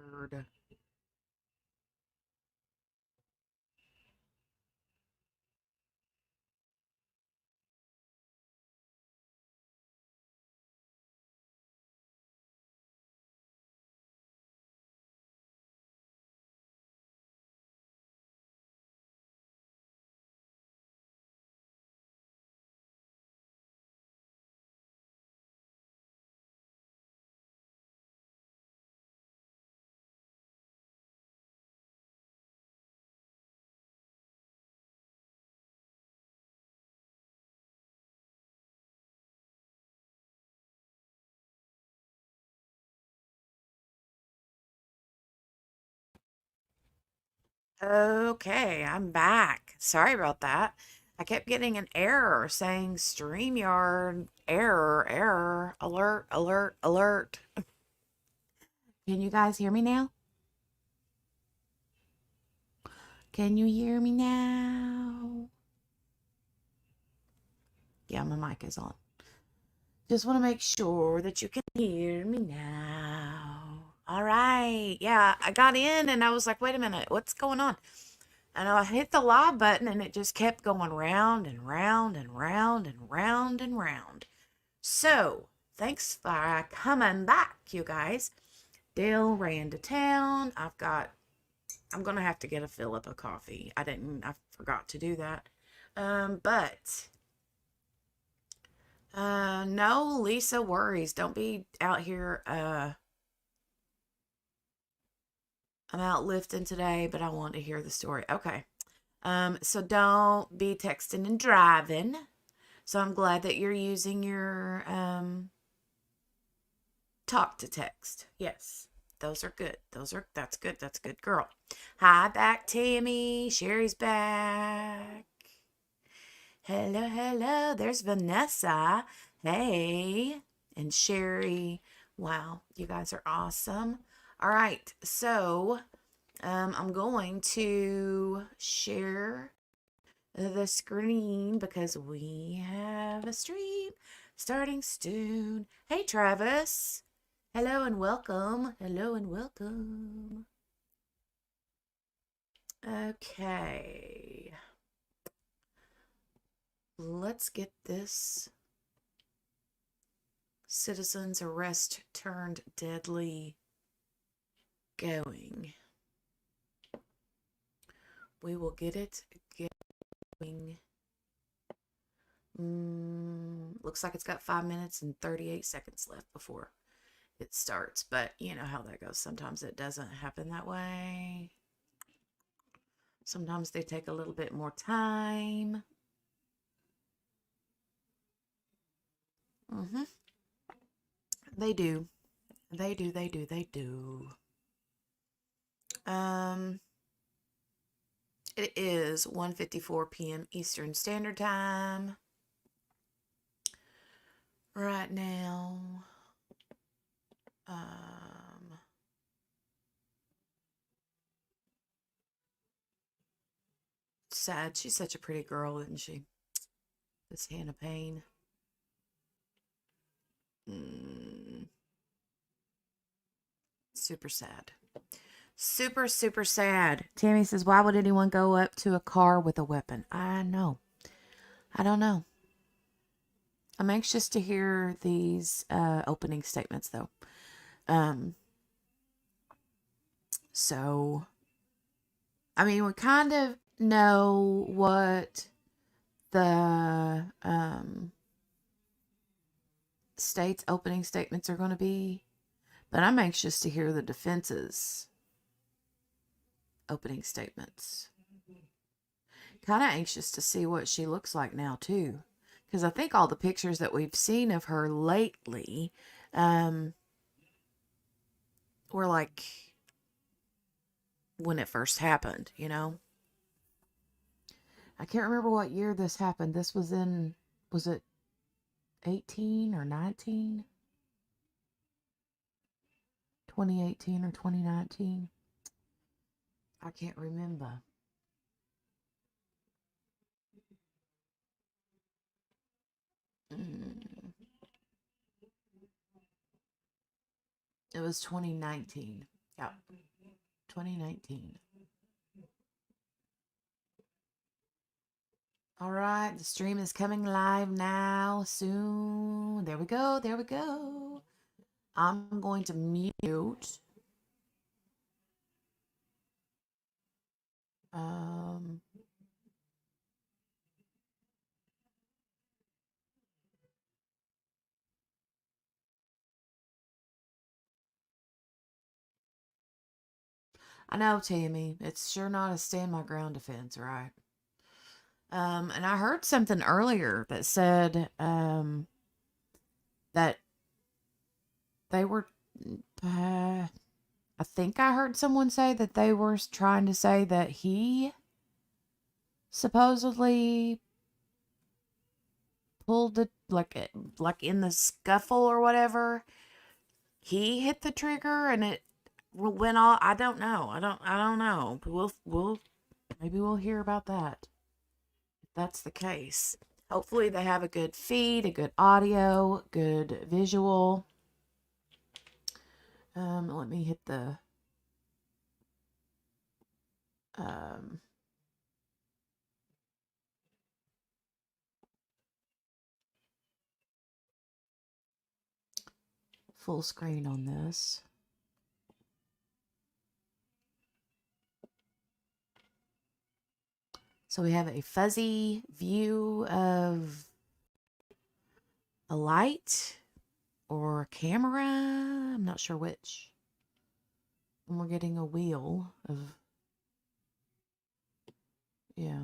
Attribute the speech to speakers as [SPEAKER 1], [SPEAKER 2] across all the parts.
[SPEAKER 1] weird. Okay, I'm back. Sorry about that. I kept getting an error saying StreamYard error, alert. Can you guys hear me now? Can you hear me now? Yeah, my mic is on. Just want to make sure that you can hear me now. All right. Yeah, I got in and I was like, wait a minute, what's going on? And I hit the live button and it just kept going round and round and round and round and round. So, thanks for coming back, you guys. Dale ran to town. I'm going to have to get a fill up of coffee. I forgot to do that. But no, Lisa worries. Don't be out here. I'm out lifting today, but I want to hear the story. Okay. So don't be texting and driving. So I'm glad that you're using your talk to text. Yes. Those are good. That's good. That's good, girl. Hi back, Tammy. Sherry's back. Hello. There's Vanessa. Hey. And Sherry. Wow, you guys are awesome. All right. So, I'm going to share the screen because we have a stream starting soon. Hey, Travis. Hello and welcome. Hello and welcome. Okay. Let's get this citizen's arrest turned deadly going. We will get it going. Looks like it's got 5 minutes and 38 seconds left before it starts, but you know how that goes. Sometimes it doesn't happen that way. Sometimes they take a little bit more time. They do. They do. It is 1:54 p.m. Eastern Standard Time right now. Sad. She's such a pretty girl, isn't she? This Hannah Payne. Super sad. Super sad. Tammy says, why would anyone go up to a car with a weapon? I know. I don't know. I'm anxious to hear these opening statements, though. So, I mean, we kind of know what the state's opening statements are going to be, but I'm anxious to hear the defense's opening statements. Kind of anxious to see what she looks like now, too. Because I think all the pictures that we've seen of her lately were like when it first happened, you know? I can't remember what year this happened. This was it 18 or 19? 2018 or 2019? I can't remember. It was 2019. Yeah. 2019. All right, the stream is coming live now. Soon. There we go. There we go. I'm going to mute. I know, Tammy. It's sure not a stand my ground defense, right? And I heard something earlier that said that they were. I think I heard someone say that they were trying to say that he supposedly pulled the like in the scuffle or whatever. He hit the trigger and it went all. I don't know. I don't know. But we'll maybe we'll hear about that if that's the case. Hopefully they have a good feed, a good audio, good visual. Let me hit the full screen on this. So we have a fuzzy view of a light or a camera. I'm not sure which. And we're getting a wheel of, yeah.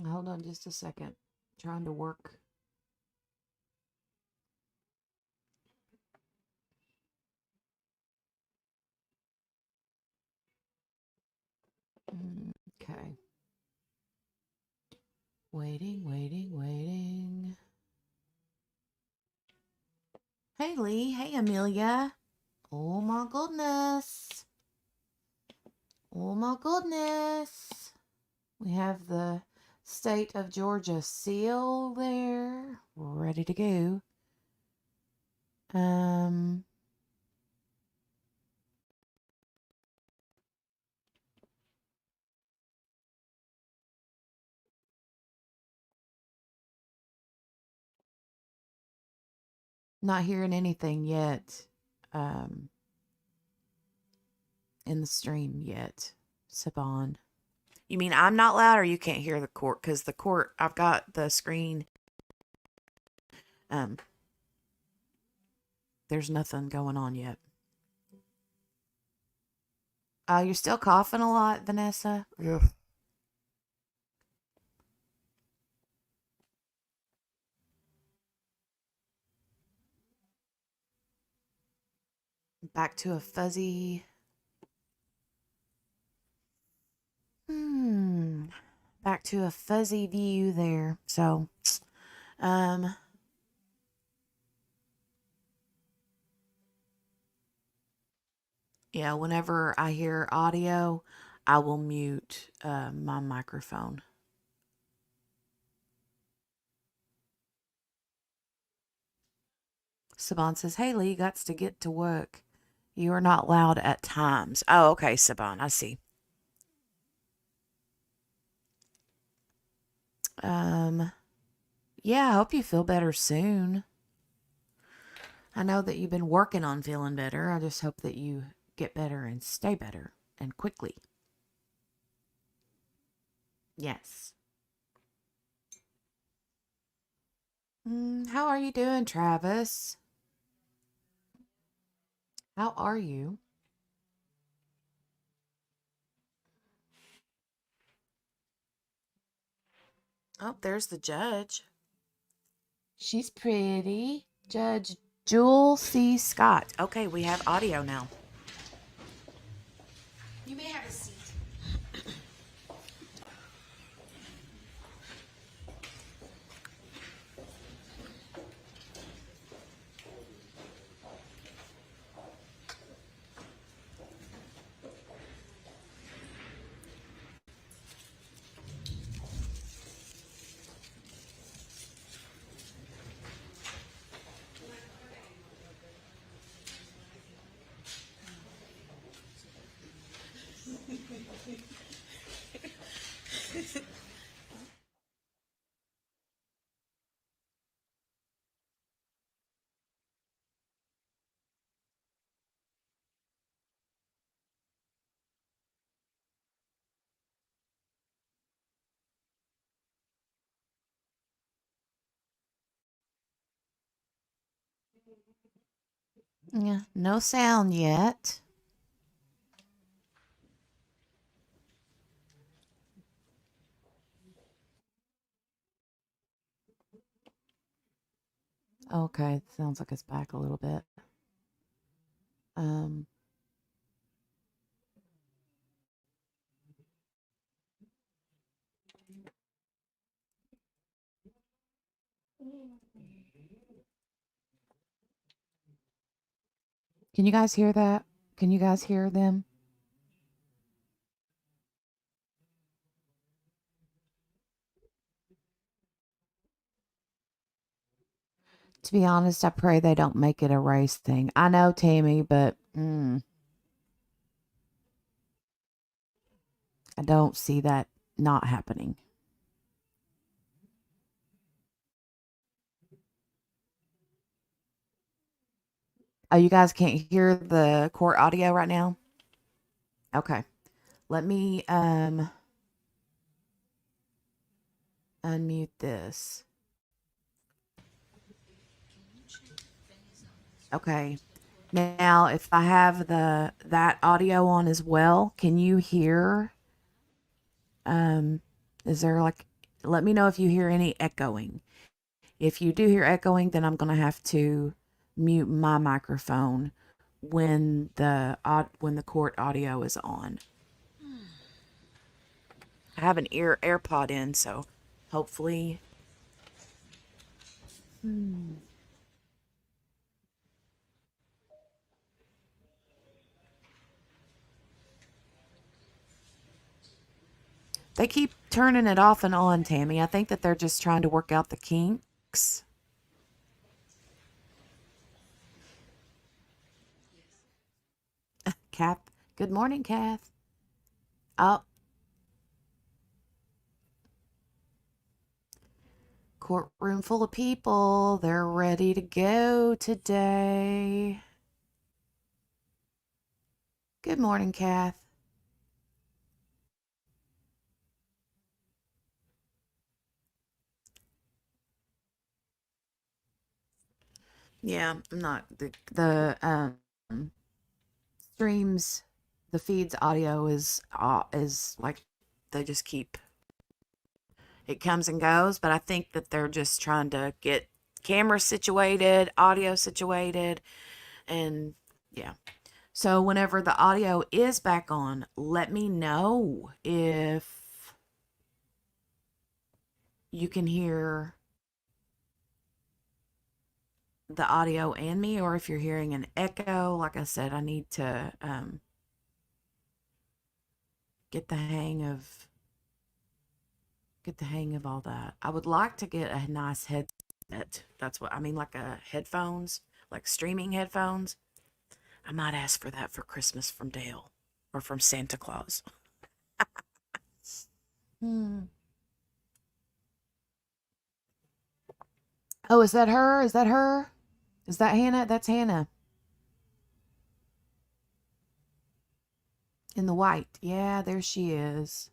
[SPEAKER 1] Hold on just a second. Trying to work. Okay. Waiting, waiting, waiting. Hey, Lee. Hey, Amelia. Oh, my goodness. Oh, my goodness. We have the state of Georgia seal there. Ready to go. Not hearing anything yet. In the stream yet, Saban. You mean I'm not loud or you can't hear the court? Because the court, I've got the screen. There's nothing going on yet. You're still coughing a lot, Vanessa? Yeah. Back to a fuzzy. Back to a fuzzy view there. So, yeah, whenever I hear audio, I will mute my microphone. Saban says, hey, Lee, got to get to work. You are not loud at times. Oh, okay, Saban, I see. Yeah, I hope you feel better soon. I know that you've been working on feeling better. I just hope that you get better and stay better and quickly. Yes. How are you doing, Travis? How are you? Oh, there's the judge. She's pretty. Judge Jewel C. Scott. Okay, we have audio now. You may have a seat. Yeah, no sound yet. Okay, it sounds like it's back a little bit. Um, can you guys hear that? Can you guys hear them? To be honest, I pray they don't make it a race thing. I know, Tammy, but I don't see that not happening. Oh, you guys can't hear the court audio right now? Okay. Let me unmute this. Okay. Now, if I have that audio on as well, can you hear is there like let me know if you hear any echoing. If you do hear echoing, then I'm going to have to mute my microphone when the court audio is on. I have an AirPod in, so hopefully. They keep turning it off and on, Tammy. I think that they're just trying to work out the kinks. Kath, good morning, Kath. Oh, courtroom full of people. They're ready to go today. Good morning, Kath. Yeah, I'm not the streams, the feeds audio is like they just keep it comes and goes, but I think that they're just trying to get camera situated, audio situated, and yeah. So whenever the audio is back on, let me know if you can hear the audio and me, or if you're hearing an echo. Like I said, I need to get the hang of all that. I would like to get a nice headset. That's what I mean, like a headphones, like streaming headphones. I might ask for that for Christmas from Dale or from Santa Claus. Hmm. Oh, is that her? Is that her? Is that Hannah? That's Hannah in the white. Yeah, there she is.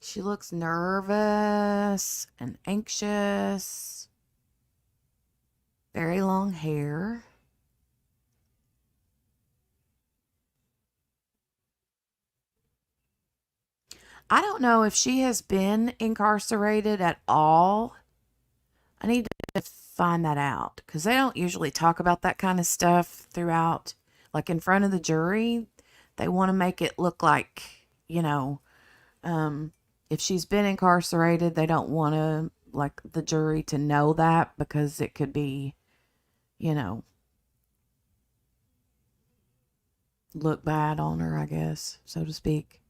[SPEAKER 1] She looks nervous and anxious. Very long hair. I don't know if she has been incarcerated at all. I need to find that out because they don't usually talk about that kind of stuff throughout, like in front of the jury. They want to make it look like, you know, if she's been incarcerated, they don't want to, like, the jury to know that because it could be, you know, look bad on her, I guess, so to speak.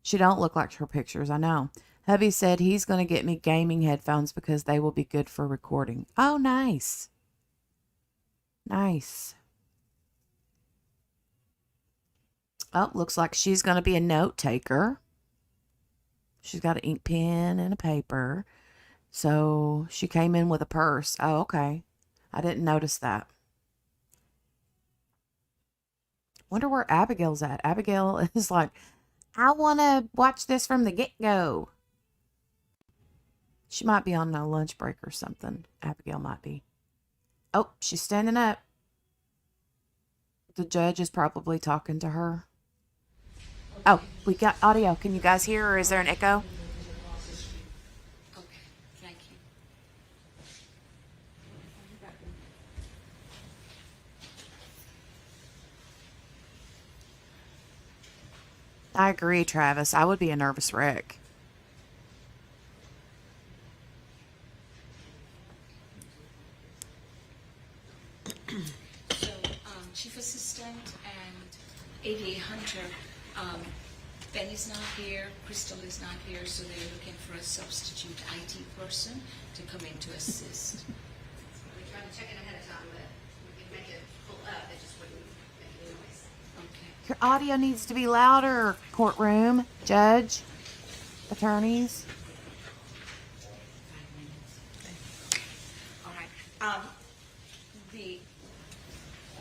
[SPEAKER 1] She don't look like her pictures, I know. Hubby said he's going to get me gaming headphones because they will be good for recording. Oh, nice. Nice. Oh, looks like she's going to be a note taker. She's got an ink pen and a paper. So she came in with a purse. Oh, okay. I didn't notice that. Wonder where Abigail's at. Abigail is like, I want to watch this from the get go. She might be on a lunch break or something. Abigail might be. Oh, she's standing up. The judge is probably talking to her. Oh, we got audio. Can you guys hear, or is there an echo?
[SPEAKER 2] Okay, thank you.
[SPEAKER 1] I agree, Travis. I would be a nervous wreck.
[SPEAKER 2] So, Chief Assistant and ADA Hunter, um, Ben is not here, Crystal is not here, so they're looking for a substitute IT person to come in to assist.
[SPEAKER 3] We tried to check it ahead of time, but we could make it pull up, it just wouldn't make any noise.
[SPEAKER 2] Okay.
[SPEAKER 1] Your audio needs to be louder, courtroom, judge, attorneys.
[SPEAKER 2] 5 minutes. All right. The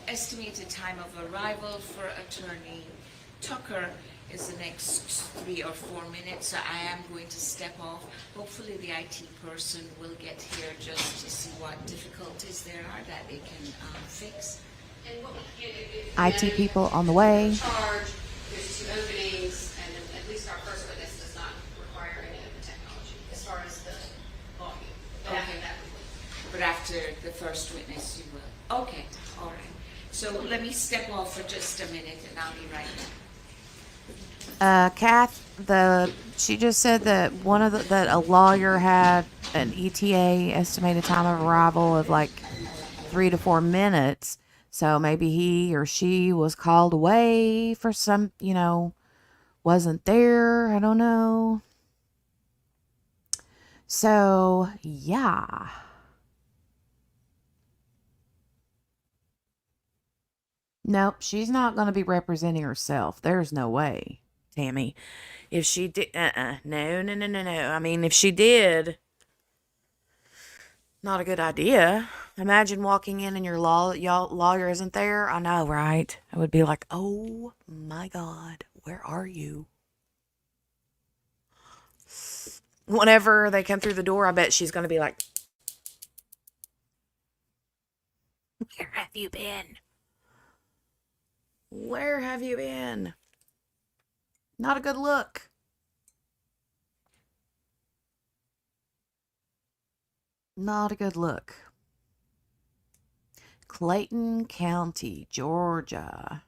[SPEAKER 2] estimated time of arrival for Attorney Tucker is the next 3 or 4 minutes, so I am going to step off. Hopefully the IT person will get here just to see what difficulties there are that they can fix.
[SPEAKER 3] And what we can do, if
[SPEAKER 1] IT people on the way.
[SPEAKER 3] charge, there's 2 openings, and at least our first witness does not require any of the technology, as far as the volume. But after
[SPEAKER 2] Okay.
[SPEAKER 3] that, we will.
[SPEAKER 2] But after the first witness, you will. Okay, all right. So let me step off for just a minute and I'll be right back.
[SPEAKER 1] Kath, she just said that that a lawyer had an ETA, estimated time of arrival, of like 3 to 4 minutes. So maybe he or she was called away for some, wasn't there. I don't know. So yeah. Nope, she's not going to be representing herself. There's no way, Tammy. If she did, no, no, no, no, no. I mean, if she did, not a good idea. Imagine walking in and your lawyer isn't there. I know, right? I would be like, oh my God, where are you? Whenever they come through the door, I bet she's going to be like, where have you been? Where have you been? Not a good look. Not a good look. Clayton County, Georgia.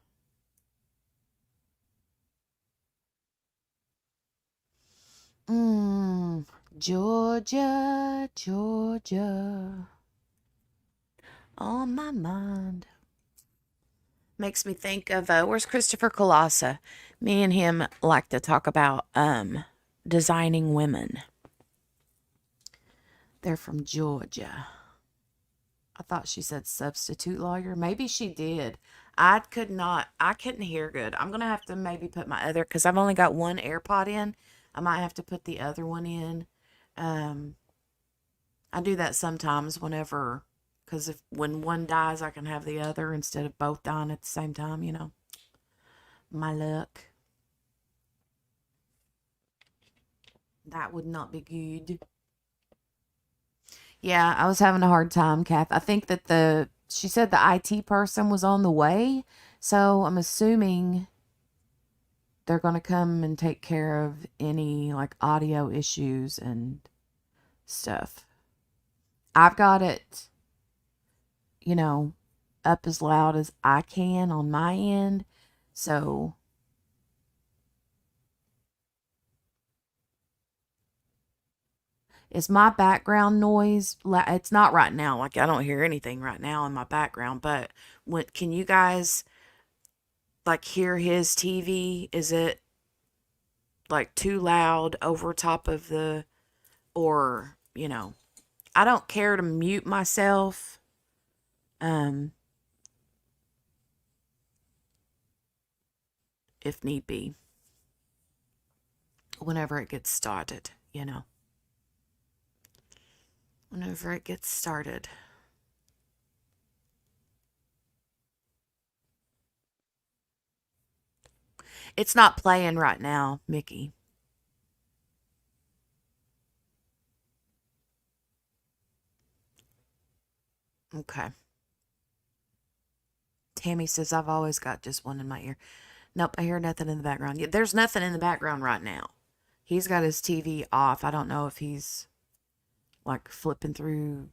[SPEAKER 1] Georgia, Georgia. On my mind. Makes me think of where's Christopher Colassa? Me and him like to talk about designing women. They're from Georgia. I thought she said substitute lawyer. Maybe she did. I couldn't hear good. I'm going to have to maybe put my other, because I've only got one AirPod in. I might have to put the other one in. I do that sometimes whenever, because when one dies, I can have the other instead of both dying at the same time, My luck. That would not be good. Yeah, I was having a hard time, Kath. I think that she said the IT person was on the way, so I'm assuming they're going to come and take care of any like audio issues and stuff. I've got it, up as loud as I can on my end, so is my background noise? It's not right now. Like I don't hear anything right now in my background. But can you guys like hear his TV? Is it like too loud over top of or I don't care to mute myself. If need be. Whenever it gets started, Whenever it gets started. It's not playing right now, Mickey. Okay. Tammy says, I've always got just one in my ear. Nope, I hear nothing in the background. Yeah, there's nothing in the background right now. He's got his TV off. I don't know if he's like flipping through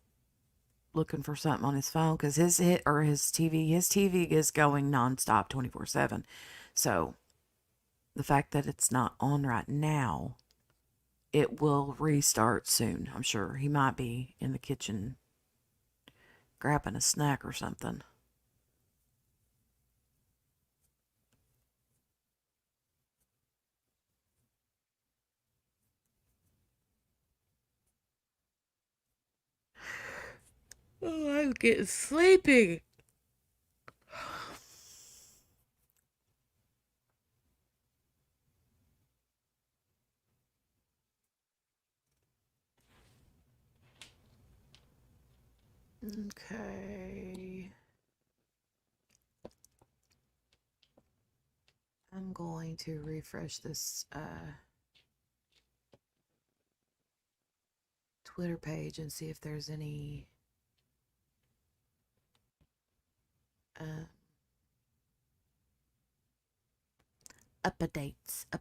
[SPEAKER 1] looking for something on his phone because his TV is going nonstop 24/7. So the fact that it's not on right now, it will restart soon. I'm sure he might be in the kitchen grabbing a snack or something. Oh, I'm getting sleepy. Okay. I'm going to refresh this Twitter page and see if there's any updates.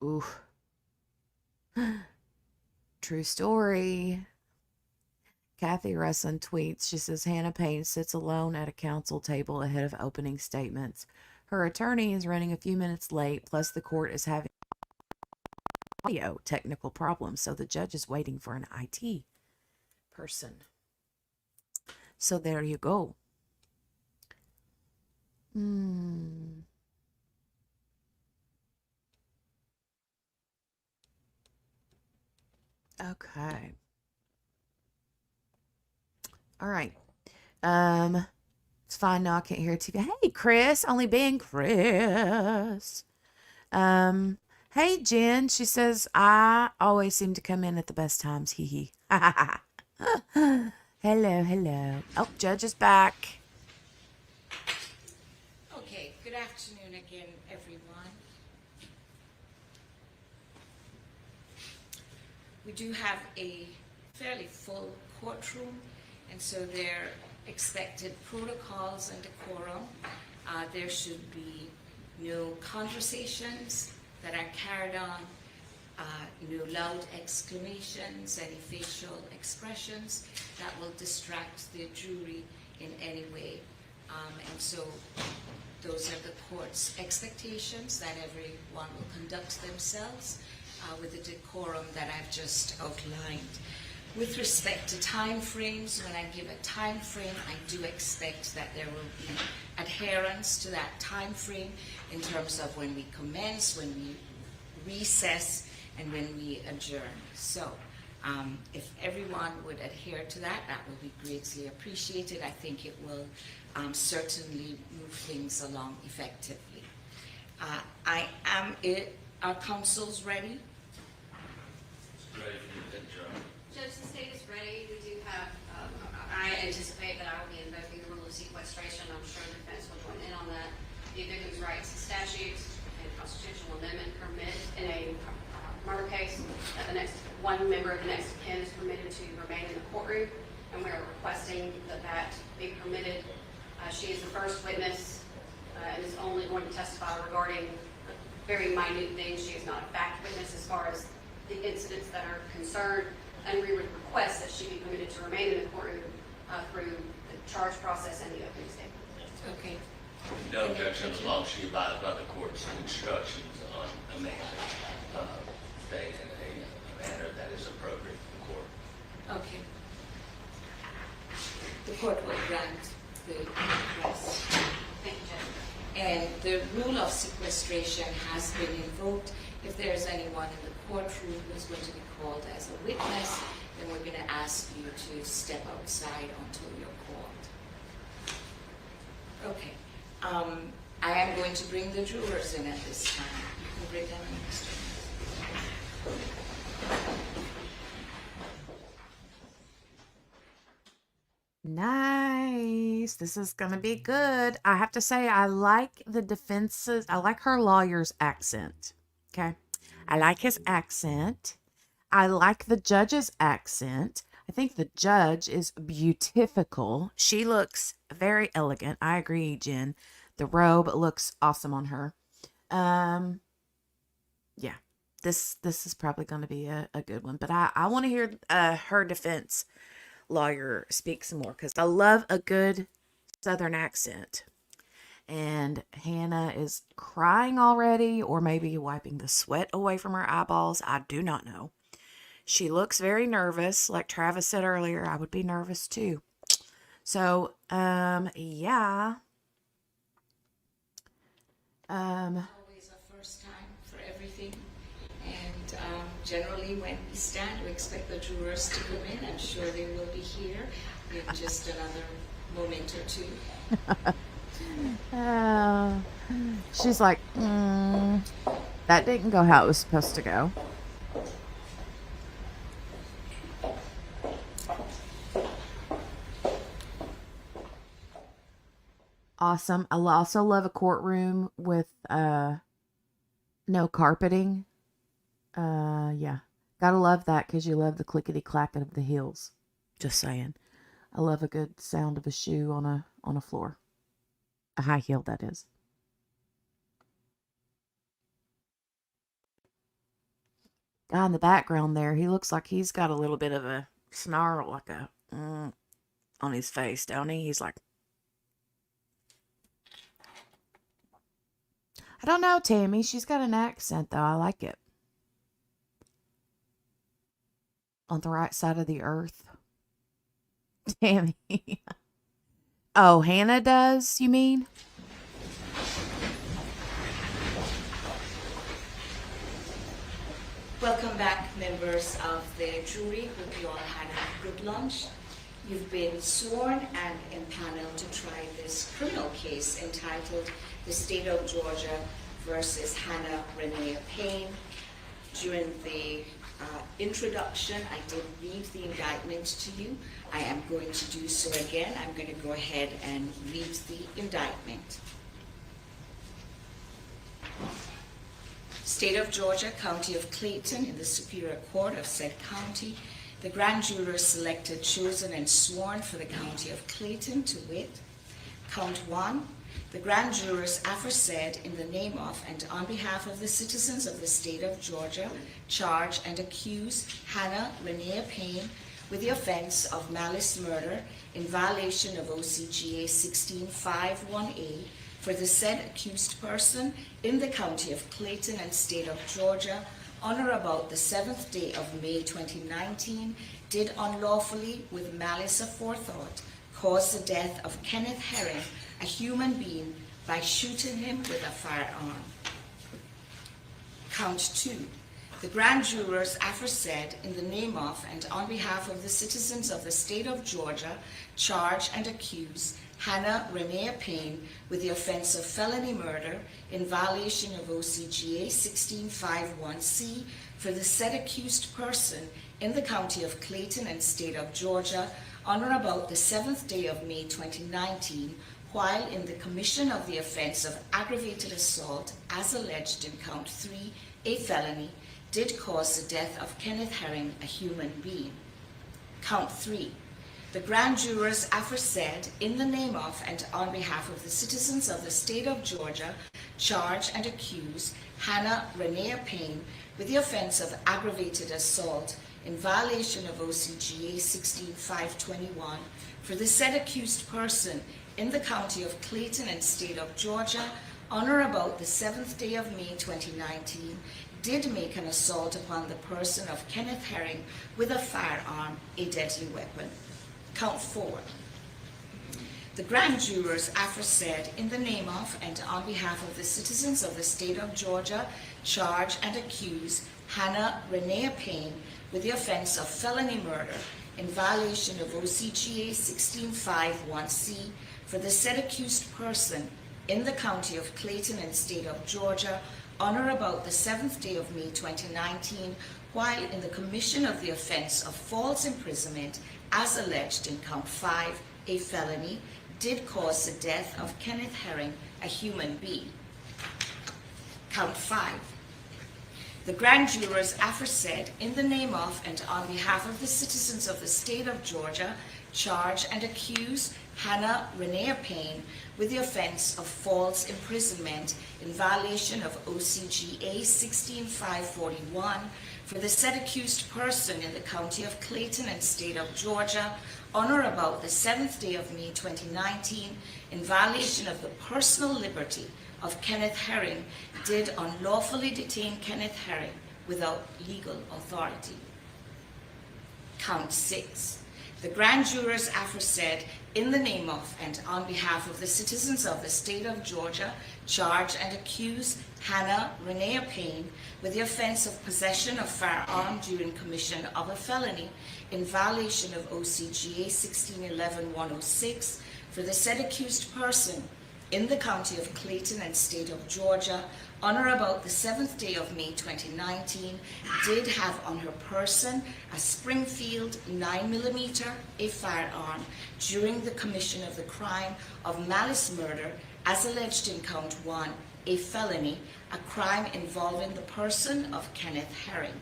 [SPEAKER 1] Ooh. True story. Kathy Russin tweets, she says, Hannah Payne sits alone at a council table ahead of opening statements. Her attorney is running a few minutes late, plus the court is having audio technical problems, so the judge is waiting for an IT person. So there you go. Okay. All right. It's fine now. I can't hear TV. Hey, Chris. Only being Chris. Hey, Jen. She says, I always seem to come in at the best times. Hee hee. Hello. Oh, Judge is back.
[SPEAKER 2] Okay, good afternoon again, everyone. We do have a fairly full courtroom, and so there are expected protocols and decorum. There should be no conversations that are carried on, no loud exclamations, any facial expressions that will distract the jury in any way. And so those are the court's expectations, that everyone will conduct themselves with the decorum that I've just outlined. With respect to time frames, when I give a time frame, I do expect that there will be adherence to that time frame in terms of when we commence, when we recess, and when we adjourn. So if everyone would adhere to that, that would be greatly appreciated. I think it will certainly move things along effectively. Are councils ready?
[SPEAKER 4] Ready for you to adjourn.
[SPEAKER 3] Judge, the state is ready. We do have, I anticipate that I will be invoking the rule of sequestration. I'm sure the defense will join in on that. The victim's rights statutes and constitutional amendment permit in a murder case that one member of the next of kin is permitted to remain in the courtroom, and we are requesting that that be permitted. She is the first witness and is only going to testify regarding very minute things. She is not a fact witness as far as the incidents that are concerned, and we would request that she be permitted to remain in the courtroom through the charge process and the opening statement.
[SPEAKER 2] Okay.
[SPEAKER 4] No objection as long as she abides by the court's instructions on amending things in a manner that is appropriate for the court.
[SPEAKER 2] Okay. The court will grant the request.
[SPEAKER 3] Thank you, Judge.
[SPEAKER 2] And the rule of sequestration has been invoked. If there's anyone in the courtroom who's going to be called as a witness, then we're going to ask you to step outside until you're called. Okay. I am going to bring the jurors in at this time. You can bring them in, Mr.
[SPEAKER 1] Nice. This is going to be good. I have to say, I like the defenses. I like her lawyer's accent. Okay. I like his accent. I like the judge's accent. I think the judge is beautiful. She looks very elegant. I agree, Jen. The robe looks awesome on her. Um, yeah, this is probably going to be a good one. But I want to hear her defense lawyer speak some more because I love a good Southern accent. And Hannah is crying already, or maybe wiping the sweat away from her eyeballs. I do not know. She looks very nervous. Like Travis said earlier, I would be nervous too. So, yeah.
[SPEAKER 2] Always a first time for everything. And generally when we stand, we expect the jurors to come in. I'm sure they will be here in just another moment or two.
[SPEAKER 1] She's like, that didn't go how it was supposed to go. Awesome. I also love a courtroom with no carpeting. Yeah. Gotta love that because you love the clickety clacking of the heels. Just saying. I love a good sound of a shoe on a floor. A high heel, that is. Guy in the background there, he looks like he's got a little bit of a snarl, like a on his face, don't he? He's like, I don't know, Tammy. She's got an accent, though. I like it. On the right side of the earth. Tammy. Oh, Hannah does, you mean?
[SPEAKER 2] Welcome back, members of the jury. Hope you all had a good lunch. You've been sworn and empaneled to try this criminal case entitled The State of Georgia versus Hannah Renee Payne. During the introduction, I did read the indictment to you. I am going to do so again. I'm going to go ahead and read the indictment. State of Georgia, County of Clayton, in the Superior Court of said county, the grand jurors selected, chosen, and sworn for the County of Clayton to wit, count 1, the grand jurors aforesaid in the name of and on behalf of the citizens of the state of Georgia charge and accuse Hannah Renee Payne with the offense of malice murder in violation of OCGA 1651A for the said accused person in the County of Clayton and state of Georgia on or about the 7th day of May 2019 did unlawfully with malice aforethought cause the death of Kenneth Herring, a human being, by shooting him with a firearm. Count 2. The grand jurors aforesaid in the name of and on behalf of the citizens of the state of Georgia charge and accuse Hannah Renee Payne with the offense of felony murder in violation of OCGA 1651C for the said accused person in the County of Clayton and state of Georgia on or about the 7th day of May 2019 while in the commission of the offense of aggravated assault as alleged in count 3, a felony, did cause the death of Kenneth Herring, a human being. Count 3. The grand jurors aforesaid in the name of and on behalf of the citizens of the state of Georgia charge and accuse Hannah Renee Payne with the offense of aggravated assault in violation of OCGA 16521 for the said accused person in the County of Clayton and state of Georgia on or about the 7th day of May 2019 did make an assault upon the person of Kenneth Herring with a firearm, a deadly weapon. Count 4. The grand jurors aforesaid in the name of and on behalf of the citizens of the state of Georgia charge and accuse Hannah Renee Payne with the offense of felony murder in violation of OCGA 1651C for the said accused person in the County of Clayton and state of Georgia on or about the 7th day of May 2019 while in the commission of the offense of false imprisonment as alleged in count 5, a felony, did cause the death of Kenneth Herring, a human being. Count 5. The grand jurors aforesaid, in the name of and on behalf of the citizens of the state of Georgia, charge and accuse Hannah Renea Payne with the offense of false imprisonment in violation of OCGA 16541 for the said accused person in the county of Clayton and state of Georgia on or about the 7th day of May 2019 in violation of the personal liberty of Kenneth Herring, did unlawfully detain Kenneth Herring without legal authority. Count 6. The grand jurors aforesaid, in the name of and on behalf of the citizens of the state of Georgia, charge and accuse Hannah Renea Payne with the offense of possession of firearm during commission of a felony in violation of OCGA 1611-106 for the said accused person in the county of Clayton and state of Georgia on or about the 7th day of May 2019 did have on her person a Springfield 9mm, a firearm, during the commission of the crime of malice murder as alleged in count 1, a felony, a crime involving the person of Kenneth Herring.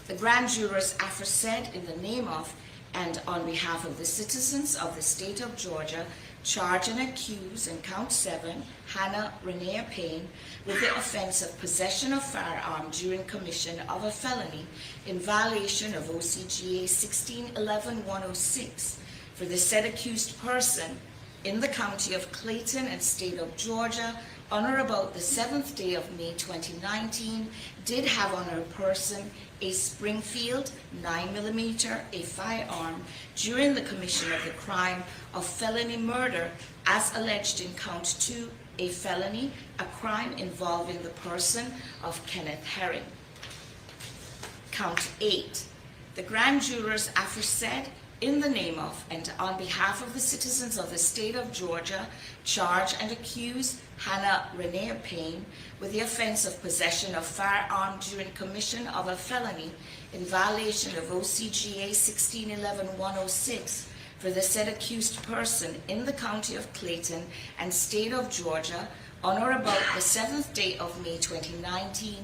[SPEAKER 2] The grand jurors aforesaid, in the name of and on behalf of the citizens of the state of Georgia, charge and accuse in count 7 Hannah Renea Payne with the offense of possession of firearm during commission of a felony in violation of OCGA 1611-106 for the said accused person in the county of Clayton and state of Georgia on or about the 7th day of May 2019 did have on her person a Springfield 9mm, a firearm, during the commission of the crime of felony murder as alleged in count 2, a felony, a crime involving the person of Kenneth Herring. Count 8. The grand jurors aforesaid, in the name of and on behalf of the citizens of the state of Georgia, charge and accuse Hannah Renea Payne with the offense of possession of firearm during commission of a felony in violation of OCGA 1611-106 for the said accused person in the county of Clayton and state of Georgia on or about the 7th day of May 2019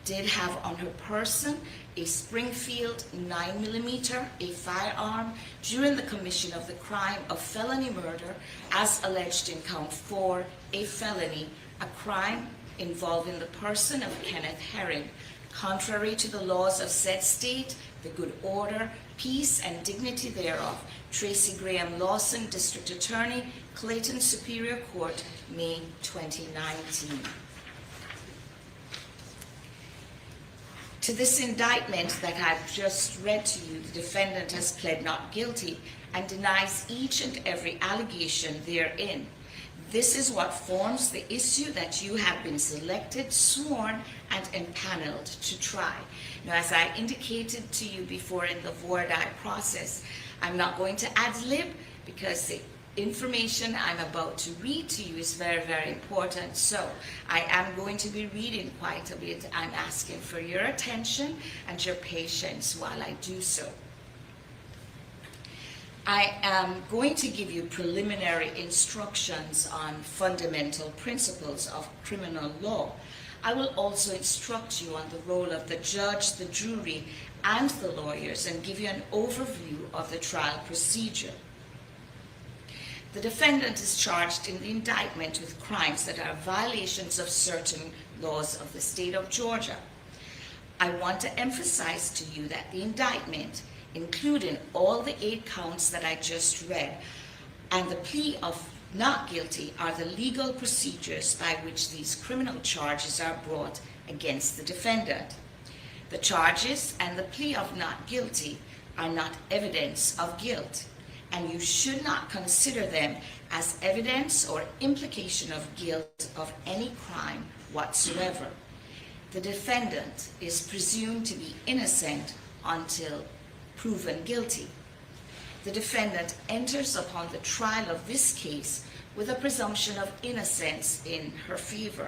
[SPEAKER 2] did have on her person a Springfield 9mm, a firearm, during the commission of the crime of felony murder as alleged in count 4, a felony, a crime involving the person of Kenneth Herring, contrary to the laws of said state, the good order, peace, and dignity thereof. Tracy Graham Lawson, District Attorney, Clayton Superior Court, May 2019. To this indictment that I've just read to you, the defendant has pled not guilty and denies each and every allegation therein. This is what forms the issue that you have been selected, sworn, and empaneled to try. Now, as I indicated to you before in the voir dire process, I'm not going to ad-lib because the information I'm about to read to you is very, very important. So I am going to be reading quite a bit. I'm asking for your attention and your patience while I do so. I am going to give you preliminary instructions on fundamental principles of criminal law. I will also instruct you on the role of the judge, the jury, and the lawyers, and give you an overview of the trial procedure. The defendant is charged in the indictment with crimes that are violations of certain laws of the state of Georgia. I want to emphasize to you that the indictment, including all the 8 counts that I just read, and the plea of not guilty are the legal procedures by which these criminal charges are brought against the defendant. The charges and the plea of not guilty are not evidence of guilt, and you should not consider them as evidence or implication of guilt of any crime whatsoever. The defendant is presumed to be innocent until proven guilty. The defendant enters upon the trial of this case with a presumption of innocence in her favor,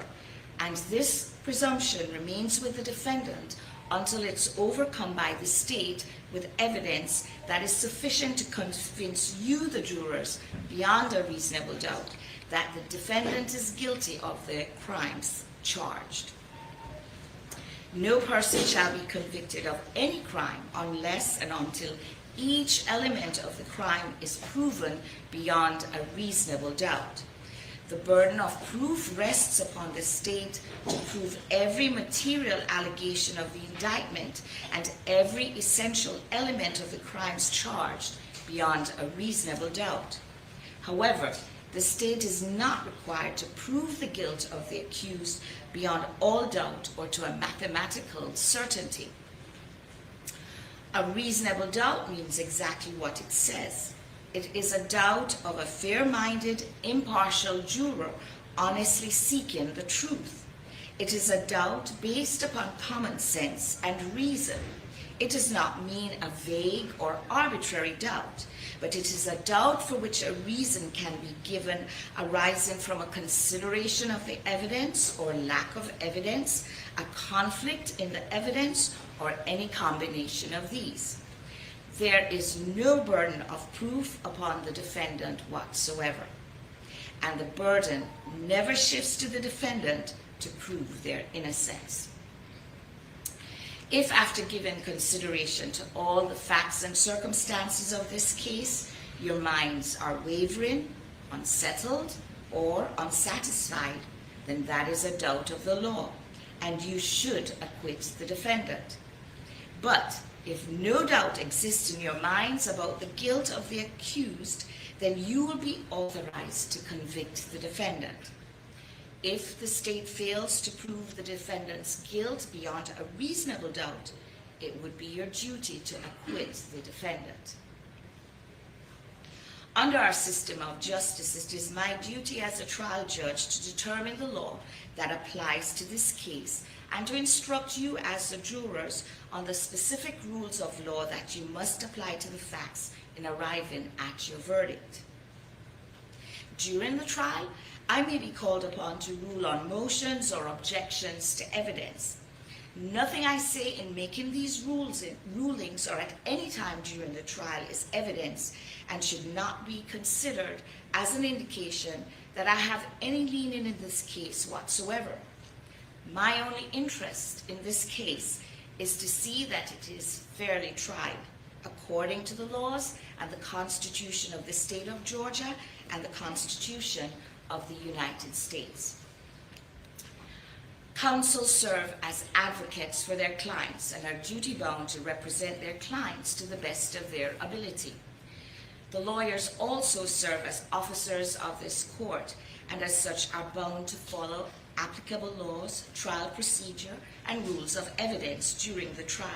[SPEAKER 2] and this presumption remains with the defendant until it's overcome by the state with evidence that is sufficient to convince you, the jurors, beyond a reasonable doubt, that the defendant is guilty of the crimes charged. No person shall be convicted of any crime unless and until each element of the crime is proven beyond a reasonable doubt. The burden of proof rests upon the state to prove every material allegation of the indictment and every essential element of the crimes charged beyond a reasonable doubt. However, the state is not required to prove the guilt of the accused beyond all doubt or to a mathematical certainty. A reasonable doubt means exactly what it says. It is a doubt of a fair-minded, impartial juror honestly seeking the truth. It is a doubt based upon common sense and reason. It does not mean a vague or arbitrary doubt, but it is a doubt for which a reason can be given arising from a consideration of the evidence or lack of evidence, a conflict in the evidence, or any combination of these. There is no burden of proof upon the defendant whatsoever, and the burden never shifts to the defendant to prove their innocence. If after giving consideration to all the facts and circumstances of this case, your minds are wavering, unsettled, or unsatisfied, then that is a doubt of the law, and you should acquit the defendant. But if no doubt exists in your minds about the guilt of the accused, then you will be authorized to convict the defendant. If the state fails to prove the defendant's guilt beyond a reasonable doubt, it would be your duty to acquit the defendant. Under our system of justice, it is my duty as a trial judge to determine the law that applies to this case and to instruct you as the jurors on the specific rules of law that you must apply to the facts in arriving at your verdict. During the trial, I may be called upon to rule on motions or objections to evidence. Nothing I say in making these rulings or at any time during the trial is evidence and should not be considered as an indication that I have any leaning in this case whatsoever. My only interest in this case is to see that it is fairly tried, according to the laws and the Constitution of the state of Georgia and the Constitution of the United States. Counsel serve as advocates for their clients and are duty-bound to represent their clients to the best of their ability. The lawyers also serve as officers of this court and as such are bound to follow applicable laws, trial procedure, and rules of evidence during the trial.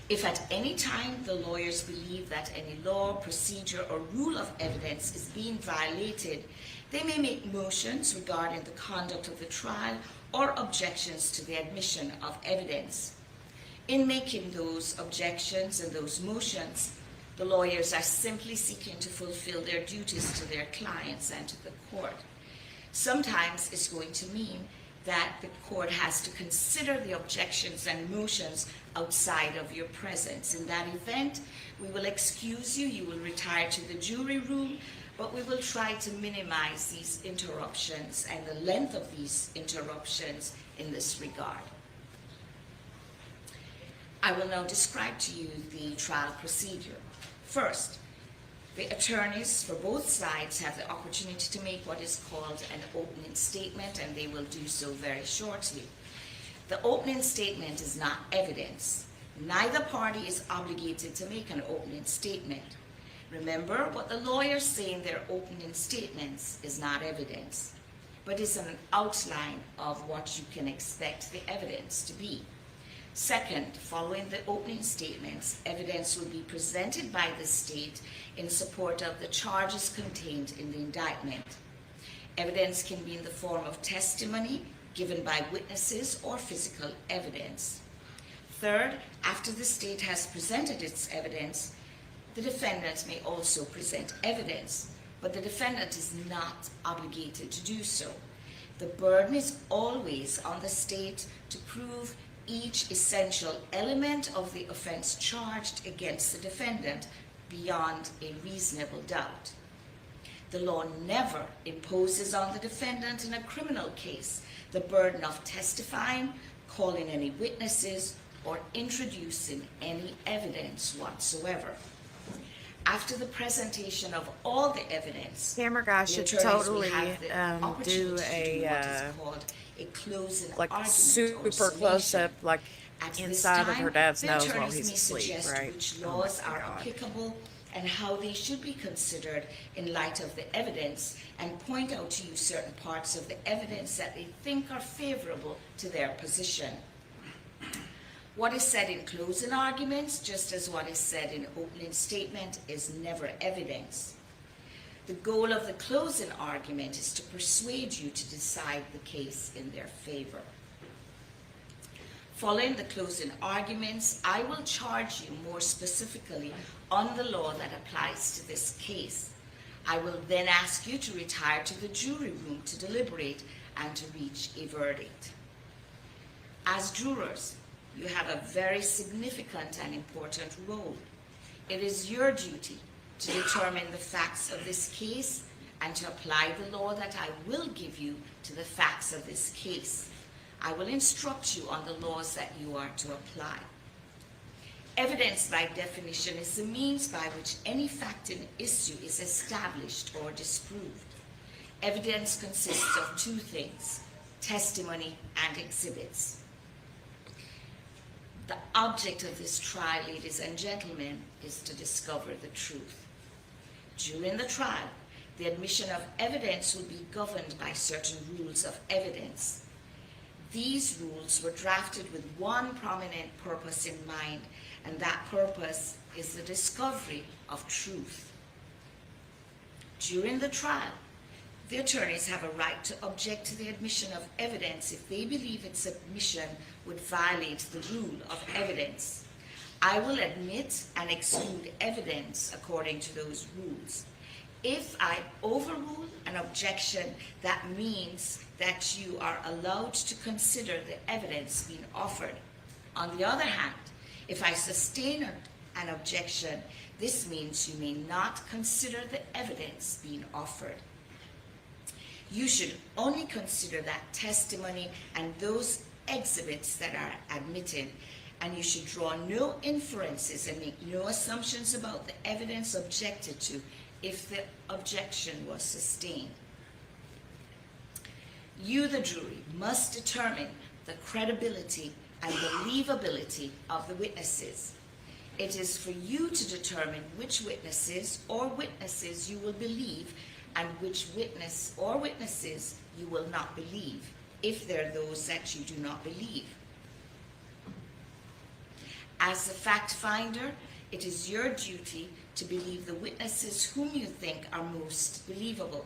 [SPEAKER 2] If at any time the lawyers believe that any law, procedure, or rule of evidence is being violated, they may make motions regarding the conduct of the trial or objections to the admission of evidence. In making those objections and those motions, the lawyers are simply seeking to fulfill their duties to their clients and to the court. Sometimes it's going to mean that the court has to consider the objections and motions outside of your presence. In that event, we will excuse you, you will retire to the jury room, but we will try to minimize these interruptions and the length of these interruptions in this regard. I will now describe to you the trial procedure. First, the attorneys for both sides have the opportunity to make what is called an opening statement, and they will do so very shortly. The opening statement is not evidence. Neither party is obligated to make an opening statement. Remember, what the lawyers say in their opening statements is not evidence, but is an outline of what you can expect the evidence to be. Second, following the opening statements, evidence will be presented by the state in support of the charges contained in the indictment. Evidence can be in the form of testimony given by witnesses or physical evidence. Third, after the state has presented its evidence, the defendant may also present evidence, but the defendant is not obligated to do so. The burden is always on the state to prove each essential element of the offense charged against the defendant beyond a reasonable doubt. The law never imposes on the defendant in a criminal case the burden of testifying, calling any witnesses, or introducing any evidence whatsoever. After the presentation of all the evidence,
[SPEAKER 1] Camera guy
[SPEAKER 2] the
[SPEAKER 1] should
[SPEAKER 2] attorneys will
[SPEAKER 1] totally
[SPEAKER 2] have the
[SPEAKER 1] do
[SPEAKER 2] opportunity to do what is
[SPEAKER 1] a
[SPEAKER 2] called a closing
[SPEAKER 1] like
[SPEAKER 2] argument or
[SPEAKER 1] super
[SPEAKER 2] summation.
[SPEAKER 1] close up, like
[SPEAKER 2] At this
[SPEAKER 1] inside of her
[SPEAKER 2] time,
[SPEAKER 1] dad's
[SPEAKER 2] the
[SPEAKER 1] nose while
[SPEAKER 2] attorneys
[SPEAKER 1] he's
[SPEAKER 2] may
[SPEAKER 1] asleep,
[SPEAKER 2] suggest
[SPEAKER 1] right?
[SPEAKER 2] which
[SPEAKER 1] Oh my
[SPEAKER 2] laws are
[SPEAKER 1] God.
[SPEAKER 2] applicable and how they should be considered in light of the evidence, and point out to you certain parts of the evidence that they think are favorable to their position. What is said in closing arguments, just as what is said in opening statement, is never evidence. The goal of the closing argument is to persuade you to decide the case in their favor. Following the closing arguments, I will charge you more specifically on the law that applies to this case. I will then ask you to retire to the jury room to deliberate and to reach a verdict. As jurors, you have a very significant and important role. It is your duty to determine the facts of this case and to apply the law that I will give you to the facts of this case. I will instruct you on the laws that you are to apply. Evidence, by definition, is the means by which any fact in issue is established or disproved. Evidence consists of two things: testimony and exhibits. The object of this trial, ladies and gentlemen, is to discover the truth. During the trial, the admission of evidence will be governed by certain rules of evidence. These rules were drafted with one prominent purpose in mind, and that purpose is the discovery of truth. During the trial, the attorneys have a right to object to the admission of evidence if they believe its admission would violate the rule of evidence. I will admit and exclude evidence according to those rules. If I overrule an objection, that means that you are allowed to consider the evidence being offered. On the other hand, if I sustain an objection, this means you may not consider the evidence being offered. You should only consider that testimony and those exhibits that are admitted, and you should draw no inferences and make no assumptions about the evidence objected to if the objection was sustained. You, the jury, must determine the credibility and believability of the witnesses. It is for you to determine which witnesses or witnesses you will believe and which witness or witnesses you will not believe, if there are those that you do not believe. As the fact finder, it is your duty to believe the witnesses whom you think are most believable.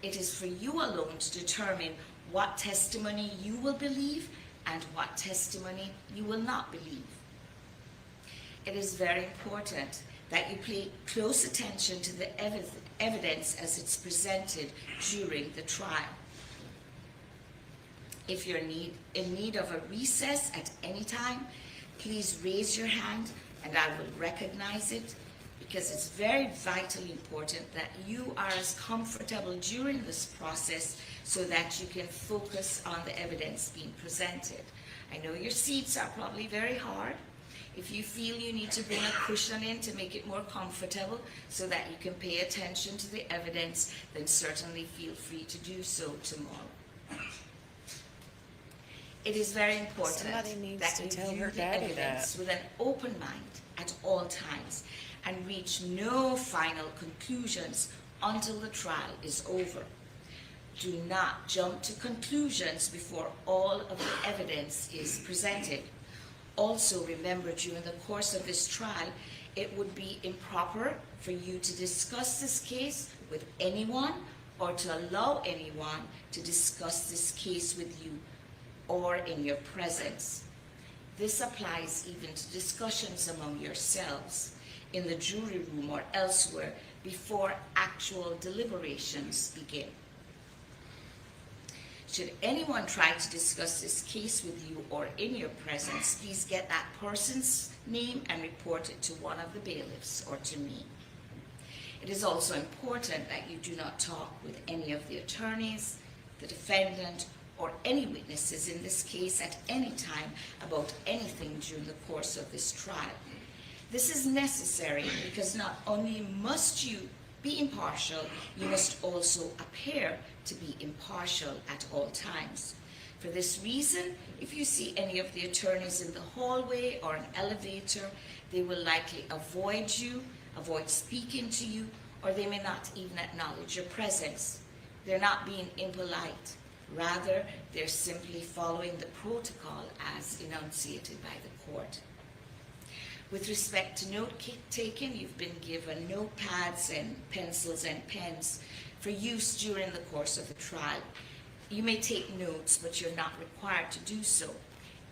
[SPEAKER 2] It is for you alone to determine what testimony you will believe and what testimony you will not believe. It is very important that you pay close attention to the evidence as it's presented during the trial. If you're in need of a recess at any time, please raise your hand and I will recognize it, because it's very vitally important that you are as comfortable during this process so that you can focus on the evidence being presented. I know your seats are probably very hard. If you feel you need to bring a cushion in to make it more comfortable so that you can pay attention to the evidence, then certainly feel free to do so tomorrow. It is very important
[SPEAKER 1] Somebody needs
[SPEAKER 2] that
[SPEAKER 1] to
[SPEAKER 2] you
[SPEAKER 1] tell
[SPEAKER 2] view
[SPEAKER 1] her
[SPEAKER 2] the
[SPEAKER 1] daddy
[SPEAKER 2] evidence
[SPEAKER 1] that.
[SPEAKER 2] with an open mind at all times and reach no final conclusions until the trial is over. Do not jump to conclusions before all of the evidence is presented. Also, remember, during the course of this trial, it would be improper for you to discuss this case with anyone or to allow anyone to discuss this case with you or in your presence. This applies even to discussions among yourselves in the jury room or elsewhere before actual deliberations begin. Should anyone try to discuss this case with you or in your presence, please get that person's name and report it to one of the bailiffs or to me. It is also important that you do not talk with any of the attorneys, the defendant, or any witnesses in this case at any time about anything during the course of this trial. This is necessary because not only must you be impartial, you must also appear to be impartial at all times. For this reason, if you see any of the attorneys in the hallway or an elevator, they will likely avoid you, avoid speaking to you, or they may not even acknowledge your presence. They're not being impolite. Rather, they're simply following the protocol as enunciated by the court. With respect to note-taking, you've been given notepads and pencils and pens for use during the course of the trial. You may take notes, but you're not required to do so.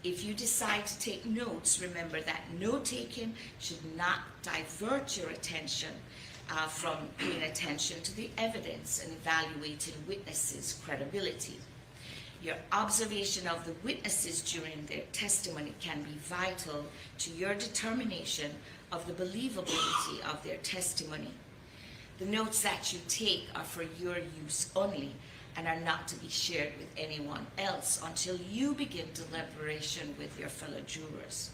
[SPEAKER 2] If you decide to take notes, remember that note-taking should not divert your attention from paying attention to the evidence and evaluating witnesses' credibility. Your observation of the witnesses during their testimony can be vital to your determination of the believability of their testimony. The notes that you take are for your use only and are not to be shared with anyone else until you begin deliberation with your fellow jurors.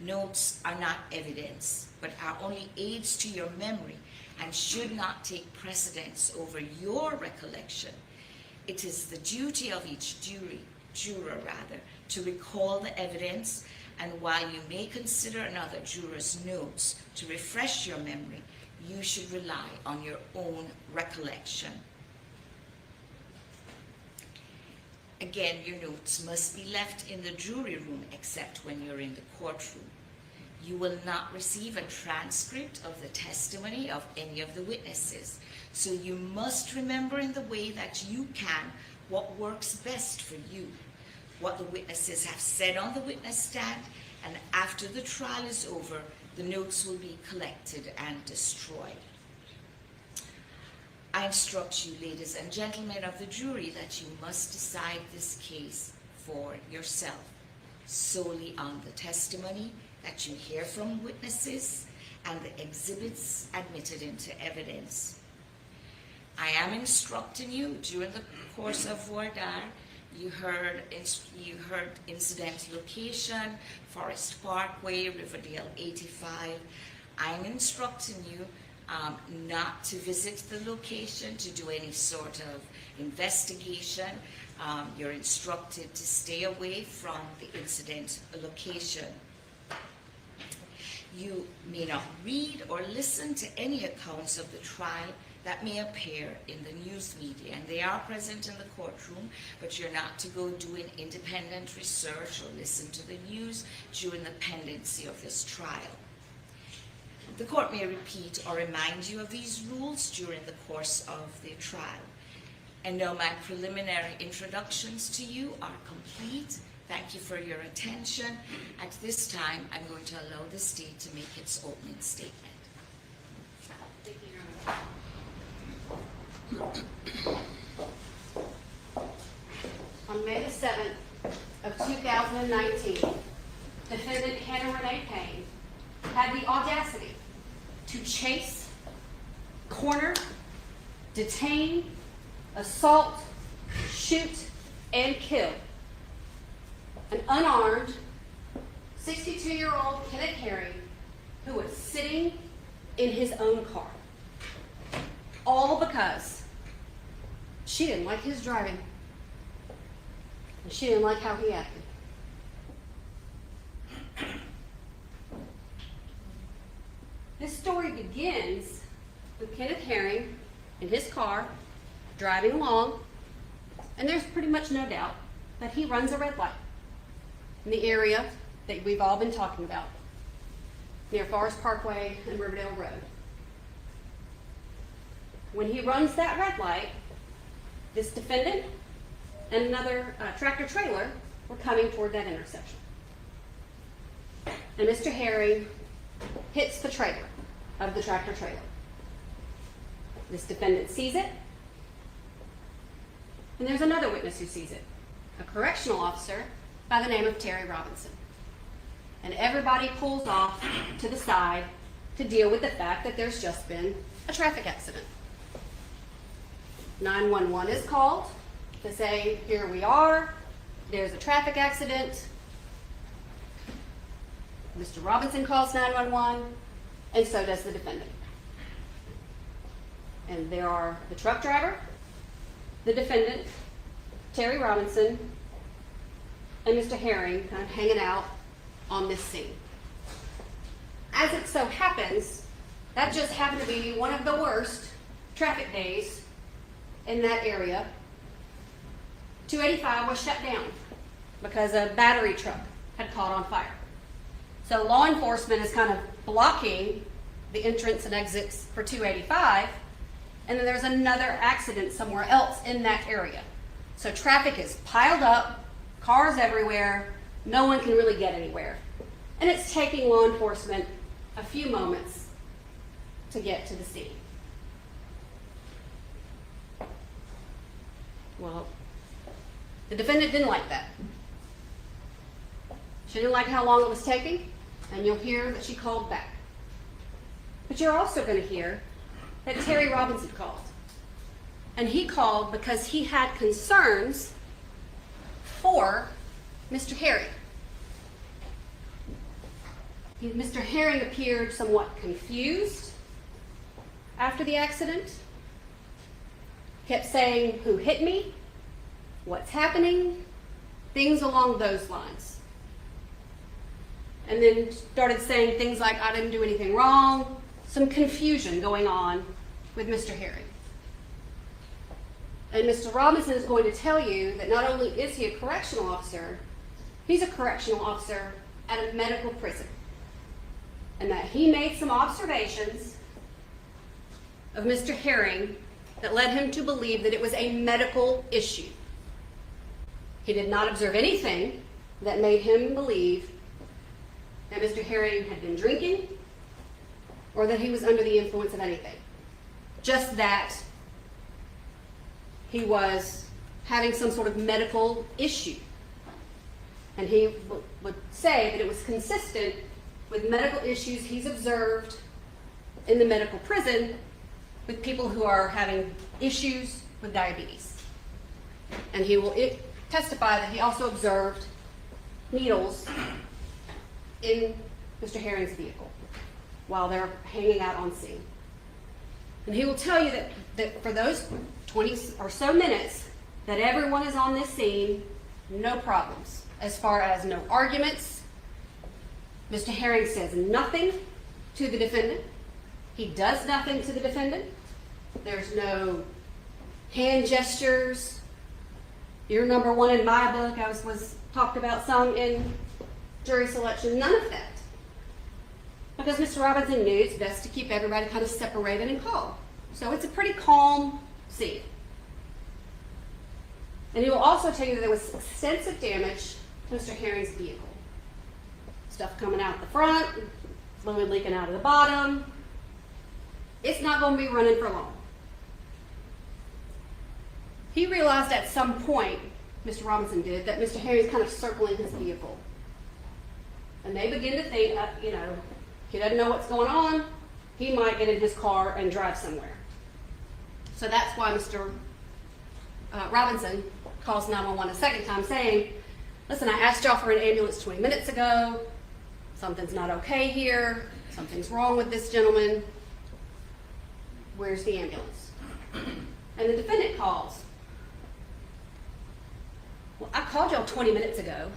[SPEAKER 2] Notes are not evidence, but are only aids to your memory and should not take precedence over your recollection. It is the duty of each juror to recall the evidence, and while you may consider another juror's notes to refresh your memory, you should rely on your own recollection. Again, your notes must be left in the jury room except when you're in the courtroom. You will not receive a transcript of the testimony of any of the witnesses, so you must remember in the way that you can what works best for you, what the witnesses have said on the witness stand, and after the trial is over, the notes will be collected and destroyed. I instruct you, ladies and gentlemen of the jury, that you must decide this case for yourself, solely on the testimony that you hear from witnesses and the exhibits admitted into evidence. I am instructing you during the course of voir dire. You heard incident location, Forest Parkway, Riverdale 85. I'm instructing you not to visit the location, to do any sort of investigation. You're instructed to stay away from the incident location. You may not read or listen to any accounts of the trial that may appear in the news media, and they are present in the courtroom, but you're not to go doing independent research or listen to the news during the pendency of this trial. The court may repeat or remind you of these rules during the course of the trial. And now my preliminary introductions to you are complete. Thank you for your attention. At this time, I'm going to allow the state to make its opening statement.
[SPEAKER 3] Thank you, Your Honor. On May the 7th of 2019, defendant Hannah Renee Payne had the audacity to chase, corner, detain, assault, shoot, and kill an unarmed 62-year-old Kenneth Herring who was sitting in his own car. All because she didn't like his driving and she didn't like how he acted. This story begins with Kenneth Herring in his car driving along, and there's pretty much no doubt that he runs a red light in the area that we've all been talking about, near Forest Parkway and Riverdale Road. When he runs that red light, this defendant and another tractor trailer were coming toward that intersection. And Mr. Herring hits the trailer of the tractor trailer. This defendant sees it, and there's another witness who sees it, a correctional officer by the name of Terry Robinson. And everybody pulls off to the side to deal with the fact that there's just been a traffic accident. 911 is called, to say, here we are, there's a traffic accident. Mr. Robinson calls 911, and so does the defendant. And there are the truck driver, the defendant, Terry Robinson, and Mr. Herring kind of hanging out on this scene. As it so happens, that just happened to be one of the worst traffic days in that area. 285 was shut down because a battery truck had caught on fire. So law enforcement is kind of blocking the entrance and exits for 285, and then there's another accident somewhere else in that area. So traffic is piled up, cars everywhere, no one can really get anywhere. And it's taking law enforcement a few moments to get to the scene. Well, the defendant didn't like that. She didn't like how long it was taking, and you'll hear that she called back. But you're also going to hear that Terry Robinson called. And he called because he had concerns for Mr. Herring. Mr. Herring appeared somewhat confused after the accident. Kept saying, "Who hit me? What's happening?" Things along those lines. And then started saying things like, "I didn't do anything wrong." Some confusion going on with Mr. Herring. And Mr. Robinson is going to tell you that not only is he a correctional officer, he's a correctional officer at a medical prison. And that he made some observations of Mr. Herring that led him to believe that it was a medical issue. He did not observe anything that made him believe that Mr. Herring had been drinking or that he was under the influence of anything. Just that he was having some sort of medical issue. And he would say that it was consistent with medical issues he's observed in the medical prison with people who are having issues with diabetes. And he will testify that he also observed needles in Mr. Herring's vehicle while they're hanging out on scene. And he will tell you that for those 20 or so minutes that everyone is on this scene, no problems. As far as no arguments, Mr. Herring says nothing to the defendant. He does nothing to the defendant. There's no hand gestures. You're number one in my book, as was talked about some in jury selection. None of that. Because Mr. Robinson knew it's best to keep everybody kind of separated and calm. So it's a pretty calm scene. And he will also tell you that there was extensive damage to Mr. Herring's vehicle. Stuff coming out the front, fluid leaking out of the bottom. It's not going to be running for long. He realized at some point, Mr. Robinson did, that Mr. Herring's kind of circling his vehicle. And they begin to think, he doesn't know what's going on. He might get in his car and drive somewhere. So that's why Mr. Robinson calls 911 a second time saying, "Listen, I asked y'all for an ambulance 20 minutes ago. Something's not okay here. Something's wrong with this gentleman. Where's the ambulance?" And the defendant calls. "Well, I called y'all 20 minutes ago."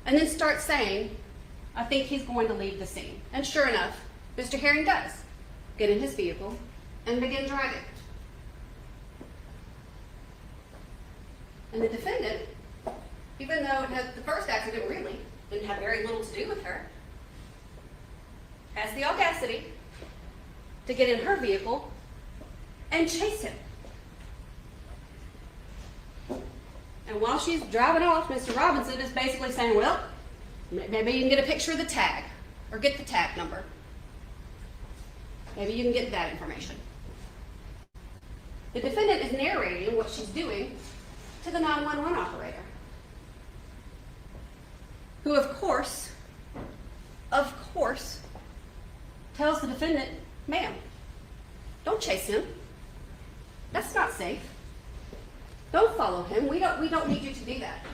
[SPEAKER 3] And then starts saying, "I think he's going to leave the scene." And sure enough, Mr. Herring does get in his vehicle and begin driving. And the defendant, even though the first accident really didn't have very little to do with her, has the audacity to get in her vehicle and chase him. And while she's driving off, Mr. Robinson is basically saying, "Well, maybe you can get a picture of the tag or get the tag number. Maybe you can get that information." The defendant is narrating what she's doing to the 911 operator, who of course, tells the defendant, "Ma'am, don't chase him. That's not safe. Don't follow him. We don't need you to do that.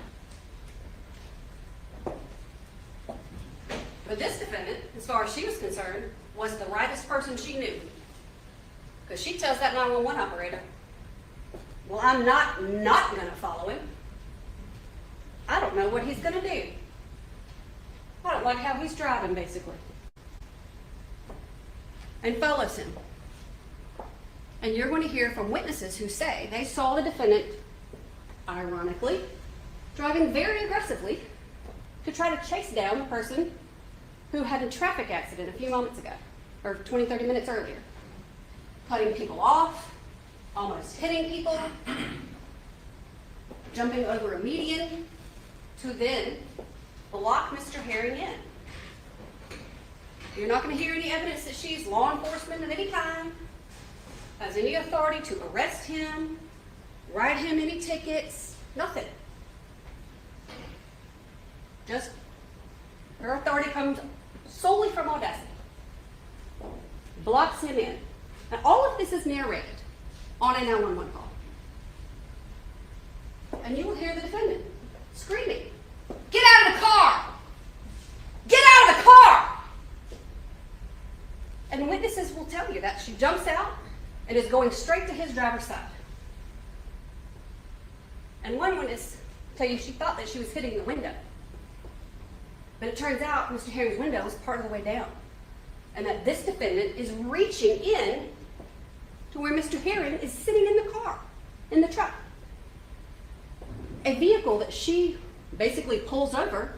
[SPEAKER 3] But this defendant, as far as she was concerned, was the rightest person she knew. Because she tells that 911 operator, well, I'm not going to follow him. I don't know what he's going to do. I don't like how he's driving, basically. And follows him. And you're going to hear from witnesses who say they saw the defendant, ironically, driving very aggressively to try to chase down the person who had a traffic accident a few moments ago, or 20, 30 minutes earlier. Cutting people off, almost hitting people, jumping over a median, to then block Mr. Herring in. You're not going to hear any evidence that she's law enforcement of any kind, has any authority to arrest him, write him any tickets, nothing. Just her authority comes solely from audacity. Blocks him in. And all of this is narrated on a 911 call. And you will hear the defendant screaming, "Get out of the car! Get out of the car!" And witnesses will tell you that she jumps out and is going straight to his driver's side. And one witness tell you she thought that she was hitting the window. But it turns out Mr. Herring's window was part of the way down. And that this defendant is reaching in to where Mr. Herring is sitting in the car, in the truck. A vehicle that she basically pulls over,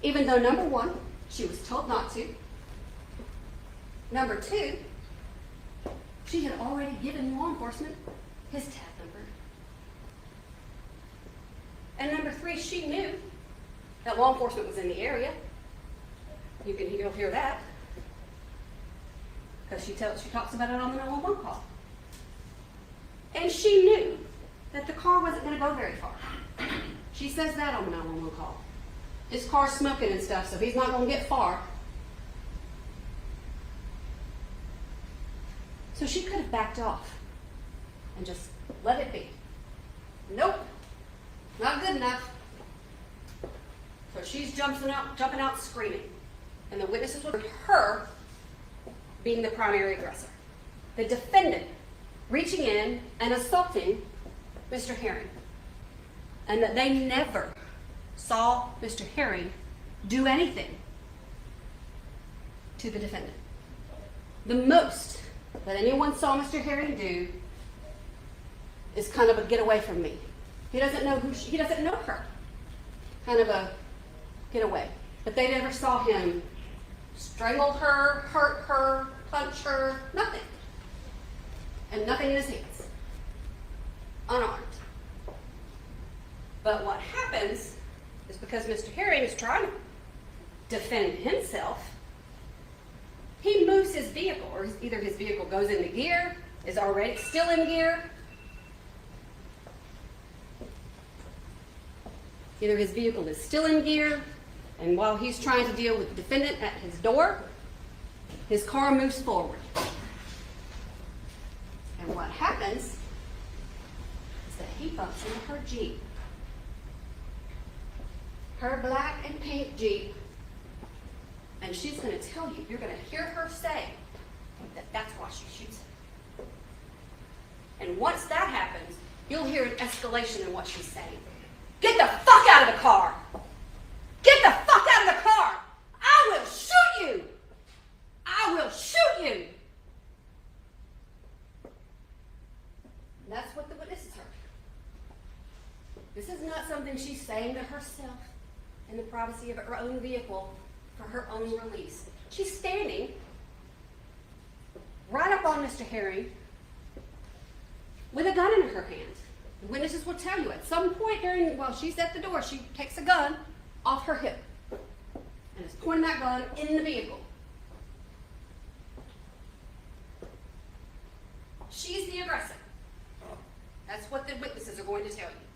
[SPEAKER 3] even though, number one, she was told not to. Number two, she had already given law enforcement his tab number. And number three, she knew that law enforcement was in the area. You'll hear that. Because she talks about it on the 911 call. And she knew that the car wasn't going to go very far. She says that on the 911 call. His car's smoking and stuff, so he's not going to get far. So she could have backed off and just let it be. Nope, not good enough. So she's jumping out screaming. And the witnesses will hear her being the primary aggressor. The defendant reaching in and assaulting Mr. Herring. And that they never saw Mr. Herring do anything to the defendant. The most that anyone saw Mr. Herring do is kind of a get away from me. He doesn't know he doesn't know her. Kind of a get away. But they never saw him strangle her, hurt her, punch her, nothing. And nothing in his hands. Unarmed. But what happens is because Mr. Herring is trying to defend himself, he moves his vehicle, or either his vehicle goes into gear, is already still in gear. Either his vehicle is still in gear, and while he's trying to deal with the defendant at his door, his car moves forward. And what happens is that he bumps into her Jeep. Her black and pink Jeep. And she's going to tell you, you're going to hear her say that that's why she shoots him. And once that happens, you'll hear an escalation in what she's saying. Get the fuck out of the car! Get the fuck out of the car! I will shoot you! I will shoot you! And that's what the witnesses heard. This is not something she's saying to herself in the privacy of her own vehicle for her own release. She's standing right up on Mr. Herring with a gun in her hand. The witnesses will tell you at some point while she's at the door, she takes a gun off her hip and is pointing that gun in the vehicle. She's the aggressor. That's what the witnesses are going to tell you.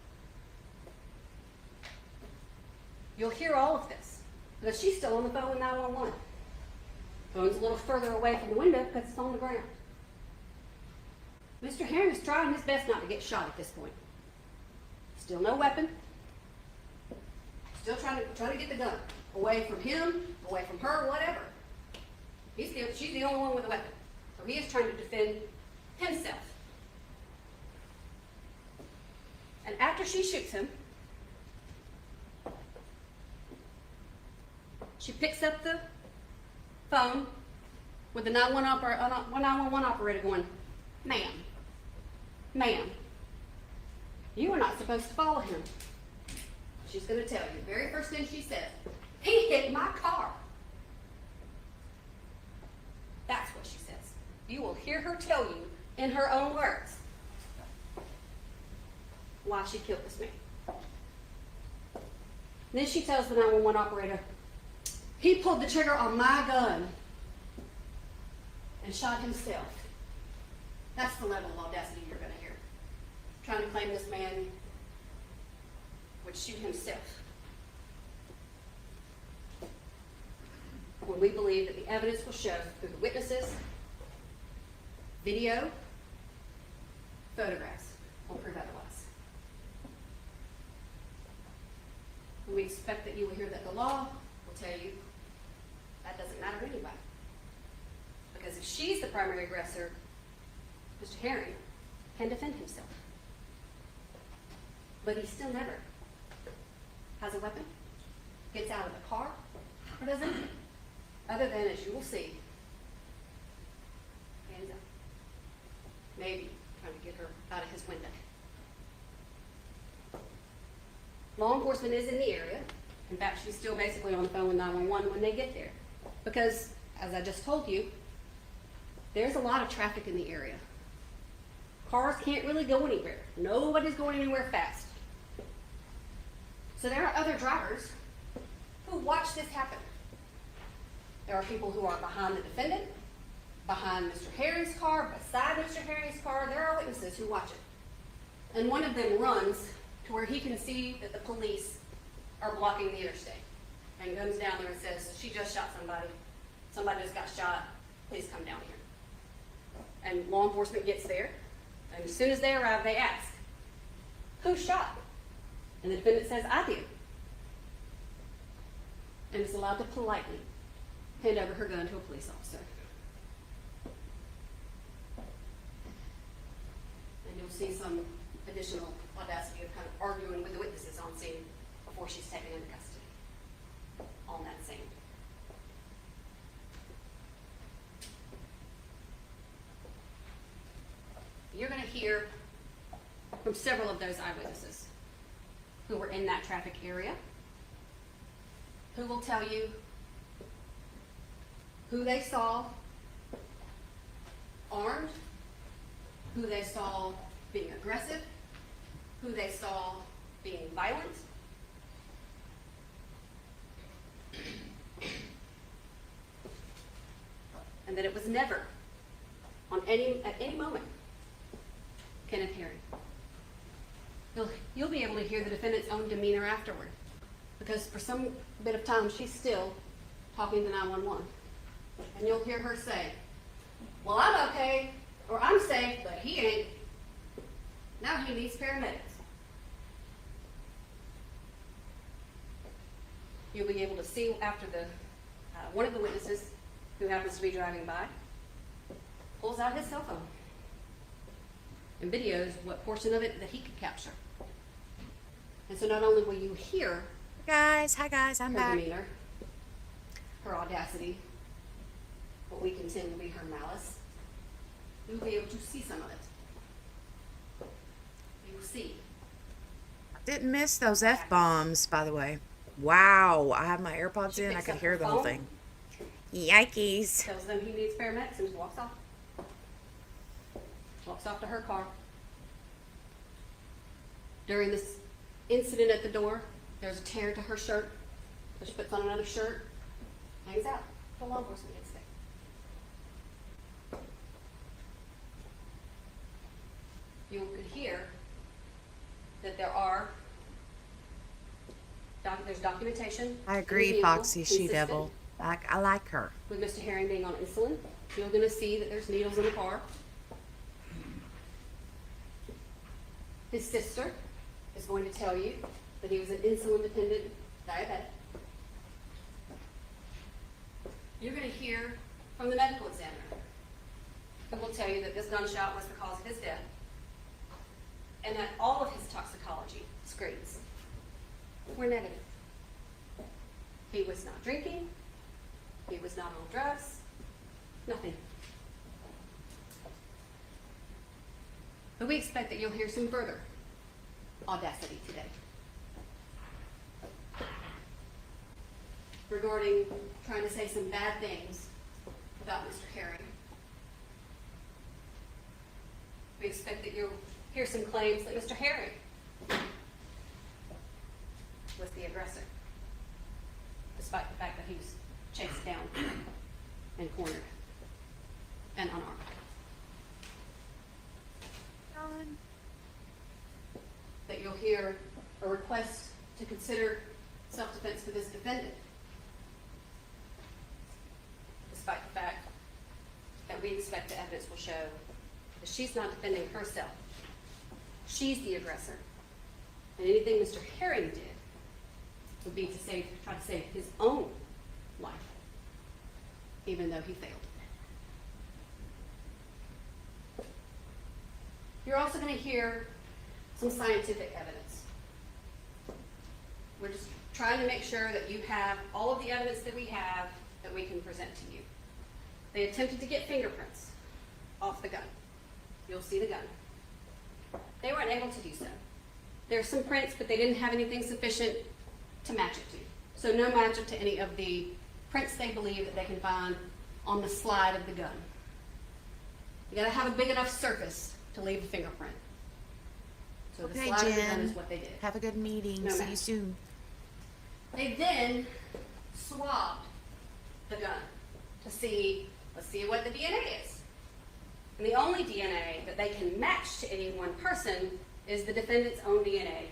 [SPEAKER 3] You'll hear all of this because she's still on the phone with 911. Phone's a little further away from the window because it's on the ground. Mr. Herring is trying his best not to get shot at this point. Still no weapon. Still trying to get the gun away from him, away from her, whatever. She's the only one with a weapon. So he is trying to defend himself. And after she shoots him, she picks up the phone with the 911 operator going, ma'am, you are not supposed to follow him. She's going to tell you, the very first thing she says, he hit my car. That's what she says. You will hear her tell you in her own words why she killed this man. Then she tells the 911 operator, he pulled the trigger on my gun and shot himself. That's the level of audacity you're going to hear. Trying to claim this man would shoot himself. When we believe that the evidence will show through the witnesses, video, photographs will prove otherwise. And we expect that you will hear that the law will tell you that doesn't matter anyway. Because if she's the primary aggressor, Mr. Herring can defend himself. But he still never has a weapon, gets out of the car, or does anything. Other than, as you will see, hands up. Maybe trying to get her out of his window. Law enforcement is in the area. In fact, she's still basically on the phone with 911 when they get there. Because, as I just told you, there's a lot of traffic in the area. Cars can't really go anywhere. Nobody's going anywhere fast. So there are other drivers who watch this happen. There are people who are behind the defendant, behind Mr. Herring's car, beside Mr. Herring's car. There are witnesses who watch it. And one of them runs to where he can see that the police are blocking the interstate and comes down there and says, she just shot somebody. Somebody just got shot. Please come down here. And law enforcement gets there. And as soon as they arrive, they ask, who shot? And the defendant says, I did. And is allowed to politely hand over her gun to a police officer. And you'll see some additional audacity of kind of arguing with the witnesses on scene before she's taken into custody on that scene. You're going to hear from several of those eyewitnesses who were in that traffic area, who will tell you who they saw armed, who they saw being aggressive, who they saw being violent. And that it was never at any moment Kenneth Herring. You'll be able to hear the defendant's own demeanor afterward, because for some bit of time she's still talking to 911. And you'll hear her say, well, I'm okay, or I'm safe, but he ain't. Now he needs paramedics. You'll be able to see after one of the witnesses, who happens to be driving by, pulls out his cell phone and videos what portion of it that he could capture. And so not only will you hear
[SPEAKER 1] Hi guys, I'm
[SPEAKER 3] her
[SPEAKER 1] back.
[SPEAKER 3] demeanor, her audacity, what we contend to be her malice, you'll be able to see some of it. You will see.
[SPEAKER 1] Didn't miss those F-bombs, by the way. Wow, I have my AirPods
[SPEAKER 3] She
[SPEAKER 1] in, I
[SPEAKER 3] picks
[SPEAKER 1] could
[SPEAKER 3] up
[SPEAKER 1] hear
[SPEAKER 3] her
[SPEAKER 1] the whole
[SPEAKER 3] phone.
[SPEAKER 1] thing. Yikes.
[SPEAKER 3] Tells them he needs paramedics and just walks off. Walks off to her car. During this incident at the door, there's a tear to her shirt. So she puts on another shirt, hangs out till law enforcement gets there. You could hear that there's documentation.
[SPEAKER 1] I
[SPEAKER 3] in the
[SPEAKER 1] agree,
[SPEAKER 3] vehicle,
[SPEAKER 1] Foxy
[SPEAKER 3] consistent
[SPEAKER 1] She-Devil. I like her.
[SPEAKER 3] with Mr. Herring being on insulin. You're going to see that there's needles in the car. His sister is going to tell you that he was an insulin-dependent diabetic. You're going to hear from the medical examiner, who will tell you that this gunshot was the cause of his death, and that all of his toxicology screens were negative. He was not drinking, he was not on drugs, nothing. But we expect that you'll hear some further audacity today regarding trying to say some bad things about Mr. Herring. We expect that you'll hear some claims that Mr. Herring was the aggressor, despite the fact that he was chased down and cornered and unarmed. That you'll hear a request to consider self-defense for this defendant, despite the fact that we expect the evidence will show that she's not defending herself. She's the aggressor. And anything Mr. Herring did would be to try to save his own life, even though he failed. You're also going to hear some scientific evidence. We're just trying to make sure that you have all of the evidence that we have that we can present to you. They attempted to get fingerprints off the gun. You'll see the gun. They weren't able to do so. There's some prints, but they didn't have anything sufficient to match it to. So no match it to any of the prints they believe that they can find on the slide of the gun. You gotta have a big enough surface to leave a fingerprint. So the
[SPEAKER 1] Okay,
[SPEAKER 3] slide of the gun
[SPEAKER 1] Jen.
[SPEAKER 3] is what they did.
[SPEAKER 1] Have a good meeting.
[SPEAKER 3] No
[SPEAKER 1] See
[SPEAKER 3] match.
[SPEAKER 1] you soon.
[SPEAKER 3] They then swabbed the gun to see, let's see what the DNA is. And the only DNA that they can match to any one person is the defendant's own DNA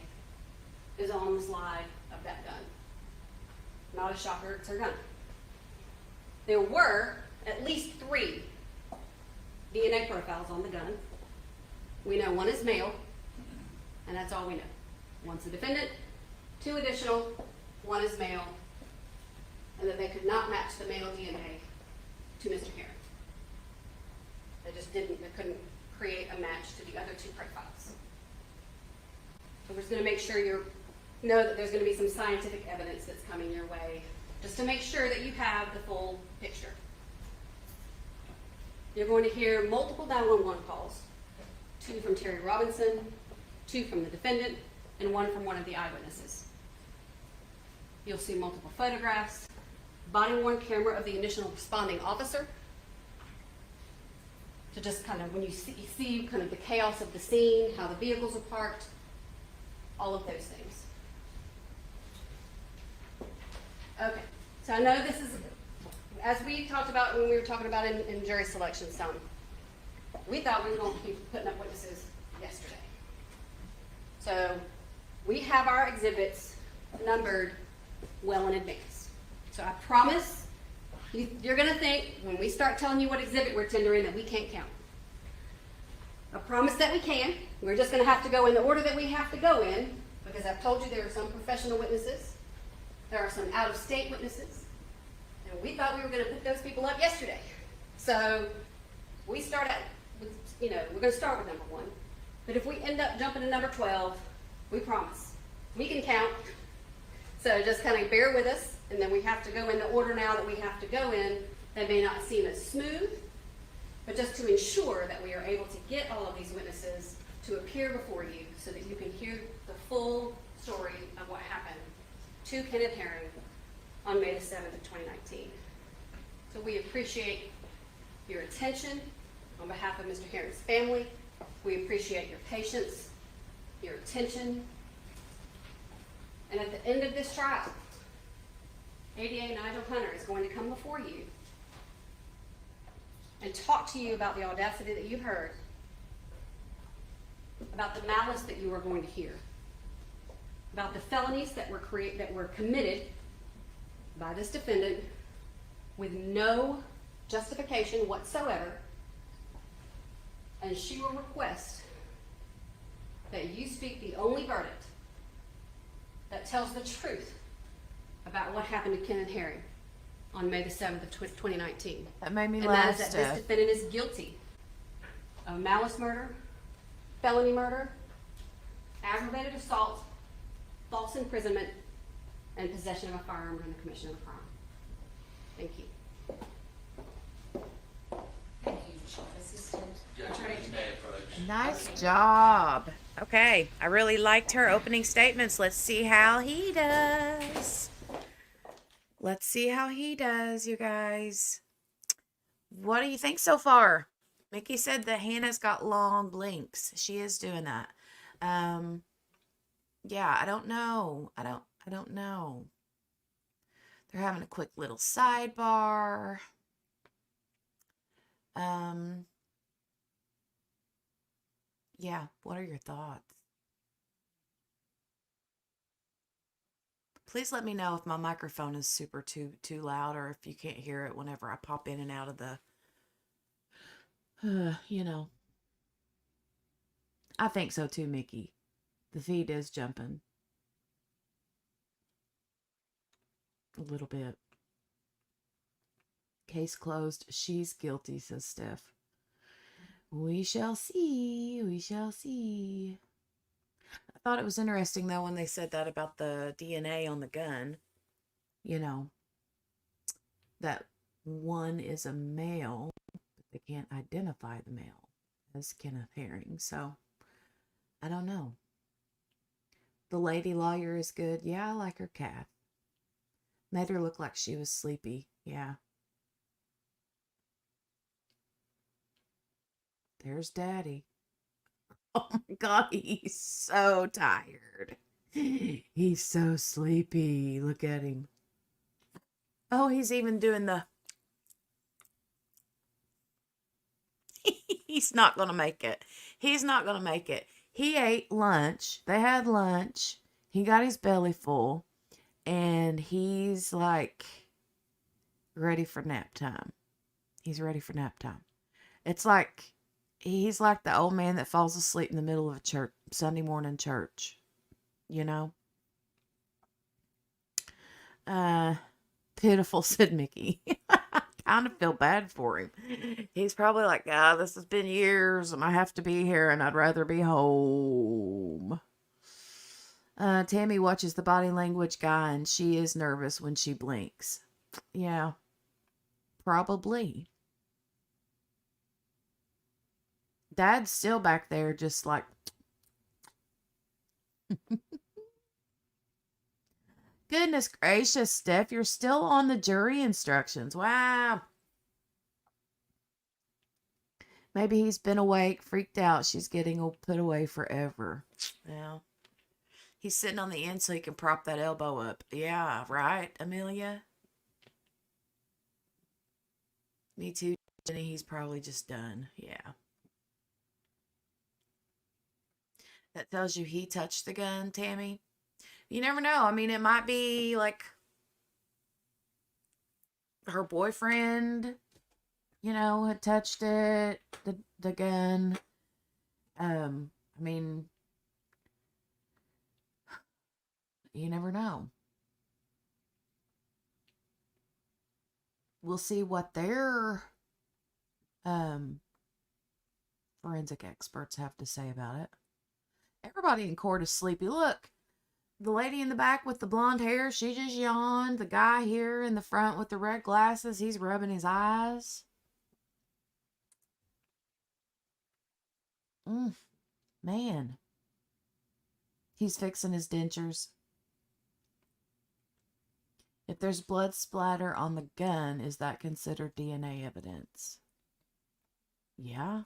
[SPEAKER 3] is on the slide of that gun. Not a shocker, it's her gun. There were at least 3 DNA profiles on the gun. We know one is male, and that's all we know. One's the defendant, 2 additional, one is male, and that they could not match the male DNA to Mr. Herring. They couldn't create a match to the other 2 profiles. So we're just gonna make sure you know that there's gonna be some scientific evidence that's coming your way, just to make sure that you have the full picture. You're going to hear multiple 911 calls, 2 from Terry Robinson, 2 from the defendant, and 1 from one of the eyewitnesses. You'll see multiple photographs, body-worn camera of the initial responding officer, to just kind of, when you see kind of the chaos of the scene, how the vehicles are parked, all of those things. Okay, so I know this is, as we talked about when we were talking about in jury selection some, we thought we were going to be putting up witnesses yesterday. So we have our exhibits numbered well in advance. So I promise you're going to think when we start telling you what exhibit we're tendering that we can't count. I promise that we can. We're just going to have to go in the order that we have to go in, because I've told you there are some professional witnesses. There are some out-of-state witnesses. And we thought we were going to put those people up yesterday. So we start at, we're going to start with number 1. But if we end up jumping to number 12, we promise we can count. So just kind of bear with us, and then we have to go in the order now that we have to go in. That may not seem as smooth, but just to ensure that we are able to get all of these witnesses to appear before you so that you can hear the full story of what happened to Kenneth Herring on May the 7th of 2019. So we appreciate your attention on behalf of Mr. Herring's family. We appreciate your patience, your attention. And at the end of this trial, ADA Nigel Hunter is going to come before you and talk to you about the audacity that you've heard, about the malice that you are going to hear, about the felonies that were committed by this defendant with no justification whatsoever, and she will request that you speak the only verdict that tells the truth about what happened to Kenneth Herring on May the 7th of 2019.
[SPEAKER 1] That made me
[SPEAKER 3] And
[SPEAKER 1] laugh,
[SPEAKER 3] that is that this
[SPEAKER 1] Steph.
[SPEAKER 3] defendant is guilty of malice murder, felony murder, aggravated assault, false imprisonment, and possession of a firearm during the commission of a crime. Thank you.
[SPEAKER 2] Thank you, Chief Assistant Attorney.
[SPEAKER 4] You may approach.
[SPEAKER 1] Nice
[SPEAKER 2] Okay.
[SPEAKER 1] job. Okay, I really liked her opening statements. Let's see how he does. Let's see how he does, you guys. What do you think so far? Mickey said that Hannah's got long blinks. She is doing that. Yeah, I don't know. I don't know. They're having a quick little sidebar. Yeah, what are your thoughts? Please let me know if my microphone is super too loud, or if you can't hear it whenever I pop in and out of the you know. I think so too, Mickey. The feed is jumping a little bit. Case closed. She's guilty, says Steph. We shall see. We shall see. I thought it was interesting, though, when they said that about the DNA on the gun. You know, that one is a male, but they can't identify the male as Kenneth Herring. So, I don't know. The lady lawyer is good. Yeah, I like her, Kath. Made her look like she was sleepy. Yeah. There's Daddy. Oh my God, he's so tired. He's so sleepy. Look at him. Oh, he's even doing the... He's not going to make it. He's not going to make it. He ate lunch. They had lunch. He got his belly full. And he's like ready for nap time. He's ready for nap time. It's like... He's like the old man that falls asleep in the middle of a church, Sunday morning church. You know? Pitiful, said Mickey. I kind of feel bad for him. He's probably like, this has been years and I have to be here and I'd rather be home. Tammy watches the body language guy and she is nervous when she blinks. Yeah, probably. Dad's still back there just like... Goodness gracious, Steph, you're still on the jury instructions. Wow. Maybe he's been awake, freaked out. She's getting put away forever. Yeah. He's sitting on the end so he can prop that elbow up. Yeah, right, Amelia? Me too, Jenny. He's probably just done. Yeah. That tells you he touched the gun, Tammy. You never know. I mean, it might be like her boyfriend, had touched it, the gun. I mean, you never know. We'll see what their forensic experts have to say about it. Everybody in court is sleepy. Look, the lady in the back with the blonde hair, she just yawned. The guy here in the front with the red glasses, he's rubbing his eyes. Man. He's fixing his dentures. If there's blood splatter on the gun, is that considered DNA evidence? Yeah.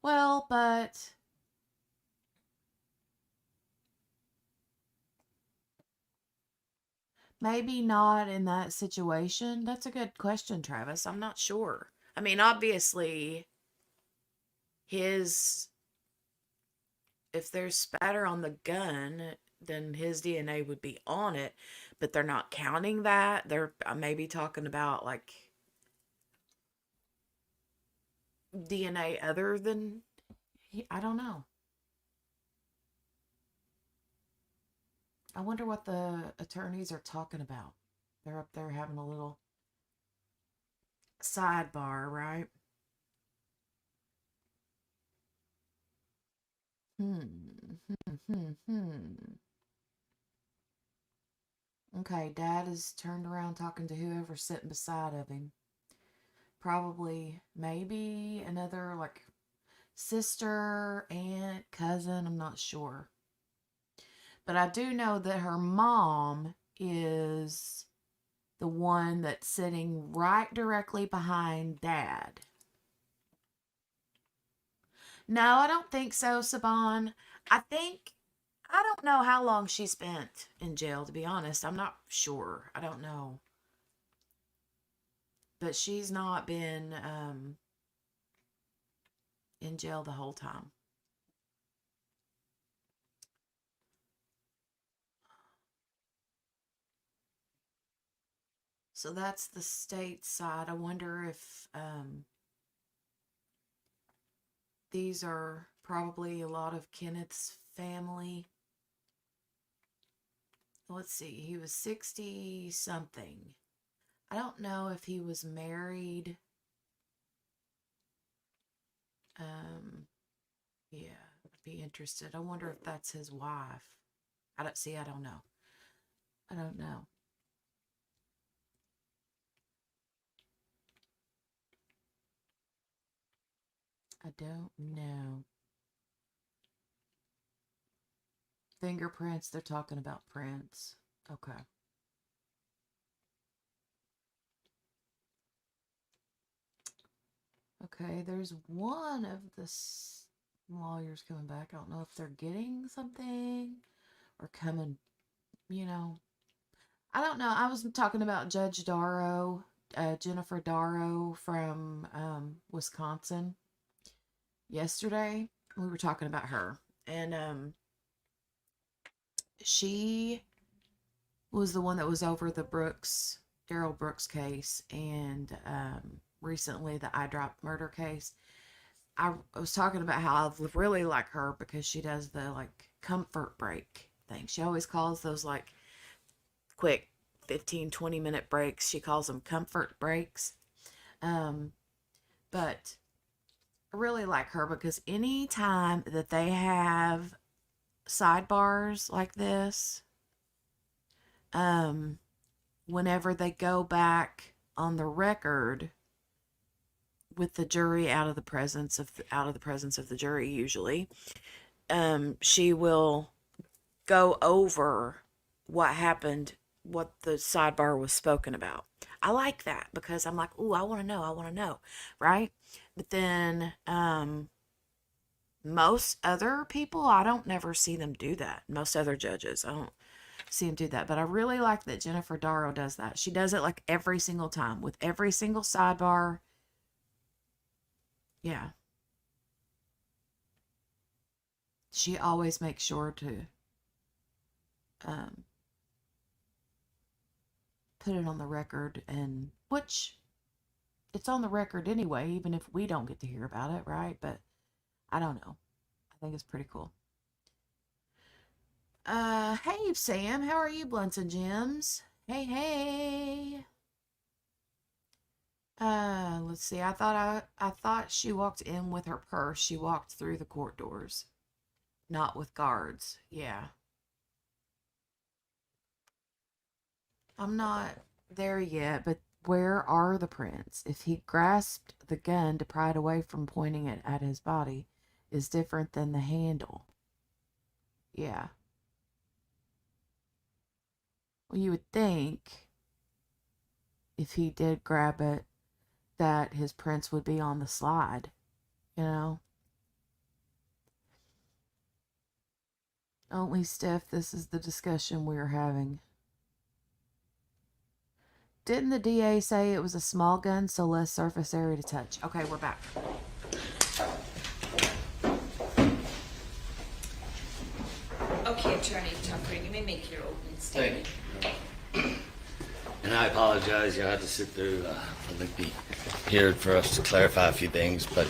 [SPEAKER 1] Well, but maybe not in that situation. That's a good question, Travis. I'm not sure. I mean, obviously, if there's spatter on the gun, then his DNA would be on it, but they're not counting that. They're maybe talking about like DNA other than I don't know. I wonder what the attorneys are talking about. They're up there having a little sidebar, right? Okay, Dad is turned around talking to whoever's sitting beside of him. Probably, maybe another like sister, aunt, cousin, I'm not sure. But I do know that her mom is the one that's sitting right directly behind Dad. No, I don't think so, Saban. I don't know how long she spent in jail, to be honest. I'm not sure. I don't know. But she's not been in jail the whole time. So that's the state side. I wonder if these are probably a lot of Kenneth's family. Let's see, he was 60 something. I don't know if he was married. Yeah, I'd be interested. I wonder if that's his wife. I don't know. I don't know. I don't know. Fingerprints, they're talking about prints. Okay. Okay, there's one of the lawyers coming back. I don't know if they're getting something or coming, you know. I don't know. I was talking about Judge Darrow, Jennifer Darrow from Wisconsin yesterday. We were talking about her. And she was the one that was over the Daryl Brooks case, and recently the eye drop murder case. I was talking about how I really like her because she does the like comfort break thing. She always calls those like quick 15-20 minute breaks. She calls them comfort breaks. But I really like her because any time that they have sidebars like this, whenever they go back on the record with the jury out of the presence of the jury, usually, she will go over what happened, what the sidebar was spoken about. I like that because I'm like, ooh, I want to know, right? But then most other people, I don't never see them do that. Most other judges, I don't see them do that. But I really like that Jennifer Darrow does that. She does it like every single time with every single sidebar. Yeah. She always makes sure to put it on the record, and which it's on the record anyway, even if we don't get to hear about it, right? But I don't know. I think it's pretty cool. Hey Sam, how are you, Blunts and Gems? Hey. Let's see. I thought she walked in with her purse. She walked through the court doors, not with guards. Yeah. I'm not there yet, but where are the prints? If he grasped the gun to pry it away from pointing it at his body, is different than the handle. Yeah. Well, you would think if he did grab it, that his prints would be on the slide, you know? Only Steph, this is the discussion we're having. Didn't the DA say it was a small gun, so less surface area to touch? Okay, we're back.
[SPEAKER 2] Okay, Attorney Tucker, you may make your opening statement.
[SPEAKER 4] Thank you. And I apologize, you had to sit through a lengthy hearing for us to clarify a few things, but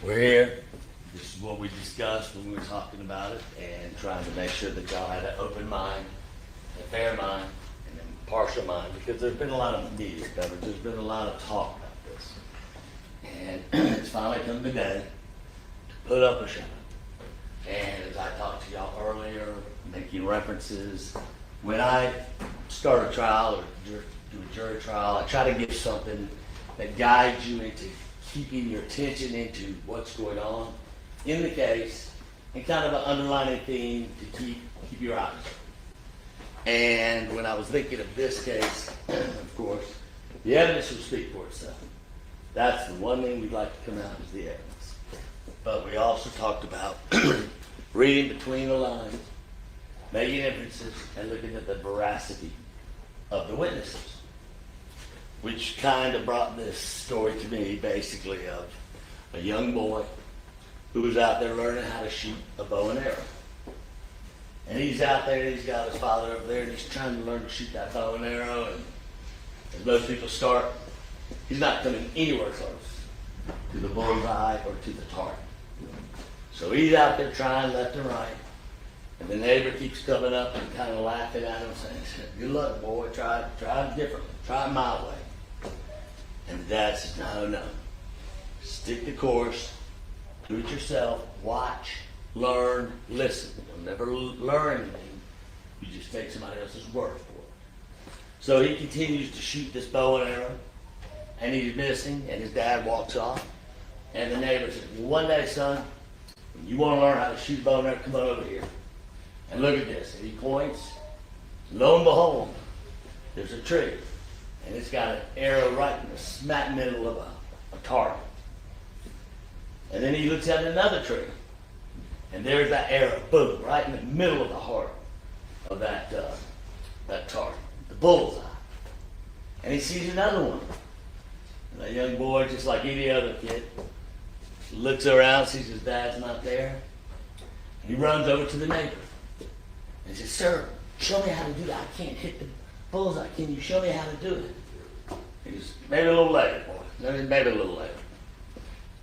[SPEAKER 4] we're here. This is what we discussed when we were talking about it and trying to make sure that y'all had an open mind, a fair mind, and an impartial mind, because there's been a lot of media coverage, there's been a lot of talk about this. And it's finally come today to put up a show. And as I talked to y'all earlier, making references, when I start a trial or do a jury trial, I try to give something that guides you into keeping your attention into what's going on in the case and kind of an underlying theme to keep your eyes on. And when I was thinking of this case, of course, the evidence will speak for itself. That's the one thing we'd like to come out is the evidence. But we also talked about reading between the lines, making inferences, and looking at the veracity of the witnesses, which kind of brought this story to me basically of a young boy who was out there learning how to shoot a bow and arrow. And he's out there, he's got his father over there, and he's trying to learn to shoot that bow and arrow, and as most people start, he's not coming anywhere close to the bullseye or to the target. So he's out there trying left and right, and the neighbor keeps coming up and kind of laughing at him, saying, "Good luck, boy, try it differently, try it my way." And the dad says, no, stick the course, do it yourself, watch, learn, listen. You'll never learn anything, you just take somebody else's word for it. So he continues to shoot this bow and arrow, and he's missing, and his dad walks off, and the neighbor says, "Well, one day, son, when you want to learn how to shoot a bow and arrow, come on over here. And look at this." And he points. Lo and behold, there's a tree. And it's got an arrow right in the smack middle of a target. And then he looks at another tree. And there's that arrow, boom, right in the middle of the heart of that target, the bullseye. And he sees another one. And that young boy, just like any other kid, looks around, sees his dad's not there. And he runs over to the neighbor. And he says, "Sir, show me how to do that. I can't hit the bullseye. Can you show me how to do it?" He goes, "Maybe a little later, boy. Maybe a little later."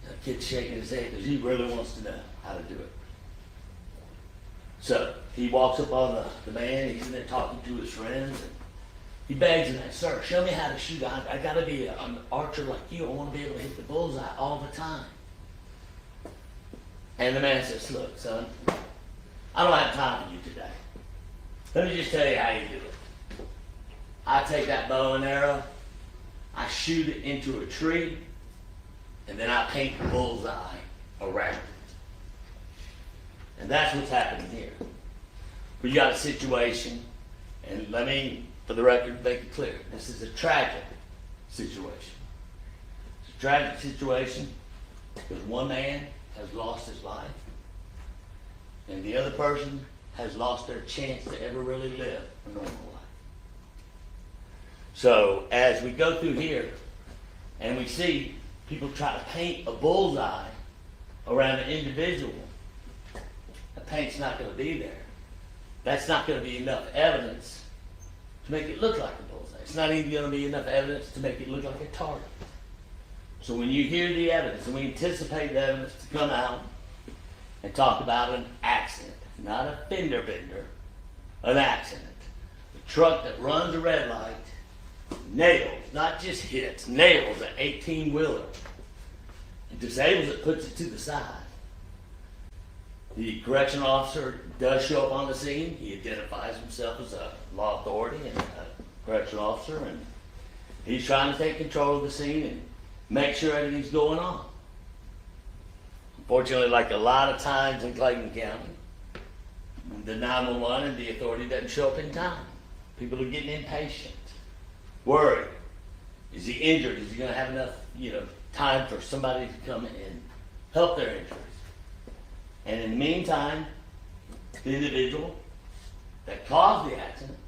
[SPEAKER 4] The kid's shaking his head because he really wants to know how to do it. So he walks up on the man. He's in there talking to his friends. And he begs him, "Sir, show me how to shoot. I got to be an archer like you. I want to be able to hit the bullseye all the time." And the man says, "Look, son, I don't have time for you today. Let me just tell you how you do it. I take that bow and arrow, I shoot it into a tree, and then I paint the bullseye around it." And that's what's happening here. We got a situation, and let me, for the record, make it clear. This is a tragic situation. It's a tragic situation because one man has lost his life, and the other person has lost their chance to ever really live a normal life. So as we go through here and we see people try to paint a bullseye around an individual, the paint's not going to be there. That's not going to be enough evidence to make it look like a bullseye. It's not even going to be enough evidence to make it look like a target. So when you hear the evidence, and we anticipate the evidence to come out and talk about an accident, not a fender bender, an accident. A truck that runs a red light, nails, not just hits, nails an 18-wheeler, and disables it, puts it to the side. The correctional officer does show up on the scene. He identifies himself as a law authority and a correctional officer, and he's trying to take control of the scene and make sure everything's going on. Unfortunately, like a lot of times in Clayton County, the 911 and the authority doesn't show up in time. People are getting impatient, worried. Is he injured? Is he going to have enough, time for somebody to come and help their injuries? And in the meantime, the individual that caused the accident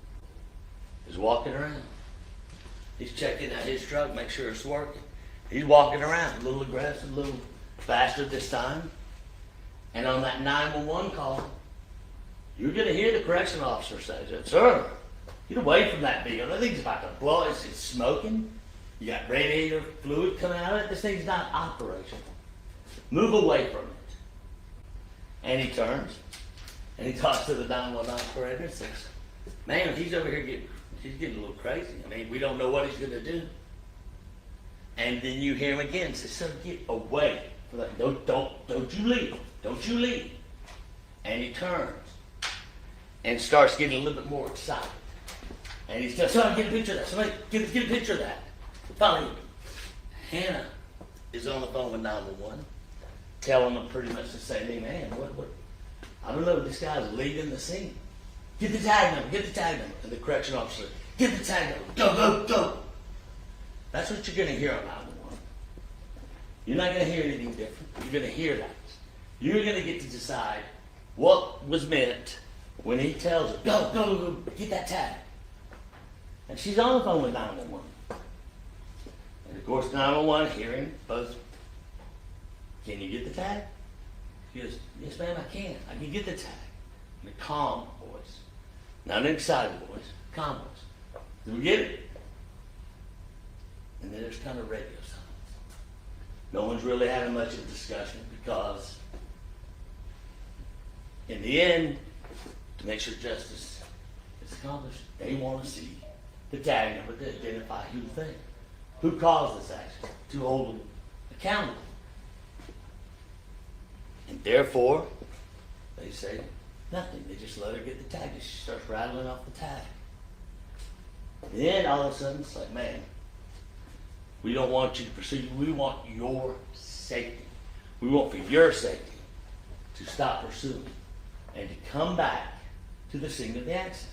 [SPEAKER 4] is walking around. He's checking out his truck, make sure it's working. He's walking around, a little aggressive, a little faster this time. And on that 911 call, you're going to hear the correction officer say, "Sir, Get away from that vehicle. That thing's about to blow. It's smoking. You got radiator fluid coming out of it. This thing's not operational. Move away from it. And he turns and he talks to the 911 operator and says, "Man, he's over here he's getting a little crazy. I mean, we don't know what he's going to do." And then you hear him again say, "Sir, get away from that. Don't you leave. Don't you leave." And he turns and starts getting a little bit more excited. And he says, "Somebody get a picture of that. Somebody get a picture of that." Finally, Hannah is on the phone with 911, telling them pretty much the same thing. "Man, what? I don't know. This guy's leaving the scene. Get the tag number. Get the tag number." And the correction officer, "Get the tag number. Go." That's what you're going to hear on 911. You're not going to hear anything different. You're going to hear that. You're going to get to decide what was meant when he tells her, go, get that tag. And she's on the phone with 911. And of course, 911 hearing both, "Can you get the tag?" She goes, "Yes, ma'am, I can. I can get the tag." In a calm voice. Not an excited voice, calm voice. "Do we get it?" And then there's kind of radio silence. No one's really having much of a discussion because in the end, to make sure justice is accomplished, they want to see the tag number to identify who caused this accident, to hold them accountable. And therefore, they say nothing. They just let her get the tag. And she starts rattling off the tag. And then all of a sudden, it's like, "Man, we don't want you to pursue. We want your safety. We want for your safety to stop pursuing and to come back to the scene of the accident."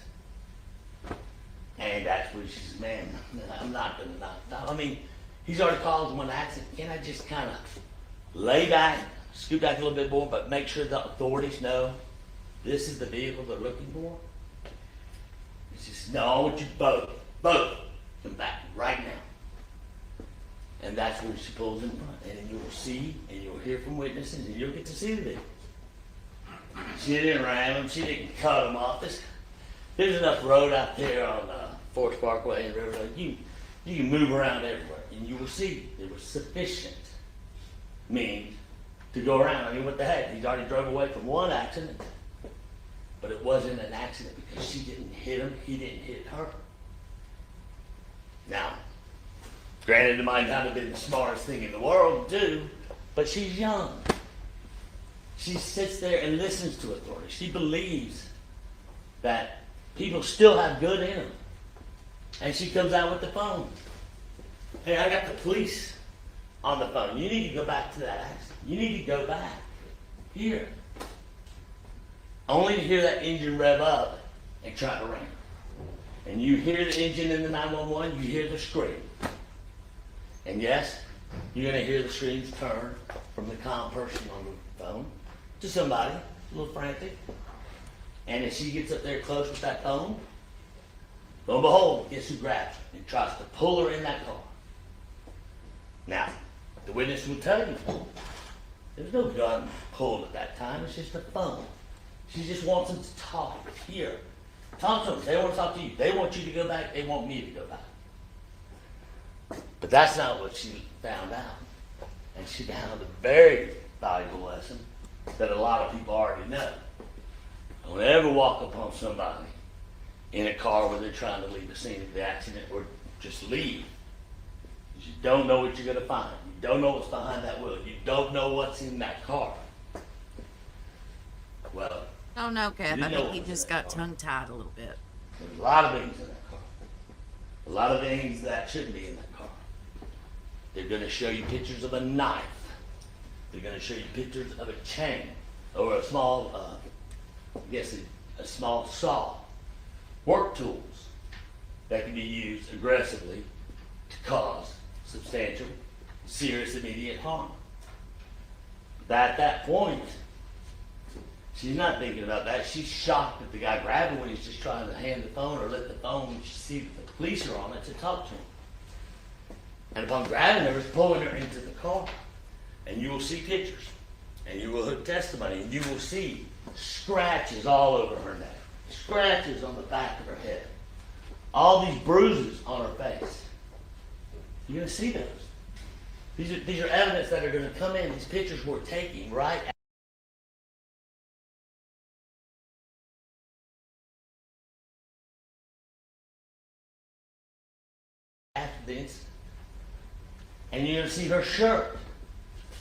[SPEAKER 4] And that's where she says, "Man, I'm not going to knock down. I mean, he's already caused one accident. Can I just kind of lay back, scoot back a little bit more, but make sure the authorities know this is the vehicle they're looking for?" She says, "No, I want you both come back right now." And that's when she pulls in front. And then you will see and you'll hear from witnesses and you'll get to see the video. She didn't ram him. She didn't cut him off. There's enough road out there on Forest Parkway and River Road. You can move around everywhere, and you will see there was sufficient means to go around. I mean, what the heck? He's already drove away from one accident, but it wasn't an accident because she didn't hit him. He didn't hit her. Now, granted, it might not have been the smartest thing in the world to do, but she's young. She sits there and listens to authority. She believes that people still have good in them. And she comes out with the phone. "Hey, I got the police on the phone. You need to go back to that accident. You need to go back here." Only to hear that engine rev up and try to ram. And you hear the engine in the 911, you hear the scream. And yes, you're going to hear the screams turn from the calm person on the phone to somebody a little frantic. And as she gets up there close with that phone, lo and behold, guess who grabs her and tries to pull her in that car? Now, the witness will tell you, there's no gun pulled at that time. It's just a phone. She just wants them to talk. Here, talk to them. They want to talk to you. They want you to go back. They want me to go back. But that's not what she found out. And she found a very valuable lesson that a lot of people already know. Don't ever walk upon somebody in a car where they're trying to leave the scene of the accident or just leave. You don't know what you're going to find. You don't know what's behind that wheel. You don't know what's in that car. Well,
[SPEAKER 1] Oh no, Kev.
[SPEAKER 4] You
[SPEAKER 1] I
[SPEAKER 4] know
[SPEAKER 1] think he
[SPEAKER 4] what's
[SPEAKER 1] just
[SPEAKER 4] in that
[SPEAKER 1] got
[SPEAKER 4] car.
[SPEAKER 1] tongue-tied a little bit.
[SPEAKER 4] there's a lot of things in that car. A lot of things that shouldn't be in that car. They're going to show you pictures of a knife. They're going to show you pictures of a chain or a small, a small saw. Work tools that can be used aggressively to cause substantial, serious, immediate harm. But at that point, she's not thinking about that. She's shocked that the guy grabbed her when he's just trying to hand the phone or let the phone see that the police are on it to talk to him. And upon grabbing her, it's pulling her into the car. And you will see pictures. And you will hear testimony. And you will see scratches all over her neck. Scratches on the back of her head. all these bruises on her face. You're going to see those. These are evidence that are going to come in. These pictures we're taking right after the incident. And you're going to see her shirt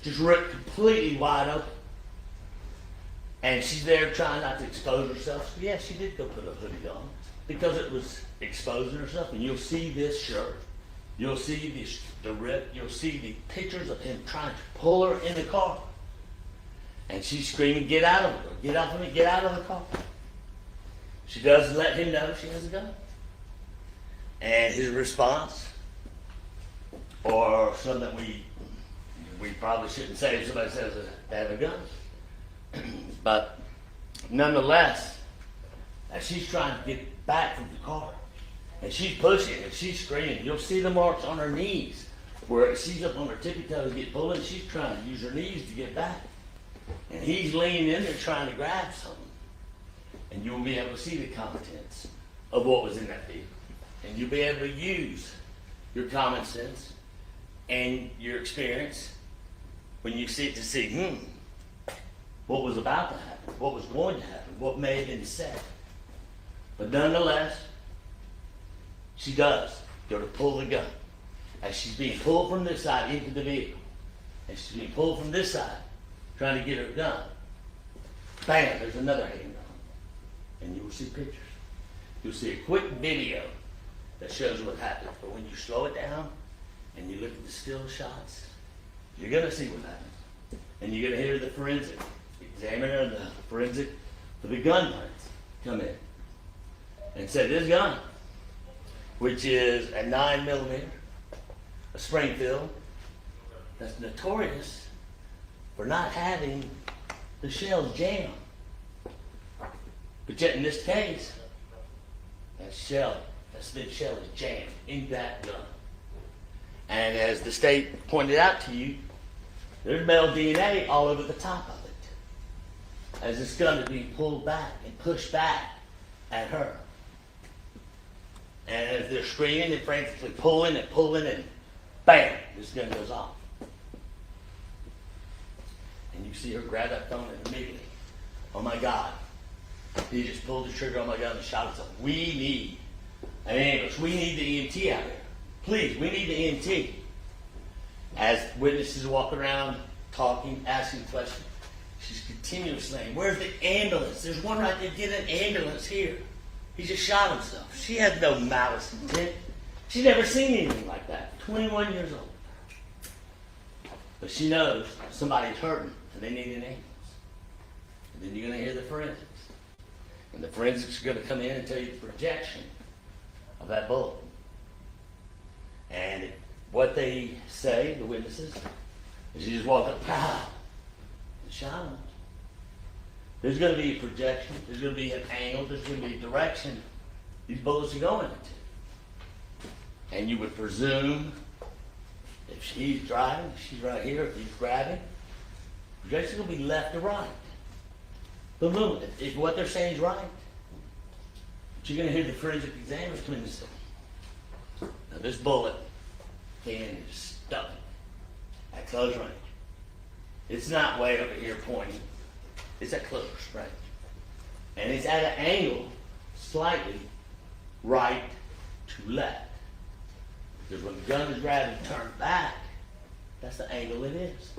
[SPEAKER 4] just ripped completely wide open. And she's there trying not to expose herself. So yeah, she did go put a hoodie on because it was exposing herself. And you'll see this shirt. You'll see the rip. You'll see the pictures of him trying to pull her in the car. And she's screaming, "Get out of it! Get off of me! Get out of the car!" She doesn't let him know she has a gun. And his response, or something that we probably shouldn't say if somebody says they have a gun. But nonetheless, as she's trying to get back from the car, and she's pushing and she's screaming, you'll see the marks on her knees where she's up on her tippy toes, get pulled, and she's trying to use her knees to get back. And he's leaning in there trying to grab something. And you'll be able to see the contents of what was in that vehicle. And you'll be able to use your common sense and your experience when you see it to see, what was about to happen, what was going to happen, what may have been said. But nonetheless, she does go to pull the gun. As she's being pulled from this side into the vehicle, and she's being pulled from this side, trying to get her gun, bam, there's another handgun. And you will see pictures. You'll see a quick video that shows what happened. But when you slow it down and you look at the still shots, you're going to see what happened. And you're going to hear the forensic examiner and the forensic for the gun prints come in and say this gun, which is a 9mm, a Springfield, that's notorious for not having the shells jammed. But yet in this case, that spent shell is jammed in that gun. And as the state pointed out to you, there's male DNA all over the top of it. As this gun is being pulled back and pushed back at her. And as they're screaming and frantically pulling and bam, this gun goes off. And you see her grab that phone and immediately, oh my God, he just pulled the trigger on my gun and shot himself. We need an ambulance. We need the EMT out here. Please, we need the EMT. As witnesses walk around, talking, asking questions, she's continuously saying, where's the ambulance? There's one right there. Get an ambulance here. He just shot himself. She has no malice intent. She's never seen anything like that. 21 years old. But she knows somebody's hurting and they need an ambulance. And then you're going to hear the forensics. And the forensics are going to come in and tell you the projection of that bullet. And what they say, the witnesses, is you just walk up, pow, and shot him. There's going to be a projection. There's going to be an angle. There's going to be a direction these bullets are going into. And you would presume if she's driving, if she's right here, if he's grabbing, the projection's going to be left to right. But look, if what they're saying is right, but you're going to hear the forensic examiner come in and say, now this bullet can is stuck at close range. It's not way over here pointing. It's at close range. And it's at an angle slightly right to left. Because when the gun is grabbed and turned back, that's the angle it is.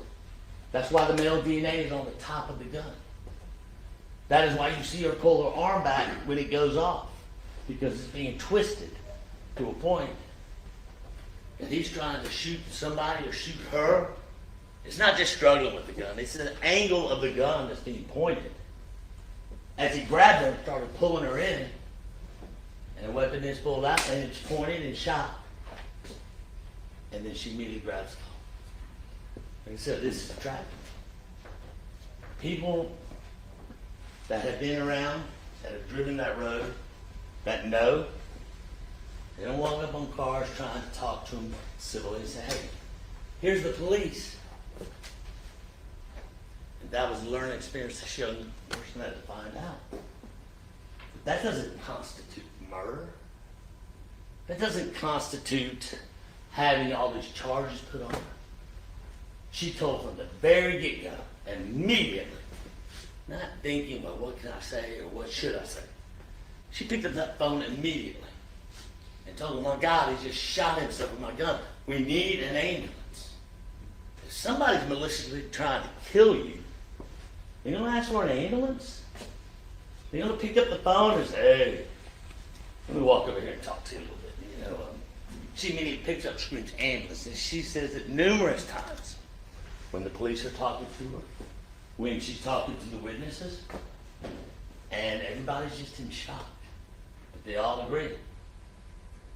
[SPEAKER 4] That's why the male DNA is on the top of the gun. That is why you see her pull her arm back when it goes off. Because it's being twisted to a point. And he's trying to shoot somebody or shoot her. It's not just struggling with the gun. It's an angle of the gun that's being pointed. As he grabbed her and started pulling her in, and the weapon is pulled out and it's pointed and shot. And then she immediately grabs the gun. Like I said, this is tragic. People that have been around, that have driven that road, that know, they don't walk up on cars trying to talk to them civilly and say, hey, here's the police. And that was a learning experience to show the person that to find out. But that doesn't constitute murder. That doesn't constitute having all these charges put on her. She told from the very get-go, immediately, not thinking, well, what can I say or what should I say? She picked up that phone immediately and told him, my God, he just shot himself with my gun. We need an ambulance. If somebody's maliciously trying to kill you, they're going to ask for an ambulance? They're going to pick up the phone and say, hey, let me walk over here and talk to you a little bit. You know, she immediately picks up, screams ambulance, and she says it numerous times when the police are talking to her, when she's talking to the witnesses, and everybody's just in shock. But they all agree.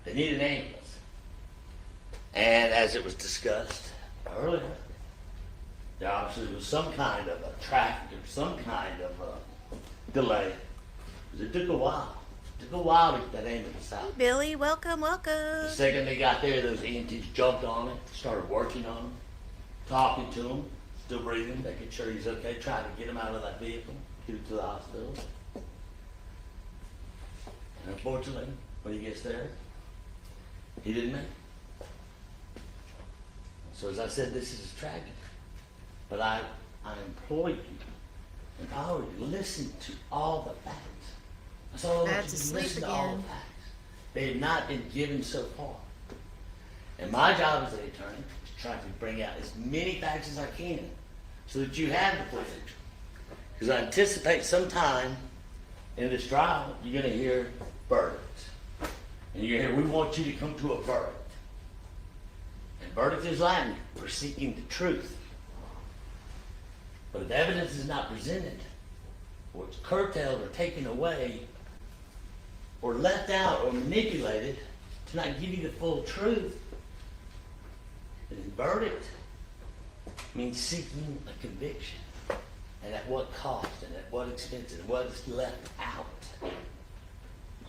[SPEAKER 4] They need an ambulance. And as it was discussed earlier, there obviously was some kind of a traffic or some kind of a delay. Because it took a while. It took a while to get that ambulance out.
[SPEAKER 1] Billy, welcome,
[SPEAKER 4] The
[SPEAKER 1] welcome.
[SPEAKER 4] second they got there, those EMTs jumped on it, started working on him, talking to him, still breathing, making sure he's okay, trying to get him out of that vehicle, get him to the hospital. And unfortunately, when he gets there, he didn't make it. So as I said, this is a tragedy. But I implore you, empower you, listen to all the facts. That's all I
[SPEAKER 1] Bad
[SPEAKER 4] want
[SPEAKER 1] to
[SPEAKER 4] you to
[SPEAKER 1] sleep
[SPEAKER 4] listen to all
[SPEAKER 1] again.
[SPEAKER 4] the facts. They have not been given so far. And my job as an attorney is to try to bring out as many facts as I can so that you have the footage. Because I anticipate sometime in this trial, you're going to hear verdicts. And you're going to hear, we want you to come to a verdict. And verdict is Latin for seeking the truth. But if evidence is not presented, or it's curtailed or taken away, or left out or manipulated to not give you the full truth, then verdict means seeking a conviction. And at what cost, and at what expense, and what is left out.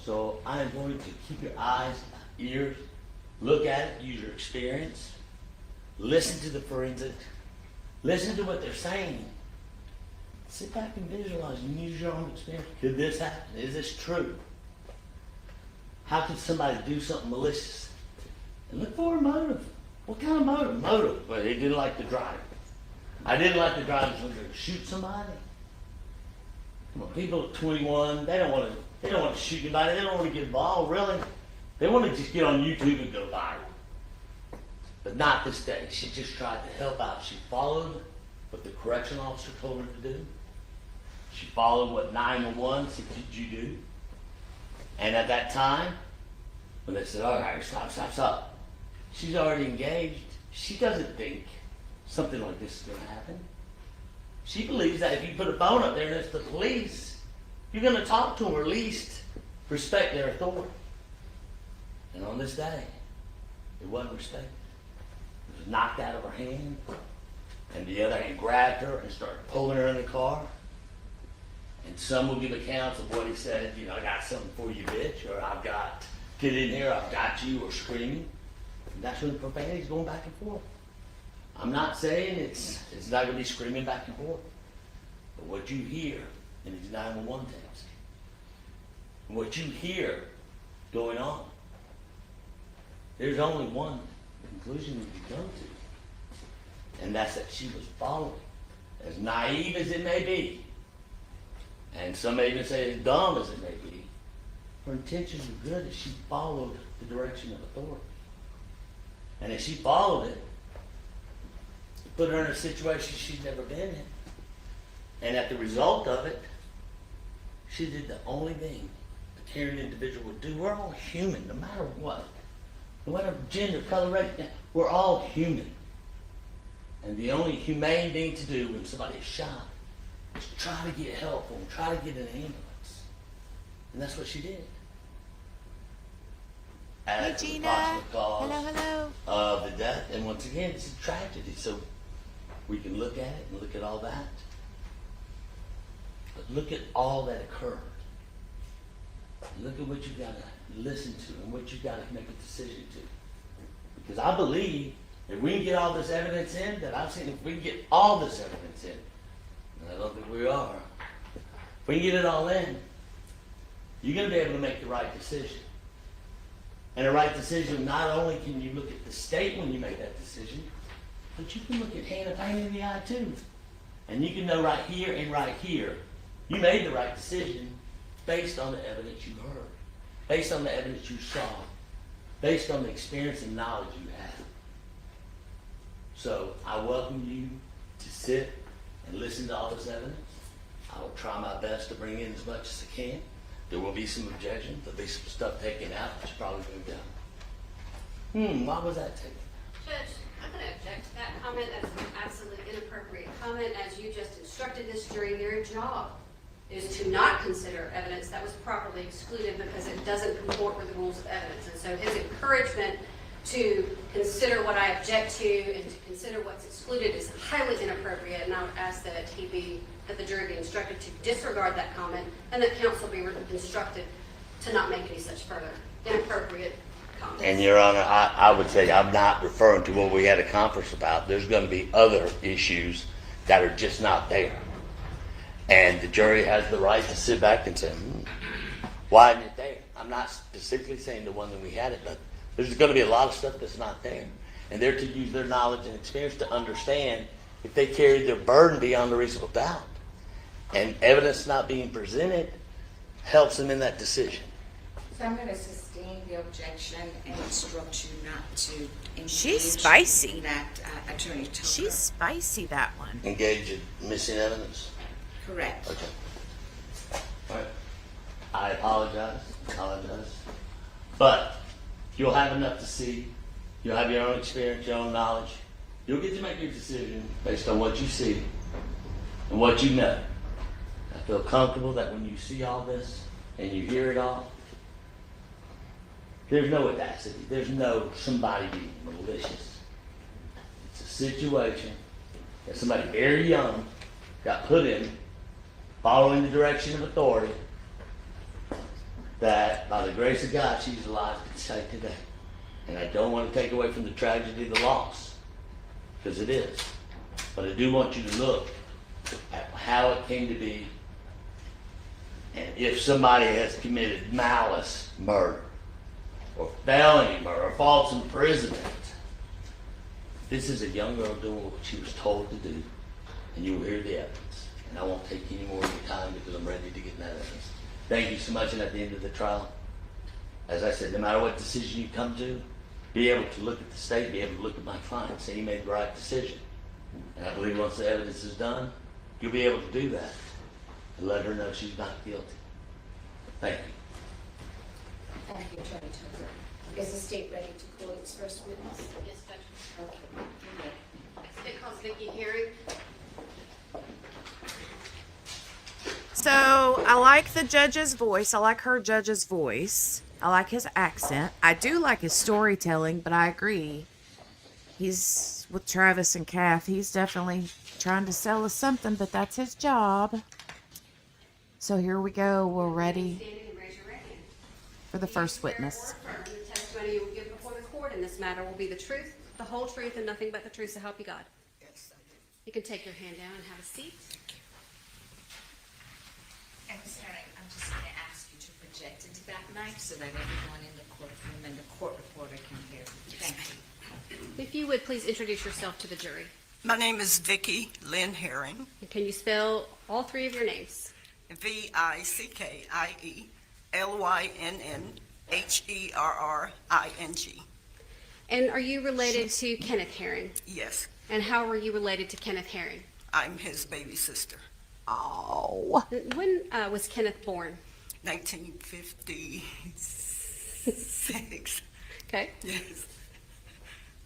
[SPEAKER 4] So I am going to keep your eyes, ears, look at it, use your experience, listen to the forensic, listen to what they're saying. Sit back and visualize and use your own experience. Could this happen? Is this true? How could somebody do something malicious? And look for a motive. What kind of motive? Motive. Well, he didn't like the driver. I didn't like the driver so to shoot somebody. Come on, people at 21, they don't want to shoot anybody. They don't want to get involved, really. They want to just get on YouTube and go viral. But not this day. She just tried to help out. She followed what the correction officer told her to do. She followed what 911 said you do. And at that time, when they said, all right, stop, she's already engaged. She doesn't think something like this is going to happen. She believes that if you put a phone up there and it's the police, you're going to talk to them or at least respect their authority. And on this day, it wasn't respected. It was knocked out of her hand, and the other hand grabbed her and started pulling her in the car. And some will give accounts of what he said, you know, I got something for you, bitch, or I've got, get in here, I've got you, or screaming. And that's when the profanity is going back and forth. I'm not saying it's not going to be screaming back and forth. But what you hear in these 911 tapes, and what you hear going on, there's only one conclusion you can come to. And that's that she was following. As naive as it may be, and some may even say as dumb as it may be, her intentions were good as she followed the direction of authority. And as she followed it, it put her in a situation she'd never been in. And at the result of it, she did the only thing a caring individual would do. We're all human, no matter what. No matter gender, color, race, we're all human. And the only humane thing to do when somebody is shot is try to get help and try to get an ambulance. And that's what she did.
[SPEAKER 1] Hey,
[SPEAKER 4] As the
[SPEAKER 1] Gina.
[SPEAKER 4] approximate cause
[SPEAKER 1] Hello.
[SPEAKER 4] of the death. And once again, it's a tragedy. So we can look at it and look at all that. But look at all that occurred. Look at what you got to listen to and what you got to make a decision to. Because I believe if we can get all this evidence in that I've seen, if we can get all this evidence in, and I don't think we are, if we can get it all in, you're going to be able to make the right decision. And a right decision, not only can you look at the state when you make that decision, but you can look at Hannah Payne in the eye too. And you can know right here and right here, you made the right decision based on the evidence you heard, based on the evidence you saw, based on the experience and knowledge you have. So I welcome you to sit and listen to all this evidence. I will try my best to bring in as much as I can. There will be some objections. There'll be some stuff taken out that's probably moved down. Why was that taken?
[SPEAKER 3] Judge, I'm going to object to that comment. That's an absolutely inappropriate comment. As you just instructed this jury, their job is to not consider evidence that was properly excluded because it doesn't comport with the rules of evidence. And so his encouragement to consider what I object to and to consider what's excluded is highly inappropriate. And I would ask that the jury be instructed to disregard that comment and that counsel be instructed to not make any such further inappropriate comments.
[SPEAKER 4] And Your Honor, I would say I'm not referring to what we had a conference about. There's going to be other issues that are just not there. And the jury has the right to sit back and say, why isn't it there? I'm not specifically saying the one that we had it, but there's going to be a lot of stuff that's not there. And they're to use their knowledge and experience to understand if they carry their burden beyond a reasonable doubt. And evidence not being presented helps them in that decision.
[SPEAKER 2] So I'm going to sustain the objection and instruct you not to engage
[SPEAKER 1] She's spicy.
[SPEAKER 2] in that attorney Tucker.
[SPEAKER 1] She's spicy, that one.
[SPEAKER 4] Engage in missing evidence.
[SPEAKER 2] correct.
[SPEAKER 4] Okay. All right. I apologize. But you'll have enough to see. You'll have your own experience, your own knowledge. You'll get to make your decision based on what you see and what you know. I feel comfortable that when you see all this and you hear it all, there's no audacity. There's no somebody being malicious. It's a situation that somebody very young got put in, following the direction of authority, that by the grace of God, she's alive to say today. And I don't want to take away from the tragedy of the loss, because it is. But I do want you to look at how it came to be, and if somebody has committed malice murder, or felony murder, or false imprisonment. This is a young girl doing what she was told to do, and you will hear the evidence. And I won't take any more of your time because I'm ready to get in that evidence. Thank you so much, and at the end of the trial, as I said, no matter what decision you come to, be able to look at the state, be able to look at my client and say he made the right decision. And I believe once the evidence is done, you'll be able to do that and let her know she's not guilty. Thank you.
[SPEAKER 5] Thank you, Attorney Tucker. Is the state ready to call its first witness?
[SPEAKER 3] Yes, Judge.
[SPEAKER 5] Okay.
[SPEAKER 3] It calls Vicki Herring.
[SPEAKER 1] So I like the judge's voice. I like her judge's voice. I like his accent. I do like his storytelling, but I agree. He's with Travis and Kath. He's definitely trying to sell us something, but that's his job. So here we go. We're ready
[SPEAKER 3] Stand and raise your right hand.
[SPEAKER 1] for the first witness.
[SPEAKER 3] The testimony you will give before the court in this matter will be the truth, the whole truth, and nothing but the truth, so help you God.
[SPEAKER 5] Yes, I do.
[SPEAKER 3] You can take your hand down and have a seat.
[SPEAKER 2] And Ms. Herring, I'm just going to ask you to project into that mic so that everyone in the courtroom and the court reporter can hear you. Thank you.
[SPEAKER 3] If you would, please introduce yourself to the jury.
[SPEAKER 6] My name is Vicki Lynn Herring,
[SPEAKER 3] And can you spell all three of your names?
[SPEAKER 6] VickyLynnHerring.
[SPEAKER 3] And are you related to Kenneth Herring?
[SPEAKER 6] Yes,
[SPEAKER 3] And how are you related to Kenneth Herring?
[SPEAKER 6] I'm his baby sister.
[SPEAKER 1] Oh.
[SPEAKER 3] When was Kenneth born?
[SPEAKER 6] 1956.
[SPEAKER 3] Okay.
[SPEAKER 6] Yes.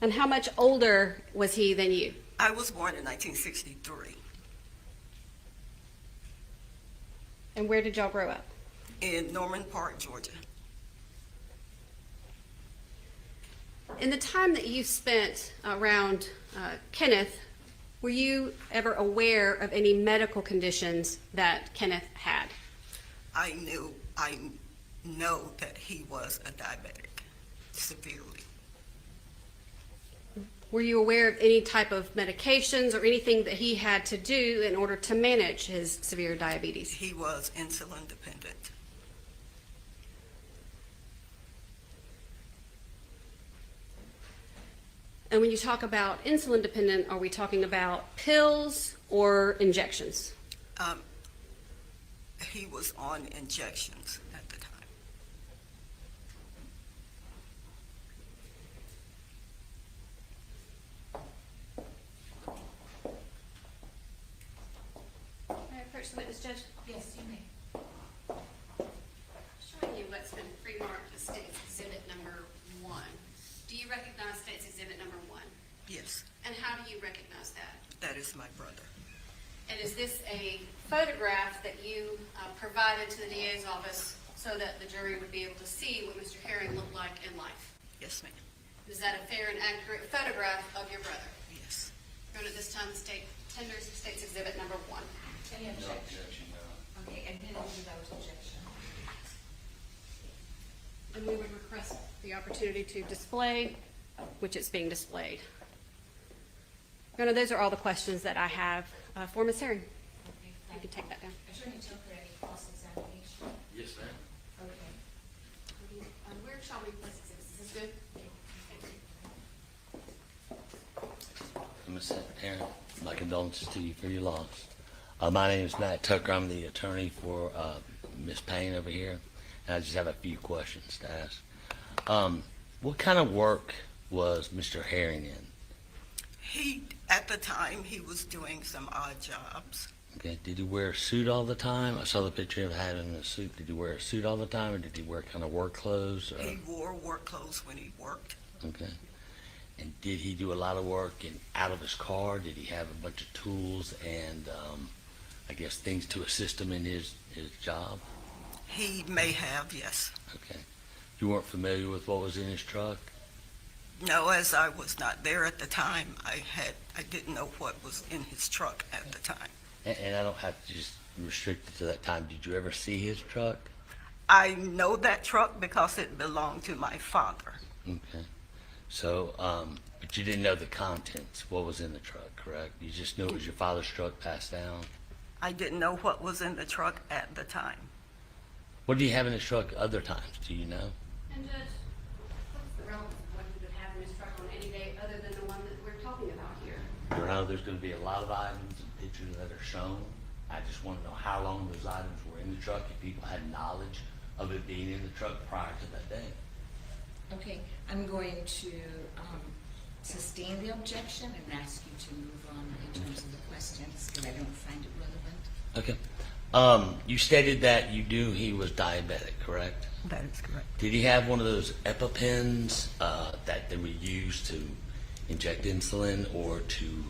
[SPEAKER 3] And how much older was he than you?
[SPEAKER 6] I was born in 1963
[SPEAKER 3] And where did y'all grow up?
[SPEAKER 6] in Norman Park, Georgia.
[SPEAKER 3] In the time that you spent around Kenneth, were you ever aware of any medical conditions that Kenneth had?
[SPEAKER 6] I know that he was a diabetic, severely.
[SPEAKER 3] Were you aware of any type of medications or anything that he had to do in order to manage his severe diabetes?
[SPEAKER 6] He was insulin dependent.
[SPEAKER 3] And when you talk about insulin dependent, are we talking about pills or injections?
[SPEAKER 6] He was on injections at the time.
[SPEAKER 3] May I approach the witness, Judge?
[SPEAKER 5] Yes, you may.
[SPEAKER 3] Showing you what's been pre-marked as State's Exhibit number 1. Do you recognize State's Exhibit number 1?
[SPEAKER 6] Yes,
[SPEAKER 3] And how do you recognize that?
[SPEAKER 6] that is my brother.
[SPEAKER 3] And is this a photograph that you provided to the DA's office so that the jury would be able to see what Mr. Herring looked like in life?
[SPEAKER 6] Yes, ma'am.
[SPEAKER 3] Is that a fair and accurate photograph of your brother?
[SPEAKER 6] Yes.
[SPEAKER 3] Your Honor, at this time, the state tenders State's Exhibit number 1.
[SPEAKER 5] Any
[SPEAKER 4] No
[SPEAKER 5] objection?
[SPEAKER 4] objection, no.
[SPEAKER 5] Okay, admitted without objection.
[SPEAKER 3] And we would request the opportunity to display, which it's being displayed. Your Honor, those are all the questions that I have for Ms. Herring.
[SPEAKER 5] Okay,
[SPEAKER 3] You
[SPEAKER 5] thank
[SPEAKER 3] can
[SPEAKER 5] you.
[SPEAKER 3] take that down.
[SPEAKER 5] Attorney Tucker, any cross-examination?
[SPEAKER 4] Yes, ma'am.
[SPEAKER 5] Okay.
[SPEAKER 3] Where shall we place exhibits? Is this good?
[SPEAKER 4] Ms. Herring, my condolences to you for your loss. My name is Matt Tucker. I'm the attorney for Ms. Payne over here, and I just have a few questions to ask. What kind of work was Mr. Herring in?
[SPEAKER 6] At the time, he was doing some odd jobs.
[SPEAKER 4] Okay, did he wear a suit all the time? I saw the picture of him in a suit. Did he wear a suit all the time, or did he wear kind of work clothes?
[SPEAKER 6] He wore work clothes when he worked.
[SPEAKER 4] Okay. And did he do a lot of work out of his car? Did he have a bunch of tools and, I guess, things to assist him in his job?
[SPEAKER 6] He may have, yes.
[SPEAKER 4] Okay. You weren't familiar with what was in his truck?
[SPEAKER 6] No, as I was not there at the time, I didn't know what was in his truck at the time.
[SPEAKER 4] And I don't have to just restrict it to that time. Did you ever see his truck?
[SPEAKER 6] I know that truck because it belonged to my father.
[SPEAKER 4] Okay. So, but you didn't know the contents, what was in the truck, correct? You just knew it was your father's truck passed down?
[SPEAKER 6] I didn't know what was in the truck at the time.
[SPEAKER 4] What do you have in his truck other times? Do you know?
[SPEAKER 3] And Judge, what's the relevance of what he would have in his truck on any day other than the one that we're talking about here?
[SPEAKER 4] You know, there's going to be a lot of items and pictures that are shown. I just want to know how long those items were in the truck, if people had knowledge of it being in the truck prior to that day.
[SPEAKER 2] Okay, I'm going to sustain the objection and ask you to move on in terms of the questions, because I don't find it relevant.
[SPEAKER 4] Okay. You stated that you knew he was diabetic, correct?
[SPEAKER 6] That is correct.
[SPEAKER 4] Did he have one of those EpiPens that they would use to inject insulin or to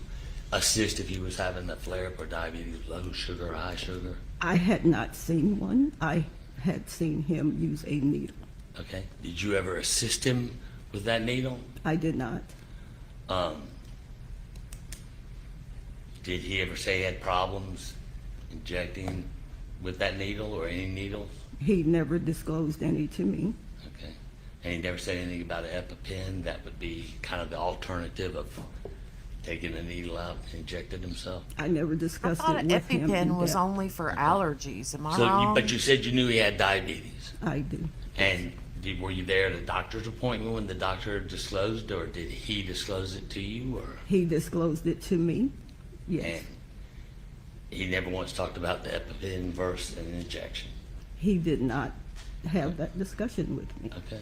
[SPEAKER 4] assist if he was having a flare-up or diabetes, low sugar or high sugar?
[SPEAKER 7] I had not seen one. I had seen him use a needle.
[SPEAKER 4] Okay. Did you ever assist him with that needle?
[SPEAKER 7] I did not.
[SPEAKER 4] Did he ever say he had problems injecting with that needle or any needles?
[SPEAKER 7] He never disclosed any to me.
[SPEAKER 4] Okay. And he never said anything about an EpiPen that would be kind of the alternative of taking a needle out and injecting himself?
[SPEAKER 7] I never
[SPEAKER 1] I
[SPEAKER 7] discussed
[SPEAKER 1] thought
[SPEAKER 7] it
[SPEAKER 1] an
[SPEAKER 7] with him. in
[SPEAKER 1] EpiPen was
[SPEAKER 7] depth.
[SPEAKER 1] only for allergies. Am I
[SPEAKER 4] So,
[SPEAKER 1] wrong?
[SPEAKER 4] but you said you knew he had diabetes.
[SPEAKER 7] I do.
[SPEAKER 4] And were you there at a doctor's appointment when the doctor disclosed, or did he disclose it to you, or?
[SPEAKER 7] He disclosed it to me. Yes.
[SPEAKER 4] And he never once talked about the EpiPen versus an injection.
[SPEAKER 7] He did not have that discussion with me.
[SPEAKER 4] Okay.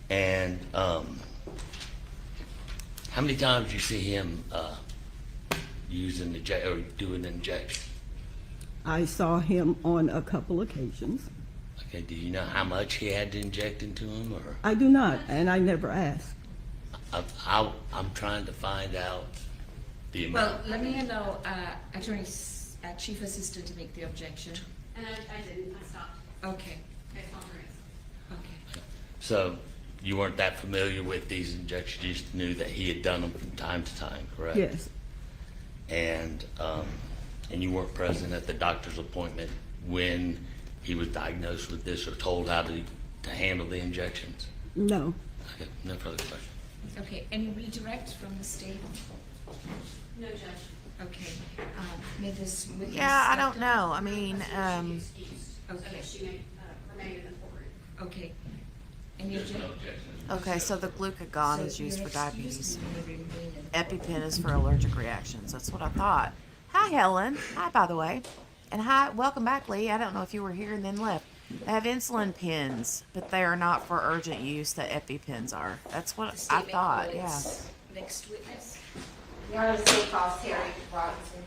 [SPEAKER 4] And how many times did you see him using or doing an injection?
[SPEAKER 7] I saw him on a couple occasions.
[SPEAKER 4] Okay. Do you know how much he had to inject into him, or?
[SPEAKER 7] I do not, and I never asked.
[SPEAKER 4] I'm trying to find out the amount.
[SPEAKER 2] Well, let me allow Chief Assistant to make the objection.
[SPEAKER 3] And I didn't. I stopped.
[SPEAKER 2] Okay,
[SPEAKER 3] Based on the reason.
[SPEAKER 2] okay.
[SPEAKER 4] So you weren't that familiar with these injections, you just knew that he had done them from time to time, correct?
[SPEAKER 7] Yes.
[SPEAKER 4] And you weren't present at the doctor's appointment when he was diagnosed with this or told how to handle the injections?
[SPEAKER 7] No.
[SPEAKER 4] Okay, no further questions.
[SPEAKER 2] Okay, any redirect from the state?
[SPEAKER 3] No, Judge.
[SPEAKER 2] Okay, may this witness?
[SPEAKER 1] Yeah, I don't know. I mean,
[SPEAKER 3] Excused, so
[SPEAKER 2] Okay.
[SPEAKER 3] that she may remain in the courtroom.
[SPEAKER 2] Okay, And you
[SPEAKER 4] There's
[SPEAKER 2] do?
[SPEAKER 4] no objection.
[SPEAKER 1] Okay, so the glucagon is used for diabetes. EpiPen is for allergic reactions. That's what I thought. Hi, Helen. Hi, by the way. And hi, welcome back, Lee. I don't know if you were here and then left. They have insulin pens, but they are not for urgent use. The EpiPens are. That's what I
[SPEAKER 2] Statement
[SPEAKER 1] thought, yeah.
[SPEAKER 2] quotes. Next witness.
[SPEAKER 5] Your Honor, the state calls Terry Robinson.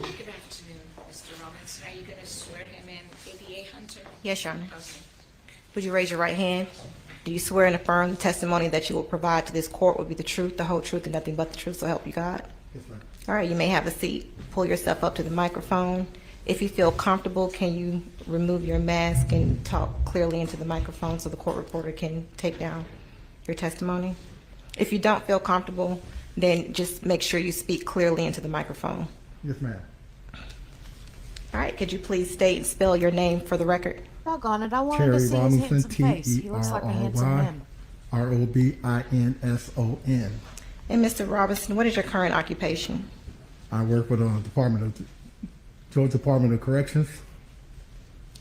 [SPEAKER 2] Good afternoon, Mr. Robinson. Are you going to swear him in, ADA Hunter?
[SPEAKER 8] Yes, Your Honor.
[SPEAKER 2] Okay.
[SPEAKER 8] Would you raise your right hand? Do you swear and affirm the testimony that you will provide to this court will be the truth, the whole truth, and nothing but the truth, so help you God?
[SPEAKER 9] Yes, ma'am.
[SPEAKER 8] All right, you may have a seat. Pull yourself up to the microphone. If you feel comfortable, can you remove your mask and talk clearly into the microphone so the court reporter can take down your testimony? If you don't feel comfortable, then just make sure you speak clearly into the microphone.
[SPEAKER 9] Yes, ma'am.
[SPEAKER 8] All right, could you please state and spell your name for the record?
[SPEAKER 1] Doggone it, I wanted to
[SPEAKER 9] Terry
[SPEAKER 1] see his
[SPEAKER 9] Robinson,
[SPEAKER 1] handsome face. He looks like a handsome
[SPEAKER 9] T-E-R-R-Y,
[SPEAKER 1] man.
[SPEAKER 9] R-O-B-I-N-S-O-N.
[SPEAKER 8] And Mr. Robinson, what is your current occupation?
[SPEAKER 9] I work for the Georgia Department of Corrections.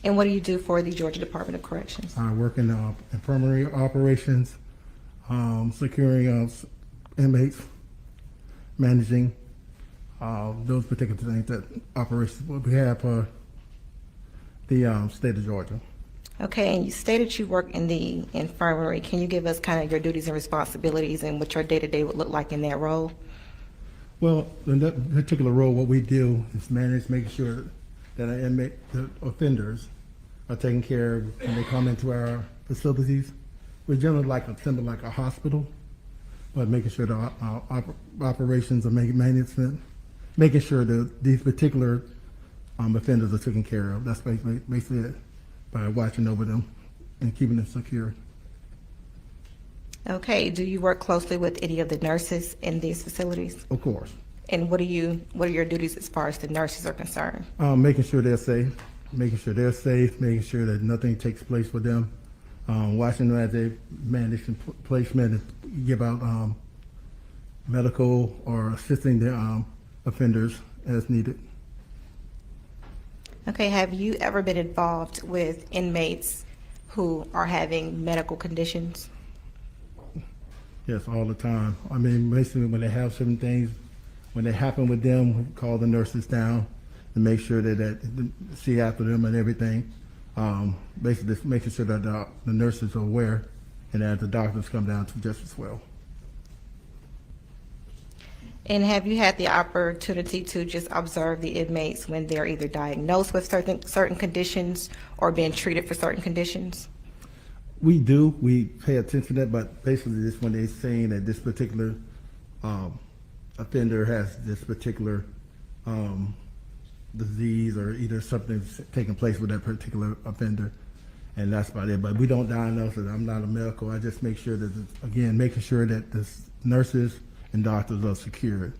[SPEAKER 8] And what do you do for the Georgia Department of Corrections?
[SPEAKER 9] I work in infirmary operations, securing inmates, managing those particular things that operations what we have for the state of Georgia.
[SPEAKER 8] Okay, and you stated you work in the infirmary. Can you give us kind of your duties and responsibilities and what your day-to-day would look like in that role?
[SPEAKER 9] Well, in that particular role, what we do is manage, making sure that our the offenders are taken care of when they come into our facilities. We're generally similar like a hospital, but making sure that our operations are management, making sure that these particular offenders are taken care of. That's basically it, by watching over them and keeping them secure.
[SPEAKER 8] Okay, do you work closely with any of the nurses in these facilities?
[SPEAKER 9] Of course.
[SPEAKER 8] And what are your duties as far as the nurses are concerned?
[SPEAKER 9] Making sure they're safe, making sure that nothing takes place with them, watching them as they manage placement and give out medical or assisting the offenders as needed.
[SPEAKER 8] Okay, have you ever been involved with inmates who are having medical conditions?
[SPEAKER 9] Yes, all the time. I mean, basically when they have certain things, when they happen with them, we call the nurses down to make sure that see after them and everything. Basically just making sure that the nurses are aware and that the doctors come down to just as well.
[SPEAKER 8] And have you had the opportunity to just observe the inmates when they're either diagnosed with certain conditions or being treated for certain conditions?
[SPEAKER 9] We do. We pay attention to that, but basically just when they're saying that this particular offender has this particular disease or either something's taking place with that particular offender, and that's about it. But we don't diagnose it. I'm not a medical. I just make sure that, again, making sure that the nurses and doctors are secured.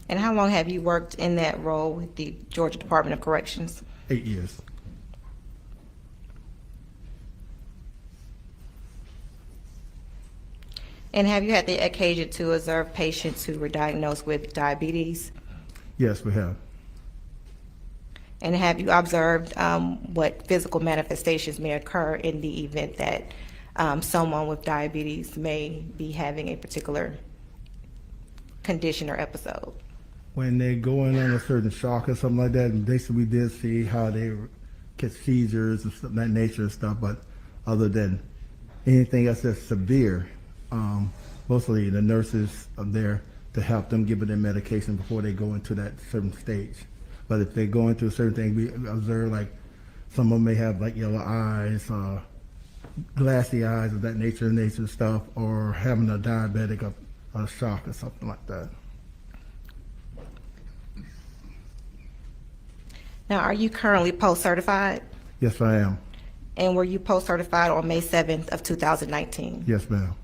[SPEAKER 8] And how long have you worked in that role with the Georgia Department of Corrections?
[SPEAKER 9] 8 years.
[SPEAKER 8] And have you had the occasion to observe patients who were diagnosed with diabetes?
[SPEAKER 9] Yes, we have.
[SPEAKER 8] And have you observed what physical manifestations may occur in the event that someone with diabetes may be having a particular condition or episode?
[SPEAKER 9] When they're going on a certain shock or something like that, and basically we did see how they get seizures and stuff of that nature and stuff, but other than anything else that's severe, mostly the nurses are there to help them give them medication before they go into that certain stage. But if they go into a certain thing, we observe like some of them may have like yellow eyes, glassy eyes of that nature stuff, or having a diabetic or a shock or something like that.
[SPEAKER 8] Now, are you currently post-certified?
[SPEAKER 9] Yes, I am.
[SPEAKER 8] And were you post-certified on May 7th of 2019?
[SPEAKER 9] Yes, ma'am.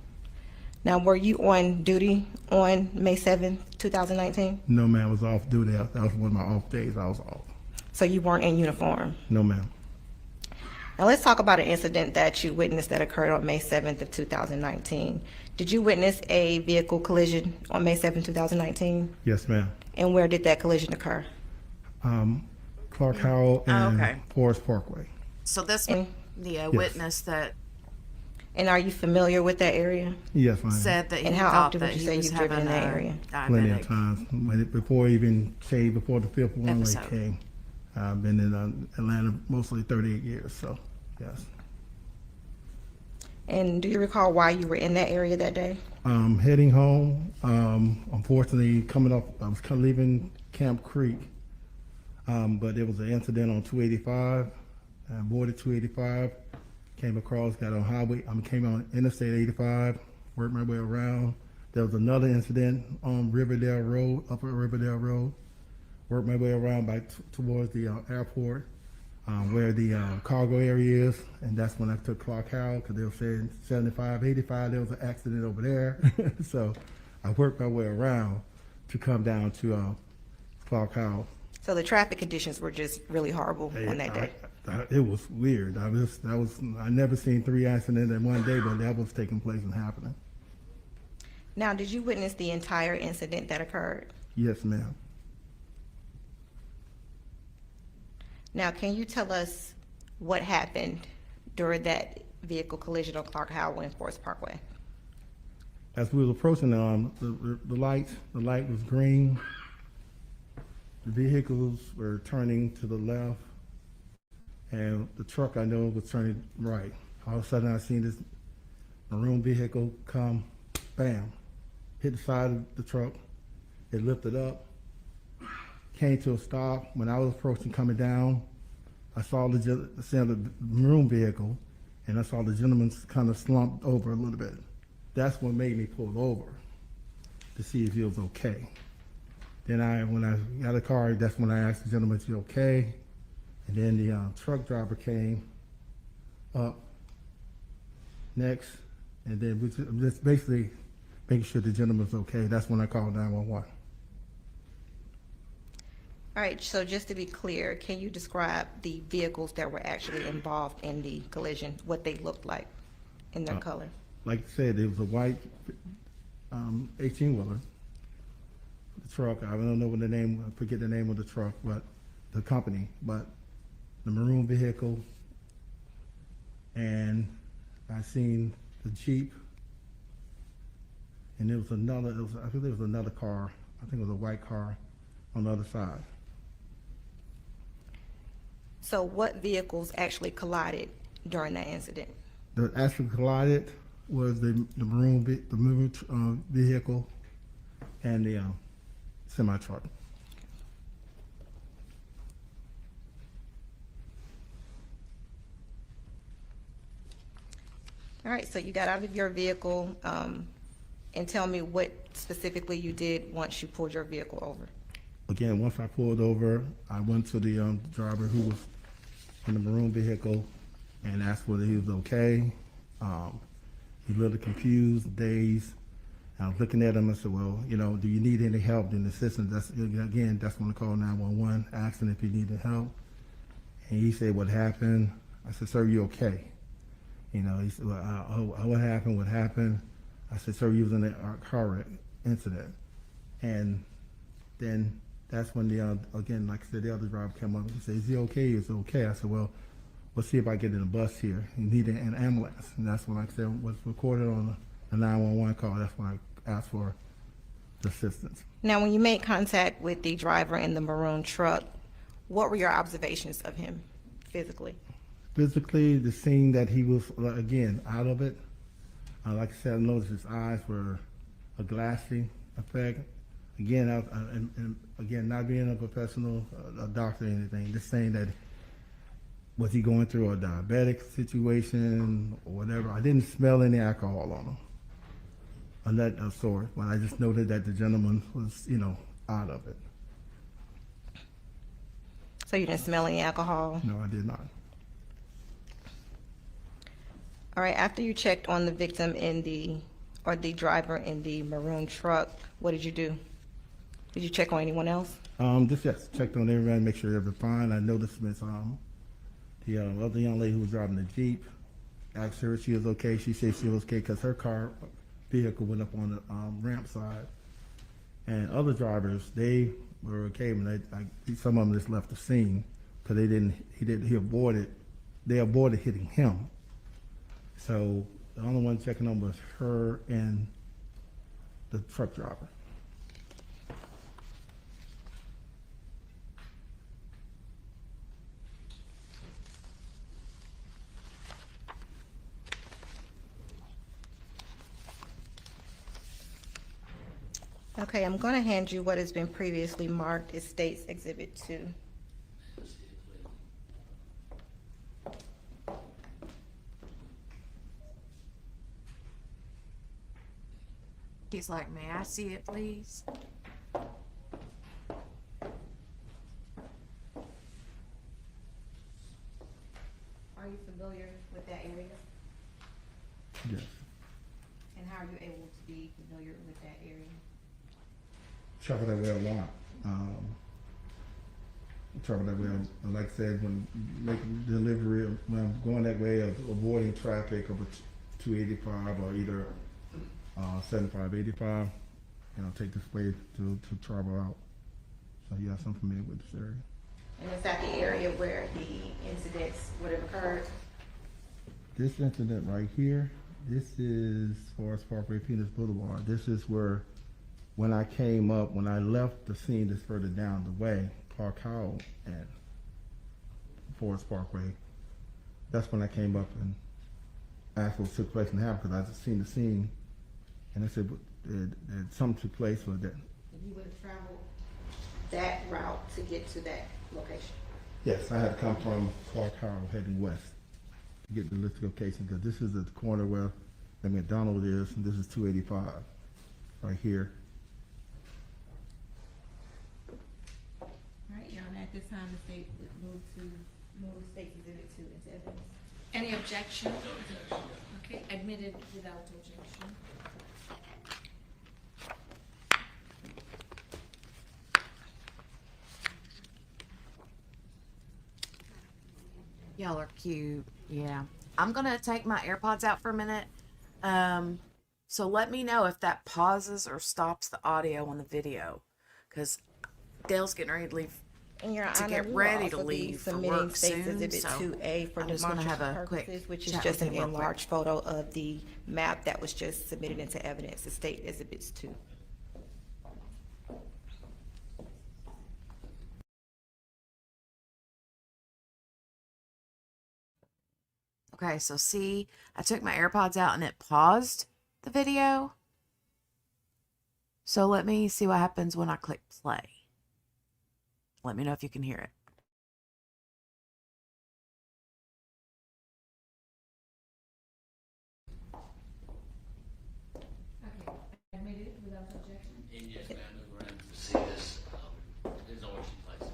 [SPEAKER 8] Now, were you on duty on May 7th, 2019?
[SPEAKER 9] No, ma'am. I was off duty. That was one of my off days. I was off.
[SPEAKER 8] So you weren't in uniform?
[SPEAKER 9] No, ma'am.
[SPEAKER 8] Now, let's talk about an incident that you witnessed that occurred on May 7th of 2019. Did you witness a vehicle collision on May 7th, 2019?
[SPEAKER 9] Yes, ma'am.
[SPEAKER 8] And where did that collision occur?
[SPEAKER 9] Clark Howell and
[SPEAKER 1] okay.
[SPEAKER 9] Forest Parkway.
[SPEAKER 1] So this
[SPEAKER 8] And-
[SPEAKER 1] the witness that
[SPEAKER 8] And are you familiar with that area?
[SPEAKER 9] Yes, I am.
[SPEAKER 1] said that he
[SPEAKER 8] And how
[SPEAKER 1] thought
[SPEAKER 8] often
[SPEAKER 1] that
[SPEAKER 8] would you
[SPEAKER 1] he
[SPEAKER 8] say
[SPEAKER 1] was
[SPEAKER 8] you've driven
[SPEAKER 1] having
[SPEAKER 8] in that
[SPEAKER 1] a
[SPEAKER 8] area?
[SPEAKER 9] Plenty of
[SPEAKER 1] diabetic
[SPEAKER 9] times. Before even Shade, before the fifth one-way
[SPEAKER 1] Episode.
[SPEAKER 9] came. I've been in Atlanta mostly 38 years, so yes.
[SPEAKER 8] And do you recall why you were in that area that day?
[SPEAKER 9] Heading home, unfortunately coming up, I was leaving Camp Creek, but there was an incident on 285. I boarded 285, came across, got on highway, came on Interstate 85, worked my way around. There was another incident on Riverdale Road, Upper Riverdale Road. Worked my way around towards the airport, where the cargo area is, and that's when I took Clark Howell, because they were saying 75, 85, there was an accident over there. So I worked my way around to come down to Clark Howell.
[SPEAKER 8] So the traffic conditions were just really horrible on that day.
[SPEAKER 9] It was weird. I never seen 3 accidents in one day, but that was taking place and happening.
[SPEAKER 8] Now, did you witness the entire incident that occurred?
[SPEAKER 9] Yes, ma'am.
[SPEAKER 8] Now, can you tell us what happened during that vehicle collision on Clark Howell and Forest Parkway?
[SPEAKER 9] As we were approaching, the light was green. The vehicles were turning to the left, and the truck, I know, was turning right. All of a sudden, I seen this maroon vehicle come, bam, hit the side of the truck. It lifted up, came to a stop. When I was approaching, coming down, I saw the maroon vehicle, and I saw the gentleman kind of slumped over a little bit. That's what made me pull over to see if he was okay. Then when I got a car, that's when I asked the gentleman, is he okay? And then the truck driver came up next, and then we just basically making sure the gentleman's okay. That's when I called 911.
[SPEAKER 8] All right, so just to be clear, can you describe the vehicles that were actually involved in the collision, what they looked like in their color?
[SPEAKER 9] Like I said, it was a white 18-wheeler. The truck, I don't know what the name, I forget the name of the truck, but the company, but the maroon vehicle, and I seen the Jeep, and there was another, I think there was another car, I think it was a white car on the other side.
[SPEAKER 8] So what vehicles actually collided during that incident?
[SPEAKER 9] The actually collided was the maroon vehicle and the semi-truck.
[SPEAKER 8] All right, so you got out of your vehicle, and tell me what specifically you did once you pulled your vehicle over.
[SPEAKER 9] Again, once I pulled over, I went to the driver who was in the maroon vehicle and asked whether he was okay. He looked confused, dazed. I was looking at him. I said, well, do you need any help in assistance? That's when I called 911, asking if he needed help. And he said, what happened? I said, sir, you okay? He said, well, what happened? What happened? I said, sir, you was in a car wreck incident. And then that's when again, like I said, the other driver came up and said, is he okay? He was okay. I said, well, let's see if I get in a bus here. He needed an ambulance. And that's when, like I said, was recorded on the 911 call. That's when I asked for assistance.
[SPEAKER 8] Now, when you made contact with the driver in the maroon truck, what were your observations of him physically?
[SPEAKER 9] Physically, the scene that he was, again, out of it. Like I said, I noticed his eyes were a glassy effect. Again, again, not being a professional, a doctor or anything, just saying that was he going through a diabetic situation or whatever. I didn't smell any alcohol on him. On that sort, but I just noted that the gentleman was, out of it.
[SPEAKER 8] So you didn't smell any alcohol?
[SPEAKER 9] No, I did not.
[SPEAKER 8] All right, after you checked on the victim or the driver in the maroon truck, what did you do? Did you check on anyone else?
[SPEAKER 9] Yes, checked on everybody, make sure everything's fine. I noticed Miss the other young lady who was driving the Jeep, asked her if she was okay. She said she was okay because her vehicle went up on the ramp side. And other drivers, they were okay, but some of them just left the scene because they avoided hitting him. So the only one checking on was her and the truck driver.
[SPEAKER 8] Okay, I'm going to hand you what has been previously marked as State's Exhibit 2.
[SPEAKER 1] He's like, may I see it, please?
[SPEAKER 8] Are you familiar with that area?
[SPEAKER 9] Yes.
[SPEAKER 8] And how are you able to be familiar with that area?
[SPEAKER 9] Travel that way a lot. Travel that way, like I said, when making delivery, when I'm going that way of avoiding traffic of 285 or either 75, 85, take this way to travel out. So yes, I'm familiar with this area.
[SPEAKER 8] And is that the area where the incidents would have occurred?
[SPEAKER 9] This incident right here, this is Forest Parkway, Penis Boulevard. This is where, when I came up, when I left the scene that's further down the way, Park Howell and Forest Parkway, that's when I came up and asked what took place in the house because I just seen the scene, and I said that something took place with that.
[SPEAKER 8] You would have traveled that route to get to that location?
[SPEAKER 9] Yes, I had to come from Park Howell heading west to get to this location because this is the corner where the McDonald's is, and this is 285 right here.
[SPEAKER 8] All right, Your Honor, at this time, the state would move State's Exhibit 2 into evidence.
[SPEAKER 2] Any objection? Okay, admitted without objection.
[SPEAKER 1] Y'all are cute. Yeah. I'm going to take my AirPods out for a minute. So let me know if that pauses or stops the audio on the video. Because Dale's getting ready to leave.
[SPEAKER 8] And Your
[SPEAKER 1] To
[SPEAKER 8] Honor,
[SPEAKER 1] get
[SPEAKER 8] we will
[SPEAKER 1] ready to
[SPEAKER 8] also be
[SPEAKER 1] leave for
[SPEAKER 8] submitting
[SPEAKER 1] work
[SPEAKER 8] State's
[SPEAKER 1] soon,
[SPEAKER 8] Exhibit
[SPEAKER 1] so
[SPEAKER 8] 2A for
[SPEAKER 1] I'm just gonna have
[SPEAKER 8] demonstration
[SPEAKER 1] a quick
[SPEAKER 8] purposes, which is
[SPEAKER 1] chat
[SPEAKER 8] just
[SPEAKER 1] with
[SPEAKER 8] an
[SPEAKER 1] him real quick.
[SPEAKER 8] enlarged photo of the map that was just submitted into evidence, the State Exhibits 2.
[SPEAKER 1] Okay, so see, I took my AirPods out and it paused the video. So let me see what happens when I click play. Let me know if you can hear it.
[SPEAKER 2] Okay, admitted without objection.
[SPEAKER 4] And yes, ma'am, move around to see this. There's always places.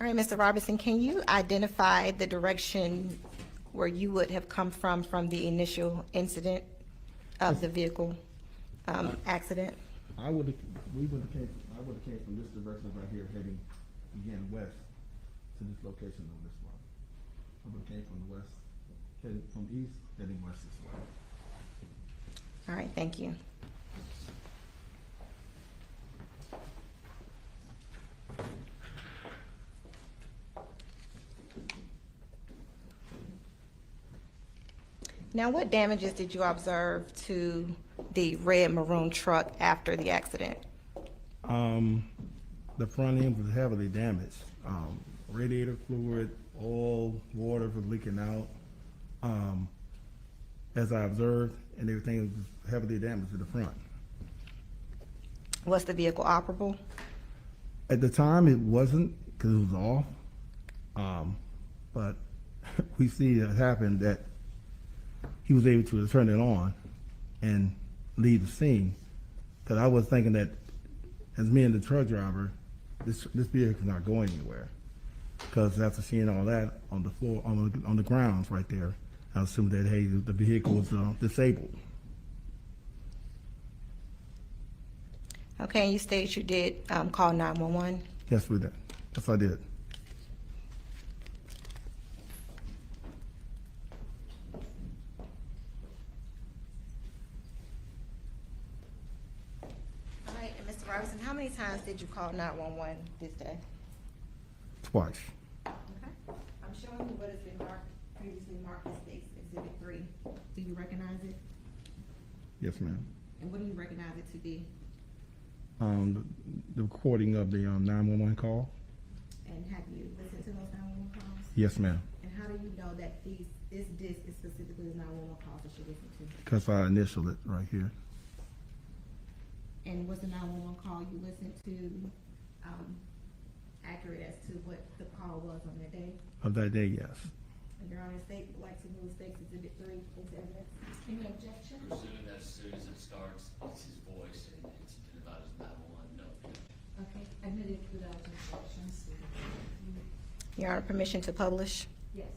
[SPEAKER 8] All right, Mr. Robinson, can you identify the direction where you would have come from the initial incident of the vehicle accident?
[SPEAKER 9] I would have came from this direction right here, heading again west to this location on this one. I would have came from the west, heading from east, heading west this way.
[SPEAKER 8] All right, thank you. Now, what damages did you observe to the red maroon truck after the accident?
[SPEAKER 9] The front end was heavily damaged. Radiator fluid, oil, water was leaking out. As I observed, and everything was heavily damaged to the front.
[SPEAKER 8] Was the vehicle operable?
[SPEAKER 9] At the time, it wasn't because it was off. But we see it happened that he was able to turn it on and leave the scene. Because I was thinking that, as me and the truck driver, this vehicle's not going anywhere. Because after seeing all that on the floor, on the grounds right there, I assumed that, hey, the vehicle was disabled.
[SPEAKER 8] Okay, and you stated you did call 911.
[SPEAKER 9] Yes, we did. Yes, I did.
[SPEAKER 8] All right, and Mr. Robinson, how many times did you call 911 this day?
[SPEAKER 9] Twice.
[SPEAKER 8] Okay. I'm showing you what has been previously marked as Exhibit 3. Do you recognize it?
[SPEAKER 9] Yes, ma'am.
[SPEAKER 8] And what do you recognize it to be?
[SPEAKER 9] The recording of the 911 call.
[SPEAKER 8] And have you listened to those 911 calls?
[SPEAKER 9] Yes, ma'am.
[SPEAKER 8] And how do you know that this disc is specifically the 911 calls that you listen to?
[SPEAKER 9] Because I initialed it right here.
[SPEAKER 8] And was the 911 call you listened to accurate as to what the call was on that day?
[SPEAKER 9] Of that day, yes.
[SPEAKER 8] And Your Honor, state would like to move State's Exhibit 3 into evidence. Any objection?
[SPEAKER 4] Assuming that as soon as it starts, it's his voice and it's identified as 911, no.
[SPEAKER 5] Okay, admitted without objections.
[SPEAKER 8] Your Honor, permission to publish?
[SPEAKER 5] Yes.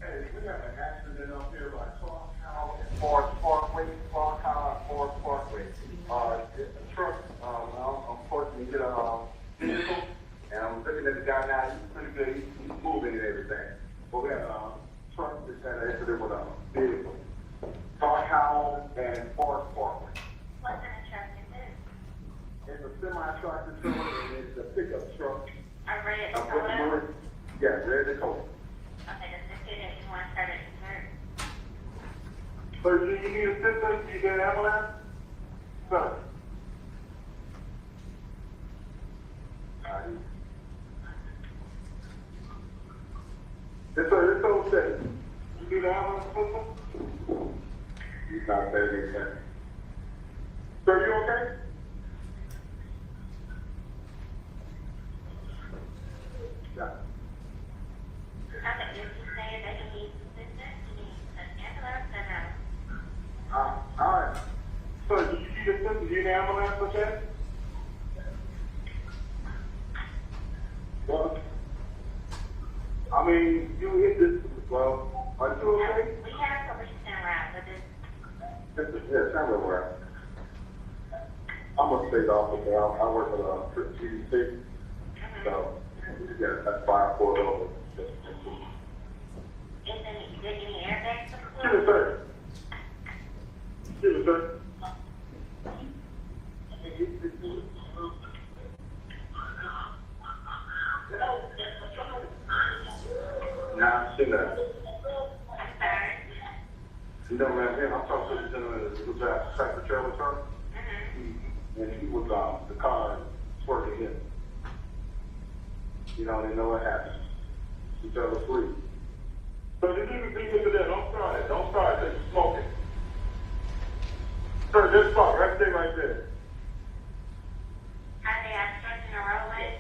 [SPEAKER 10] Hey, we got an accident up here by Clark House and Forest Parkway, Clark House and Forest Parkway. A truck, unfortunately hit a vehicle, and I'm looking at the guy now, he's pretty good, he's moving and everything. But we have a truck that's had an accident with a vehicle. Clark House and Forest Parkway.
[SPEAKER 3] What kind of truck is it?
[SPEAKER 10] It's a semi-tractor trailer and it's a pickup truck.
[SPEAKER 3] I read it.
[SPEAKER 10] I'm looking for it. Yeah, there's the code.
[SPEAKER 3] Okay, does the student you want to start it hurt?
[SPEAKER 10] So do you need assistance? Do you get an ambulance? Sir. It's okay. You need an ambulance assistance? He's not saying anything. Sir, you okay? Yeah.
[SPEAKER 3] Okay, you're saying that he needs assistance, he needs an ambulance, or no?
[SPEAKER 10] All right. So do you need assistance? Do you need an ambulance, okay? I mean, you hit this, well, are you okay?
[SPEAKER 11] We have a police stand around, but this,
[SPEAKER 10] Yeah, tell me where. I'm a state officer. I work at a GDC. So, yeah, that's fine. Pull it over.
[SPEAKER 11] is there any airbags?
[SPEAKER 10] Excuse me, sir. Excuse me, sir. Nah, see that.
[SPEAKER 11] I'm sorry.
[SPEAKER 10] You know, man, I'm talking to the gentleman who drives the tractor trailer truck. And he was the car swerving in. You know, they know what happened. He fell asleep. So you need to be into that. Don't start it. Don't start it. You're smoking. Sir, just stop. Right there, right there.
[SPEAKER 11] Are they obstructing the roadway?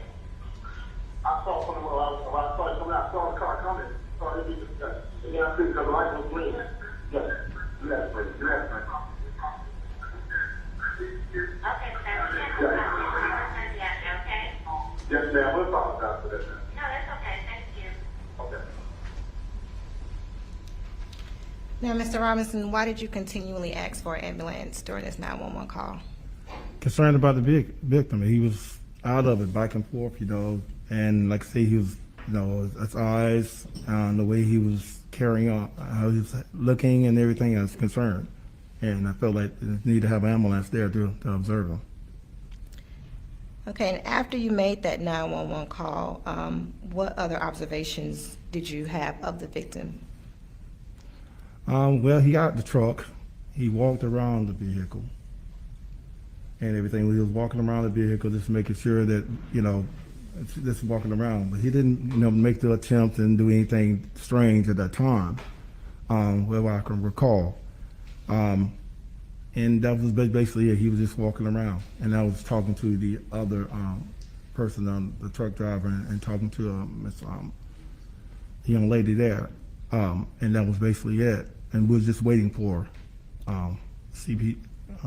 [SPEAKER 10] I saw someone when I saw it coming out. I saw the car coming. So it be discussed. And then I see the light was green. Yes. You have to bring it. You have to bring it.
[SPEAKER 11] Okay, so we have to stop this. We're going to be out there, okay?
[SPEAKER 10] Yes, ma'am. We'll apologize for that, ma'am.
[SPEAKER 11] No, that's okay. Thank you.
[SPEAKER 10] Okay.
[SPEAKER 8] Now, Mr. Robinson, why did you continually ask for an ambulance during this 911 call?
[SPEAKER 9] Concerned about the victim. He was out of it, back and forth, and like I say, he was, his eyes, the way he was carrying on, how he was looking and everything, I was concerned. And I felt like I need to have an ambulance there to observe him.
[SPEAKER 8] Okay, and after you made that 911 call, what other observations did you have of the victim?
[SPEAKER 9] Well, he got out the truck. He walked around the vehicle and everything. He was walking around the vehicle, just making sure that, just walking around. But he didn't, make the attempt and do anything strange at that time, well, I can recall. And that was basically it. He was just walking around. And I was talking to the other person, the truck driver, and talking to the young lady there. And that was basically it. And we was just waiting for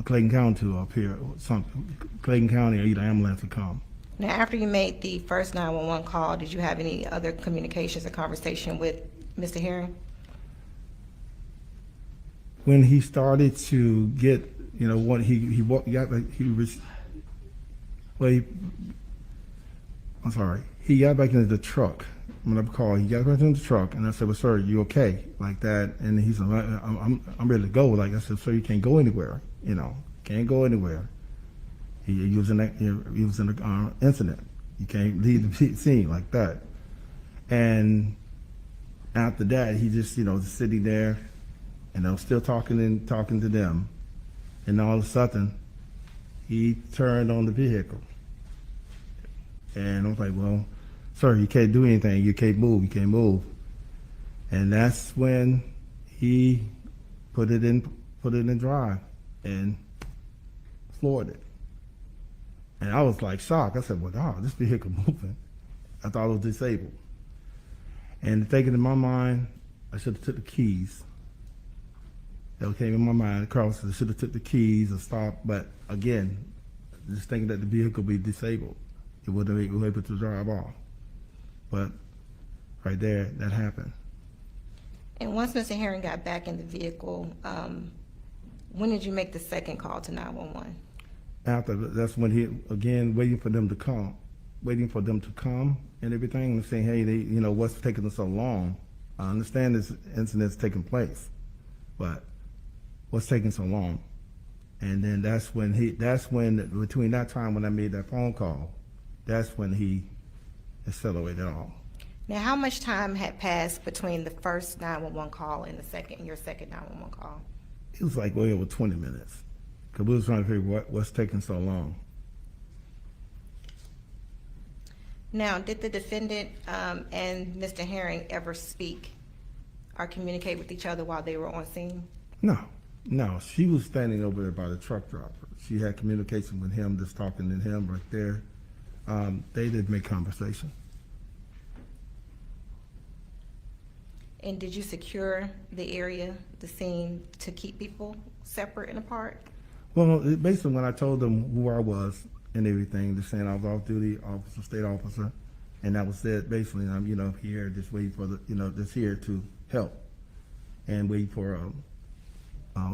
[SPEAKER 9] Clayton County to appear, Clayton County or either ambulance to come.
[SPEAKER 8] Now, after you made the first 911 call, did you have any other communications or conversation with Mr. Herring?
[SPEAKER 9] When he started to get, what he got back into the truck. When I called, he got back into the truck, and I said, "Well, sir, you okay?" Like that, and he said, "I'm ready to go." Like I said, "Sir, you can't go anywhere. Can't go anywhere." He was in an incident. You can't leave the scene like that. And after that, he just, sitting there, and I was still talking to them, and all of a sudden, he turned on the vehicle, and I was like, "Well, sir, you can't do anything. You can't move. You can't move." And that's when he put it in drive and floored it. And I was like shocked. I said, "Well, dog, this vehicle moving." I thought it was disabled. And thinking in my mind, I should have took the keys. That came in my mind. I should have took the keys and stopped. But again, just thinking that the vehicle be disabled, it wouldn't be able to drive off. But right there, that happened.
[SPEAKER 8] And once Mr. Herring got back in the vehicle, when did you make the second call to 911?
[SPEAKER 9] After that's when he again waiting for them to come and everything, and saying, "Hey, what's taking us so long? I understand this incident's taking place, but what's taking so long?" And then that's when between that time when I made that phone call, that's when he accelerated on.
[SPEAKER 8] Now, how much time had passed between the first 911 call and your second 911 call?
[SPEAKER 9] It was like way over 20 minutes, because we was trying to figure what's taking so long.
[SPEAKER 8] Now, did the defendant and Mr. Herring ever speak or communicate with each other while they were on scene?
[SPEAKER 9] No, she was standing over there by the truck driver. She had communication with him, just talking to him right there. They did make conversation.
[SPEAKER 8] And did you secure the area, the scene, to keep people separate and apart?
[SPEAKER 9] Well, basically when I told them who I was and everything, just saying I was off-duty officer, state officer, And that was it, basically. I'm, here just waiting for just here to help and waiting for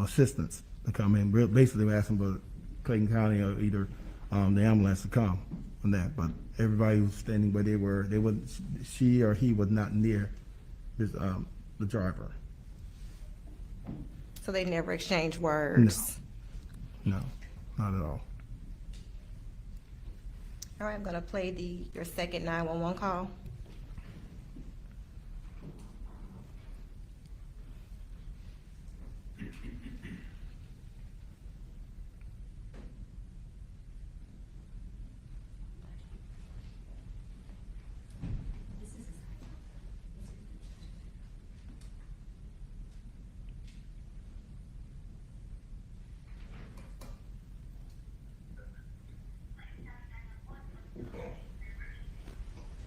[SPEAKER 9] assistance to come in. Basically, we're asking for Clayton County or either the ambulance to come on that. But everybody was standing where they were. They wouldn't. She or he was not near this, the driver.
[SPEAKER 8] So they never exchanged words?
[SPEAKER 9] No, not at all.
[SPEAKER 8] All right, I'm gonna play your second 911 call.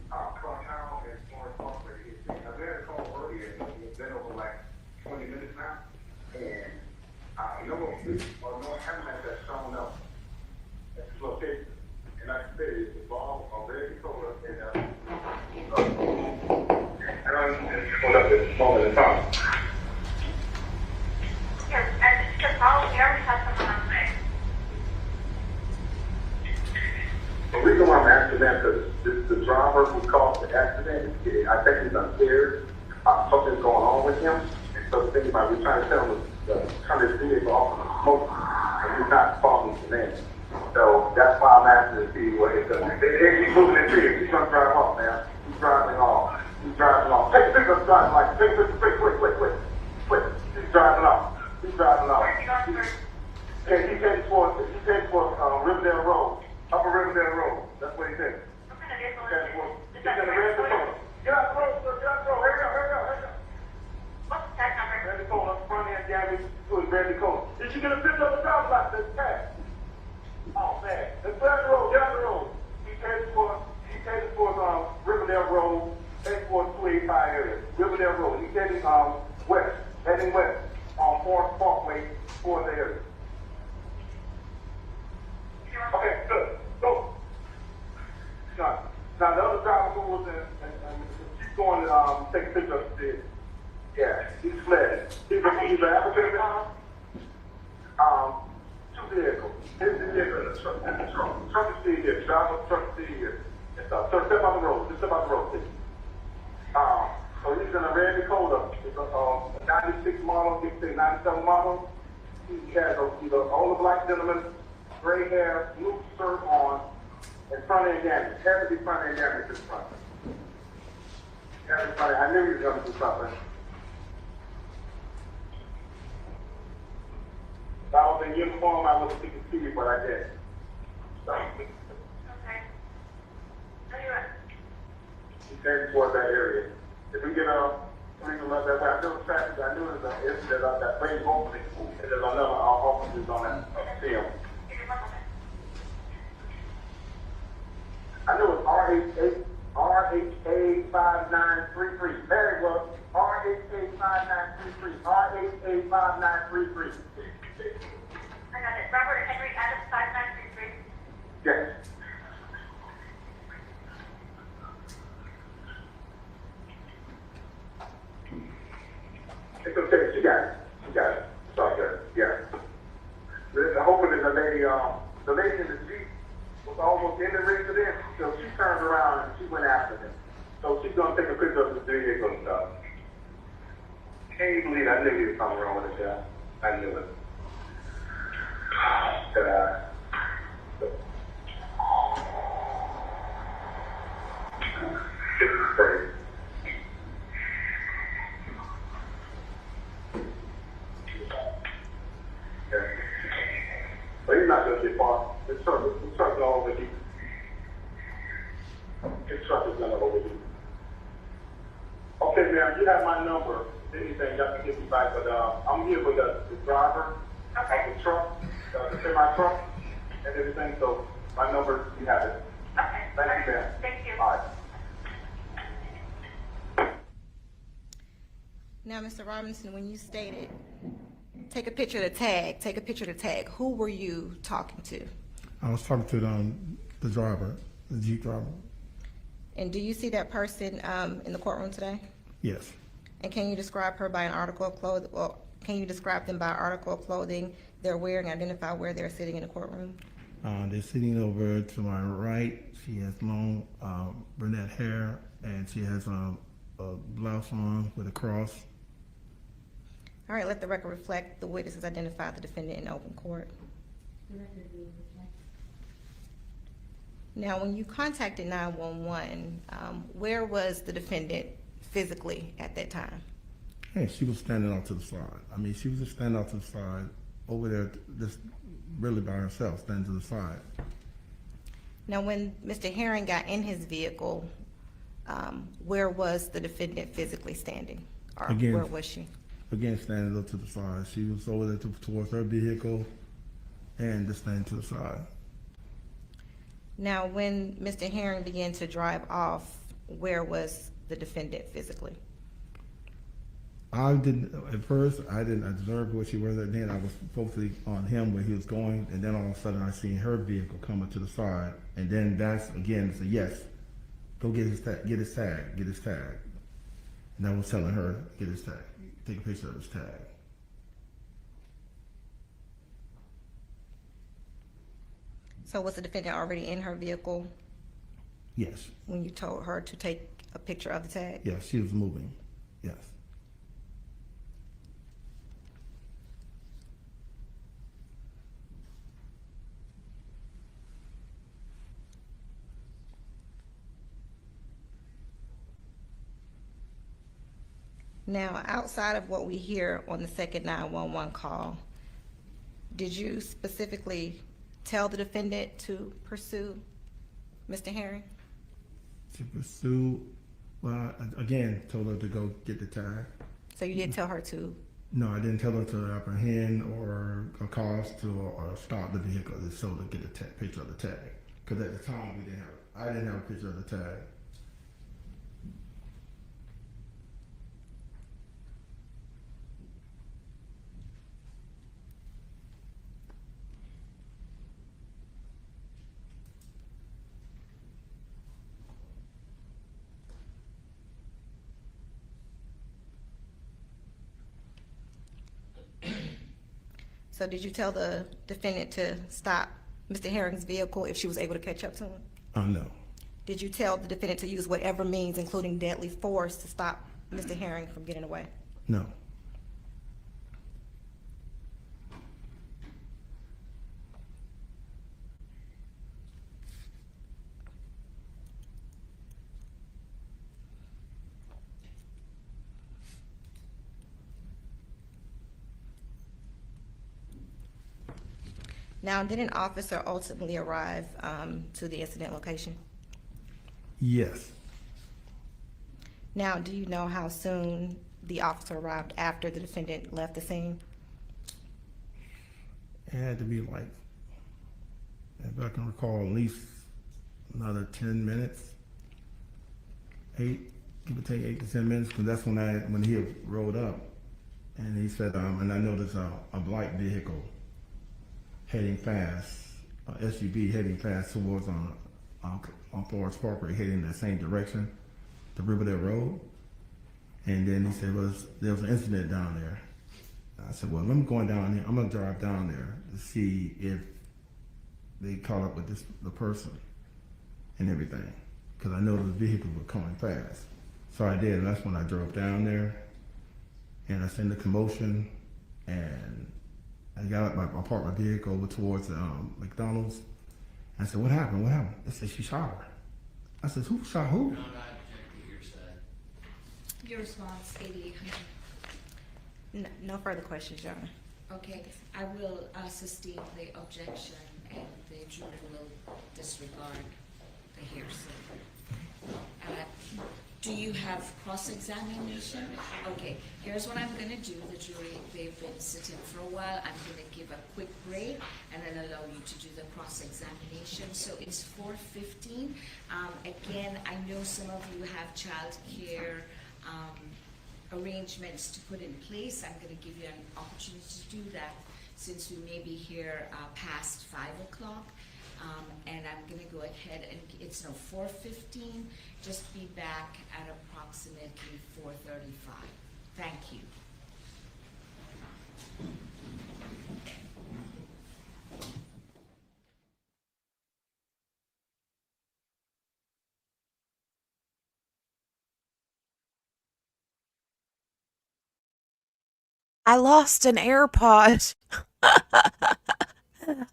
[SPEAKER 10] Clubhouse and Forest Parkway. I've been a call earlier, it's been over like 20 minutes now, and no ambulance has shown up at this location. And like I said, it's involved already told us, and I don't even up at this moment in time.
[SPEAKER 11] Yes, and the call here, we have someone on site.
[SPEAKER 10] The reason why I'm asking that because the driver who caused the accident, I think he's upstairs. Something's going on with him. And so the thing about we're trying to tell him to turn his vehicle off of the smoke, and he's not following command. So that's why I'm asking to see what it does. He's moving in here. He's trying to drive off, man. He's driving off. He's driving off. Take a picture of the driving license. Take a picture. Quick. He's driving off. He's driving off.
[SPEAKER 11] Where's he going first?
[SPEAKER 10] He's heading towards Riverdale Road. Upper Riverdale Road. That's what he said.
[SPEAKER 11] What kind of vehicle
[SPEAKER 10] He's
[SPEAKER 11] is it? Is
[SPEAKER 10] in
[SPEAKER 11] that
[SPEAKER 10] the
[SPEAKER 11] the
[SPEAKER 10] red
[SPEAKER 11] red
[SPEAKER 10] Dakota. Get out the road, sir. Get out the road. Hurry up.
[SPEAKER 11] What's the tag number?
[SPEAKER 10] Red Dakota, front end damage to his red Dakota. Did you get a picture of the driver's license? Tag. Oh, man. Let's get out the road. Get out the road. He's headed towards Riverdale Road, heading towards 285 area. Riverdale Road. He's heading west. Heading west on Forest Parkway towards the area. Okay, good. Go. Now the other driver who was and she's going to take a picture of the yeah, he's fled. He's an African two vehicles. His vehicle and the truck. The truck is still here. Driver truck is still here. So step out the road. Just step out the road, please. So he's in a red Dakota. It's a 96 model, 97 model. He has either older black gentleman, gray hair, blue shirt on, and front end damage. Heavy front end damage in front. I knew he was going to do something. If I was in uniform, I would have taken to you, but I did. So,
[SPEAKER 11] Okay. Where you at?
[SPEAKER 10] he's heading towards that area. If we get we can let that way. I knew the traffic. I knew it was that Payne opening, and there's another officers on that field.
[SPEAKER 11] Give me 1 moment.
[SPEAKER 10] I knew it was RHA 5933. There it was. RHA 5933. RHA 5933.
[SPEAKER 11] I got it. Robert Henry Adams 5933.
[SPEAKER 10] Yes. It's okay. She got it. It's all good. Yeah. Hoping that the lady in the Jeep was almost in the residence, so she turned around and she went after him. So she's gonna take a picture of the vehicle and stuff. Can you believe I knew he was something wrong with this guy? I knew it. This is crazy. Yeah. But he's not gonna get far. His truck gonna overheat. His truck is gonna overheat. Okay, ma'am, you have my number. Anything, y'all can get me back. But I'm here with the driver of the truck, the semi-truck, and everything. So my number, you have it.
[SPEAKER 11] Okay.
[SPEAKER 10] Thank you, ma'am.
[SPEAKER 11] Thank you.
[SPEAKER 10] All right.
[SPEAKER 8] Now, Mr. Robinson, when you stated, take a picture of the tag, who were you talking to?
[SPEAKER 9] I was talking to the driver, the Jeep driver.
[SPEAKER 8] And do you see that person in the courtroom today?
[SPEAKER 9] Yes.
[SPEAKER 8] And can you describe her by an article of clothing, or can you describe them by article of clothing they're wearing, identify where they're sitting in the courtroom?
[SPEAKER 9] They're sitting over to my right. She has long brunette hair, and she has a blouse on with a cross.
[SPEAKER 8] All right, let the record reflect the witnesses identified the defendant in open court. Now, when you contacted 911, where was the defendant physically at that time?
[SPEAKER 9] Hey, she was standing off to the side. I mean, she was just standing off to the side over there, just really by herself, standing to the side.
[SPEAKER 8] Now, when Mr. Herring got in his vehicle, where was the defendant physically standing? Or
[SPEAKER 9] Again,
[SPEAKER 8] where was she?
[SPEAKER 9] Again, standing up to the side. She was over there towards her vehicle and just standing to the side.
[SPEAKER 8] Now, when Mr. Herring began to drive off, where was the defendant physically?
[SPEAKER 9] At first, I didn't observe where she was. And then I was focusing on him where he was going. And then all of a sudden, I seen her vehicle coming to the side. And then that's, again, it's a yes. Go get his tag, get his tag, get his tag. And I was telling her, get his tag, take a picture of his tag.
[SPEAKER 8] So was the defendant already in her vehicle
[SPEAKER 9] Yes,
[SPEAKER 8] when you told her to take a picture of the tag?
[SPEAKER 9] yes, she was moving, yes.
[SPEAKER 8] Now, outside of what we hear on the second 911 call, did you specifically tell the defendant to pursue Mr. Herring?
[SPEAKER 9] To pursue, well, again, told her to go get the tag.
[SPEAKER 8] So you didn't tell her to?
[SPEAKER 9] No, I didn't tell her to apprehend or cause to or stop the vehicle. Just told her to get a picture of the tag. Because at the time I didn't have a picture of the tag.
[SPEAKER 8] So did you tell the defendant to stop Mr. Herring's vehicle if she was able to catch up to him?
[SPEAKER 9] No.
[SPEAKER 8] Did you tell the defendant to use whatever means, including deadly force, to stop Mr. Herring from getting away?
[SPEAKER 9] No.
[SPEAKER 8] Now, did an officer ultimately arrive to the incident location?
[SPEAKER 9] Yes.
[SPEAKER 8] Now, do you know how soon the officer arrived after the defendant left the scene?
[SPEAKER 9] It had to be like, if I can recall, at least another 10 minutes. Give or take 8 to 10 minutes, because that's when he rolled up. And he said, and I noticed a black vehicle heading fast, SUV heading fast towards on Forest Parkway, heading that same direction, the Riverdale Road. And then he said, there was an incident down there. I said, well, I'm going down here. I'm going to drive down there to see if they caught up with the person and everything, because I know the vehicles were coming fast. So I did, and that's when I drove down there, and I seen the commotion, and I got up, I parked my vehicle over towards McDonald's. I said, what happened? What happened? They said she shot her. I said, who shot who?
[SPEAKER 2] Your response, 8800.
[SPEAKER 8] No further questions, Your Honor.
[SPEAKER 2] Okay, I will sustain the objection and the jury will disregard the hearsay. Do you have cross-examination? Okay, here's what I'm gonna do. The jury, they've been sitting for a while. I'm gonna give a quick break and then allow you to do the cross-examination. So it's 4:15. Again, I know some of you have child care arrangements to put in place. I'm gonna give you an opportunity to do that since we may be here past 5 o'clock. And I'm gonna go ahead and, it's no 4:15, just be back at approximately 4:35. Thank you.
[SPEAKER 1] I lost an AirPod.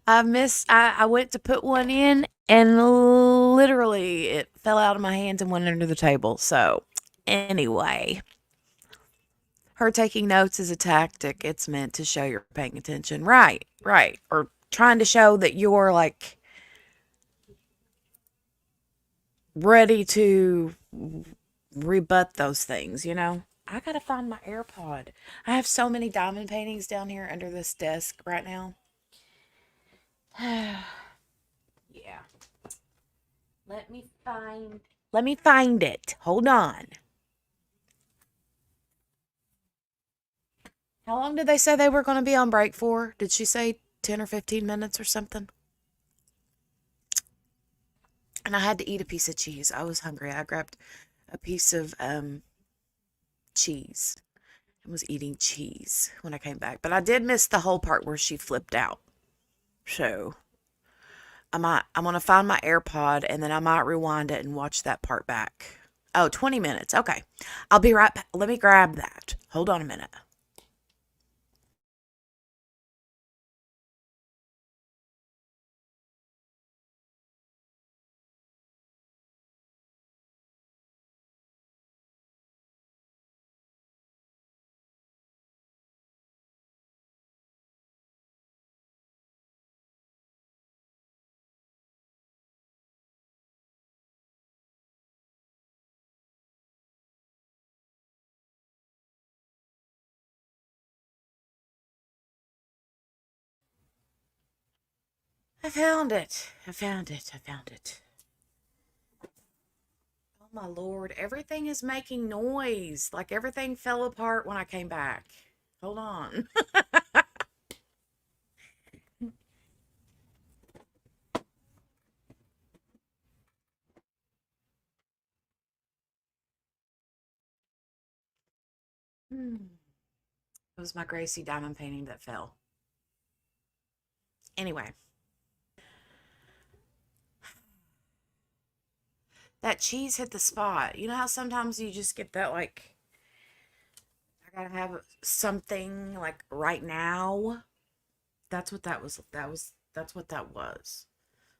[SPEAKER 1] I went to put one in and literally it fell out of my hands and went under the table. So, anyway, her taking notes is a tactic. It's meant to show you're paying attention. Right, right. Or trying to show that you're like ready to rebut those things, you know? I gotta find my AirPod. I have so many diamond paintings down here under this desk right now. Yeah. Let me find it. Hold on. How long did they say they were going to be on break for? Did she say 10 or 15 minutes or something? And I had to eat a piece of cheese. I was hungry. I grabbed a piece of cheese and was eating cheese when I came back. But I did miss the whole part where she flipped out. So I'm going to find my AirPod and then I might rewind it and watch that part back. Oh, 20 minutes. Okay. I'll be right back. Let me grab that. Hold on a minute. I found it. I found it. I found it. Oh my lord, everything is making noise. Like everything fell apart when I came back. Hold on. It was my Gracie diamond painting that fell. Anyway, that cheese hit the spot. You know how sometimes you just get that like, I gotta have something like right now? That's what that was. That's what that was.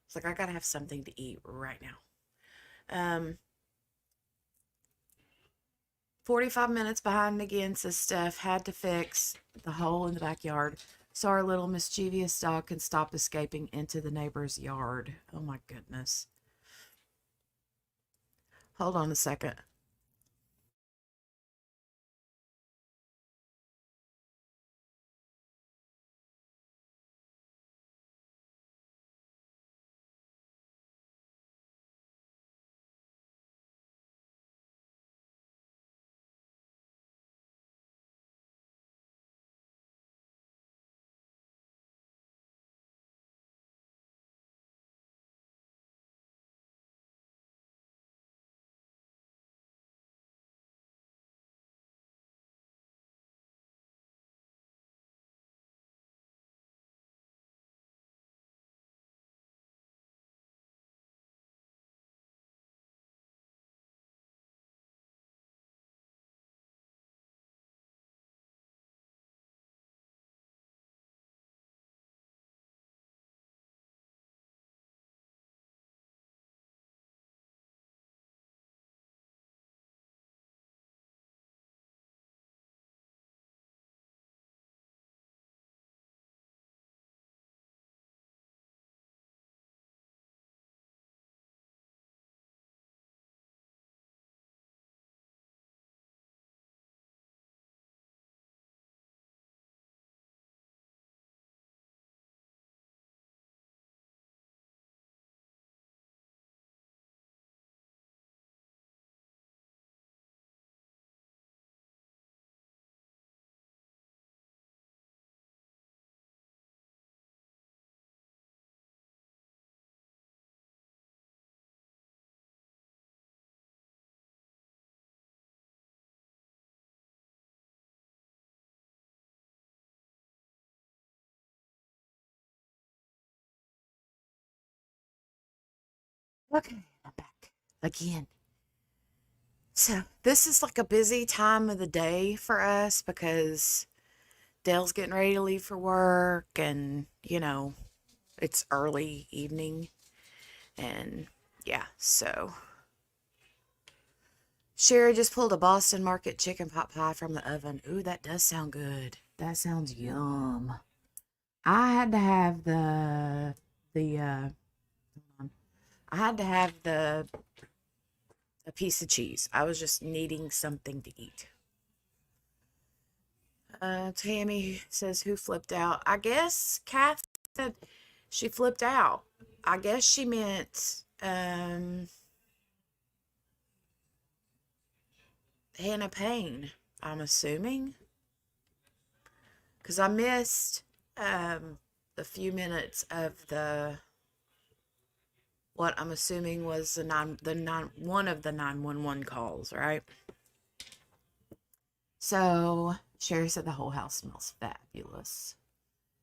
[SPEAKER 1] It's like I gotta have something to eat right now. 45 minutes behind again, says Steph. Had to fix the hole in the backyard so our little mischievous dog can stop escaping into the neighbor's yard. Oh my goodness. Hold on a second. Okay, I'm back again. So this is like a busy time of the day for us because Dale's getting ready to leave for work and, it's early evening. And yeah, so Sherry just pulled a Boston Market chicken pot pie from the oven. Ooh, that does sound good. That sounds yum. I had to have I had to have a piece of cheese. I was just needing something to eat. Tammy says, who flipped out? I guess Kath said she flipped out. I guess she meant Hannah Payne, I'm assuming. Because I missed a few minutes of what I'm assuming was one of the 911 calls, right? So Sherry said the whole house smells fabulous.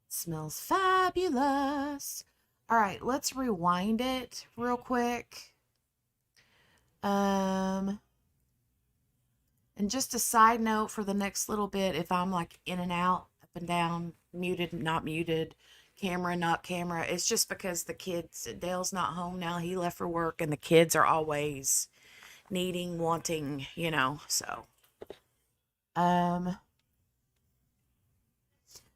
[SPEAKER 1] Smells fabulous. All right, let's rewind it real quick. And just a side note for the next little bit, if I'm like in and out, up and down, muted, not muted, camera, not camera, it's just because the kids, Dale's not home now. He left for work and the kids are always needing, wanting, so.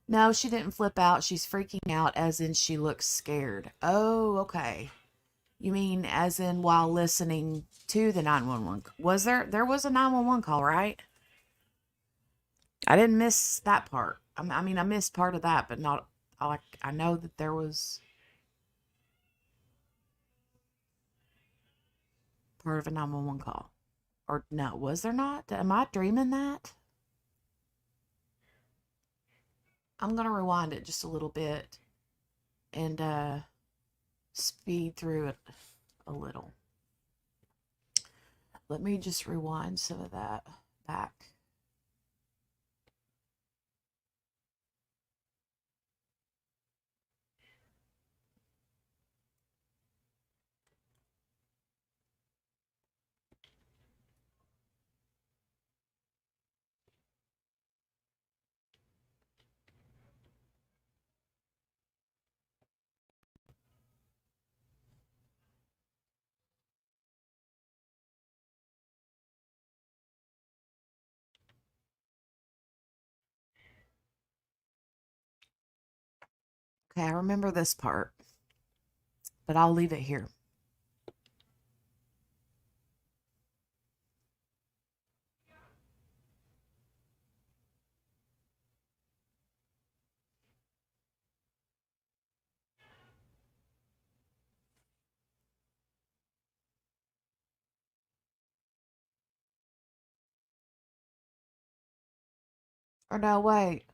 [SPEAKER 1] No, she didn't flip out. She's freaking out as in she looks scared. Oh, okay. You mean as in while listening to the 911? There was a 911 call, right? I didn't miss that part. I mean, I missed part of that, but not, I know that there was part of a 911 call. Or no, was there not? Am I dreaming that? I'm going to rewind it just a little bit and speed through it a little. Let me just rewind some of that back. Okay, I remember this part, but I'll leave it here. Or no, wait.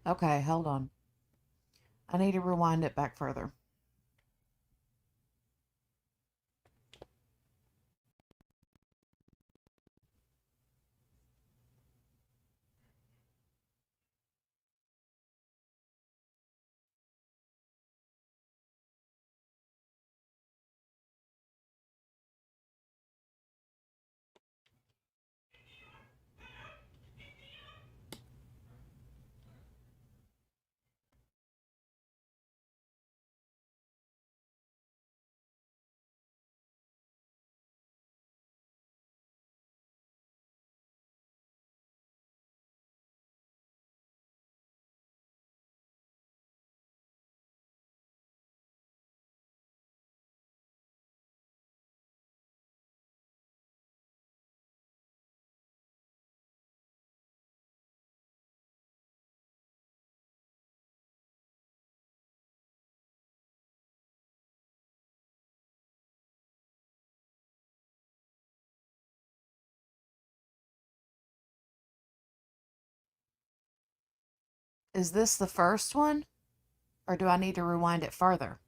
[SPEAKER 1] Okay, hold on. I need to rewind it back further. Is this the first one? Or do I need to rewind it further?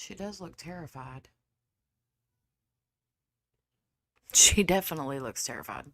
[SPEAKER 1] She does look terrified. She definitely looks terrified.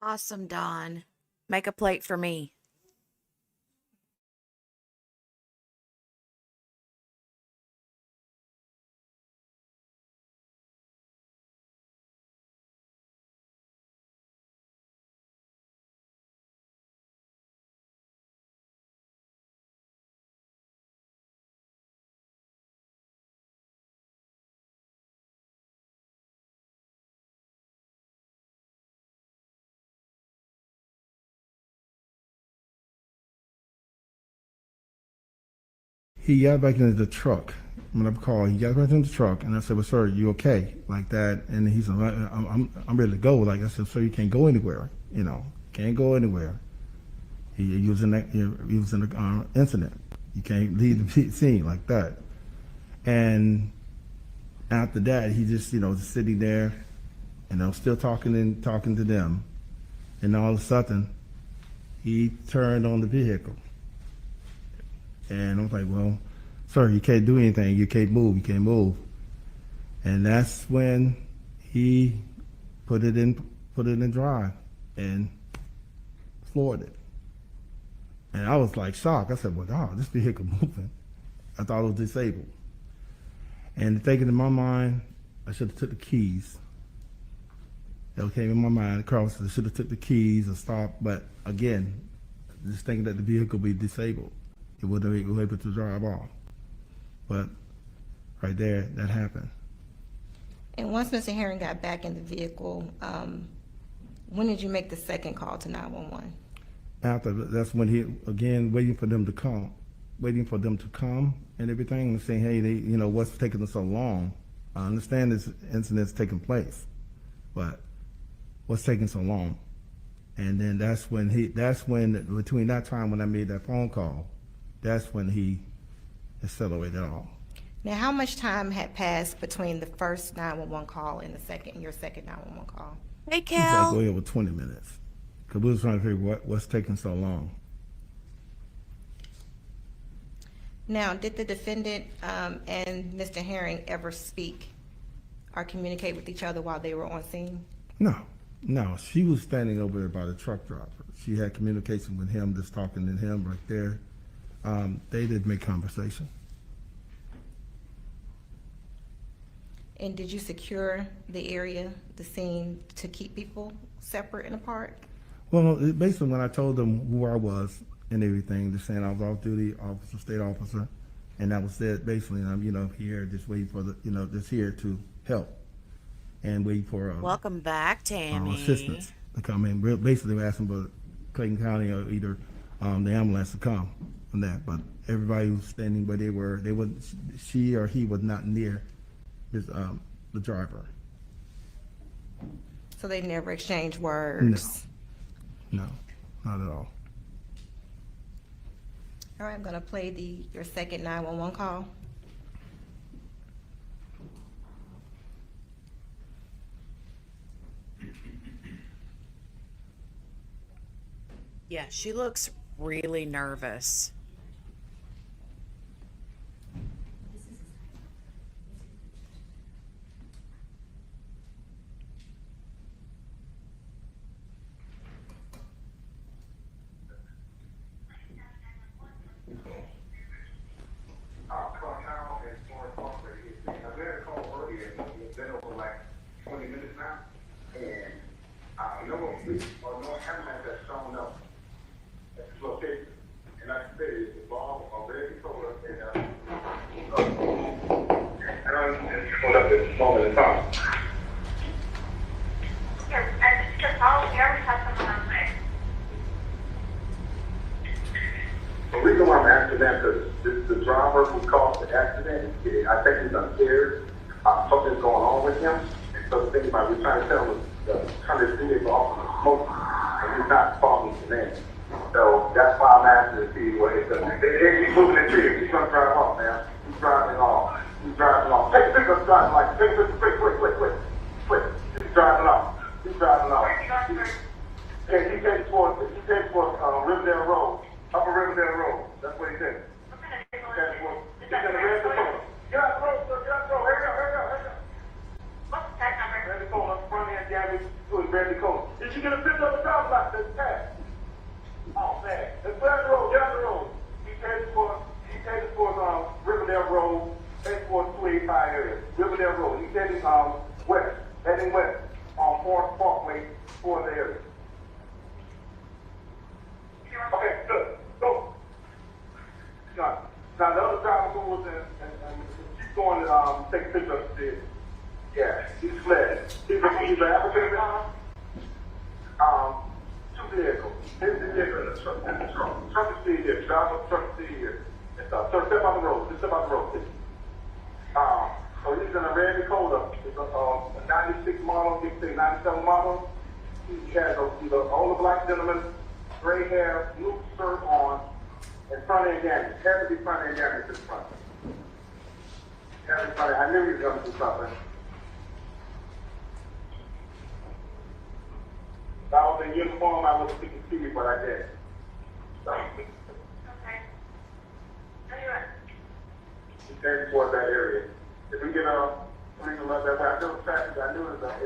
[SPEAKER 1] Awesome, Don. Make a plate for me.
[SPEAKER 9] He got back into the truck. When I called, he got back into the truck, and I said, "Well, sir, you okay?" Like that, and he said, "I'm ready to go." Like I said, "Sir, you can't go anywhere. You know, can't go anywhere." He was in that. He was in the incident. You can't leave the scene like that. And after that, he just just sitting there, still talking to them, and all of a sudden, he turned on the vehicle. And I was like, "Well, sir, you can't do anything. You can't move. You can't move." And that's when he put it in put it in drive and floored it. And I was like shocked. I said, well, dog, this vehicle moving. I thought it was disabled. And thinking in my mind, I should have took the keys. That came in my mind, across, I should have took the keys and stopped. But again, just thinking that the vehicle would be disabled. It wouldn't be able to drive off. But right there, that happened.
[SPEAKER 8] And once Mr. Herring got back in the vehicle, when did you make the second call to 911?
[SPEAKER 9] After that's when he again waiting for them to come and everything, and saying, hey, what's taking us so long? I understand this incident's taking place, but what's taking so long? And then that's when between that time when I made that phone call, that's when he accelerated off.
[SPEAKER 8] Now, how much time had passed between the first 911 call and your second 911 call?
[SPEAKER 1] Hey,
[SPEAKER 9] It was like
[SPEAKER 1] Cal.
[SPEAKER 9] way over 20 minutes, because we was trying to figure what's taking so long.
[SPEAKER 8] Now, did the defendant and Mr. Herring ever speak or communicate with each other while they were on scene?
[SPEAKER 9] No, she was standing over there by the truck driver. She had communication with him, just talking to him right there. They did make conversation.
[SPEAKER 8] And did you secure the area, the scene, to keep people separate and apart?
[SPEAKER 9] Well, basically when I told them who I was and everything, just saying I was off-duty officer, state officer, and that was it. Basically, I'm here just waiting for just here to help and wait for
[SPEAKER 1] Welcome back, Tammy.
[SPEAKER 9] assistance to come in. Basically, we're asking for Clayton County or either the ambulance to come on that. But everybody was standing where they were. She or he was not near the driver.
[SPEAKER 8] So they never exchanged words?
[SPEAKER 9] No, not at all.
[SPEAKER 8] All right, I'm gonna play your second 911 call.
[SPEAKER 1] Yeah, she looks really nervous.
[SPEAKER 11] Yes, and just all here, we have someone on site.
[SPEAKER 10] The reason why I'm asking that because the driver who caused the accident, I think he's upstairs. Something's going on with him. And so the thing about we're trying to tell him turn his vehicle off from smoke, and he's not following the command. So that's why I'm asking to see what it does. He's moving the tree. He's gonna drive off, man. He's driving off. He's driving off. Take the picture, driving like quick. He's driving off. He's driving off. Yeah, he takes towards Riverdale Road, Upper Riverdale Road. That's what he did. He's in the red Dakota. Get out the road, sir. Get out the road. Hurry up.
[SPEAKER 11] What's that number?
[SPEAKER 10] Red Dakota, front end damage to his red Dakota. Did you get a picture of the driver's license? That's passed. Oh man, let's get out the road. Get out the road. He's headed towards Riverdale Road, heading towards 285 area. Riverdale Road. He's heading west on Forest Parkway towards the area. Okay, good. Go. Now the other driver who was and she's going to take a picture of the yeah, he's fled. He's an African. Two vehicles. Here's the vehicle and the truck. Truck is still here. Driver, truck is still here. So step out the road. Just step out the road, please. So he's in a red Dakota. It's a 96 model, you can say 97 model. He has he's an older black gentleman, gray hair, blue shirt on, and front end damage. Had to be front end damage to the front. I knew he was going to do something. If I was in uniform, I would have speaking to you, but I did. So,
[SPEAKER 11] Okay. Where you at?
[SPEAKER 10] he's heading towards that area. If we get reading about that way. I knew traffic, I knew it was that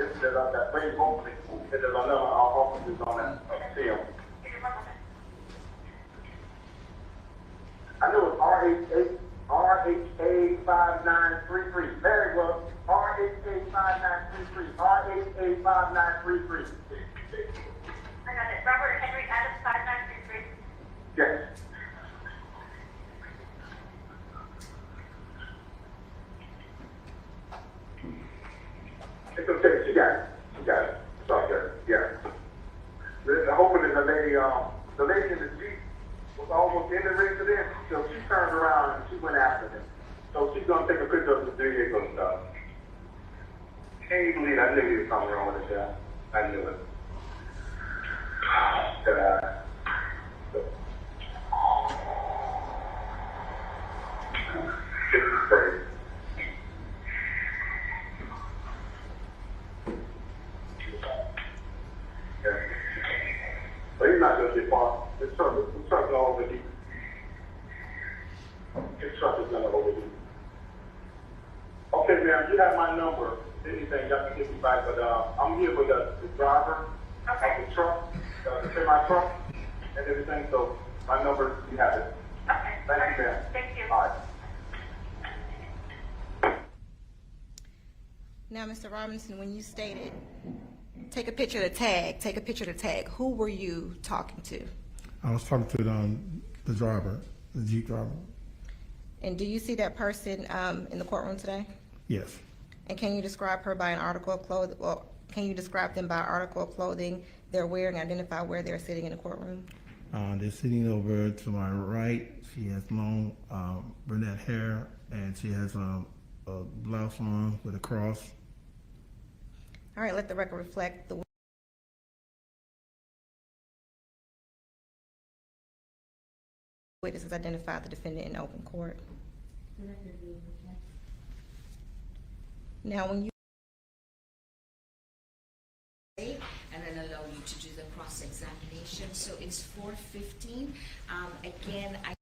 [SPEAKER 10] way opening, and there's another officers on that field. I knew it was RHA 5933. There it was. RHA 5933. RHA 5933.
[SPEAKER 11] I got it. Robert Henry Adams, 5933.
[SPEAKER 10] Yes. It's okay. She got it. She got it. It's all good. Yeah. The hoping is the lady in the Jeep was almost in the residence, so she turned around and she went after them. So she's gonna take a picture of the vehicle and stuff. Can't you believe I knew he was something wrong with it, yeah. I knew it. This is crazy. Yeah. But he's not gonna get far. The truck gonna overheat. His truck is gonna overheat. Okay, ma'am, you have my number. Anything, y'all can get me back. But I'm here with the driver of the truck, the semi-truck, and everything. So my number, you have it.
[SPEAKER 11] Okay.
[SPEAKER 10] Thank you, ma'am.
[SPEAKER 11] Thank you.
[SPEAKER 10] All right.
[SPEAKER 8] Now, Mr. Robinson, when you stated, take a picture of the tag, who were you talking to?
[SPEAKER 9] I was talking to the driver, the Jeep driver.
[SPEAKER 8] And do you see that person in the courtroom today?
[SPEAKER 9] Yes.
[SPEAKER 8] And can you describe her by an article of clothing? Well, can you describe them by article of clothing they're wearing, identify where they're sitting in the courtroom?
[SPEAKER 9] They're sitting over to my right. She has long brunette hair, and she has a blouse on with a cross.
[SPEAKER 8] All right, let the record reflect the witnesses identified the defendant in open court. Now, when you
[SPEAKER 2] And then allow you to do the cross-examination. So it's 4:15. Again, I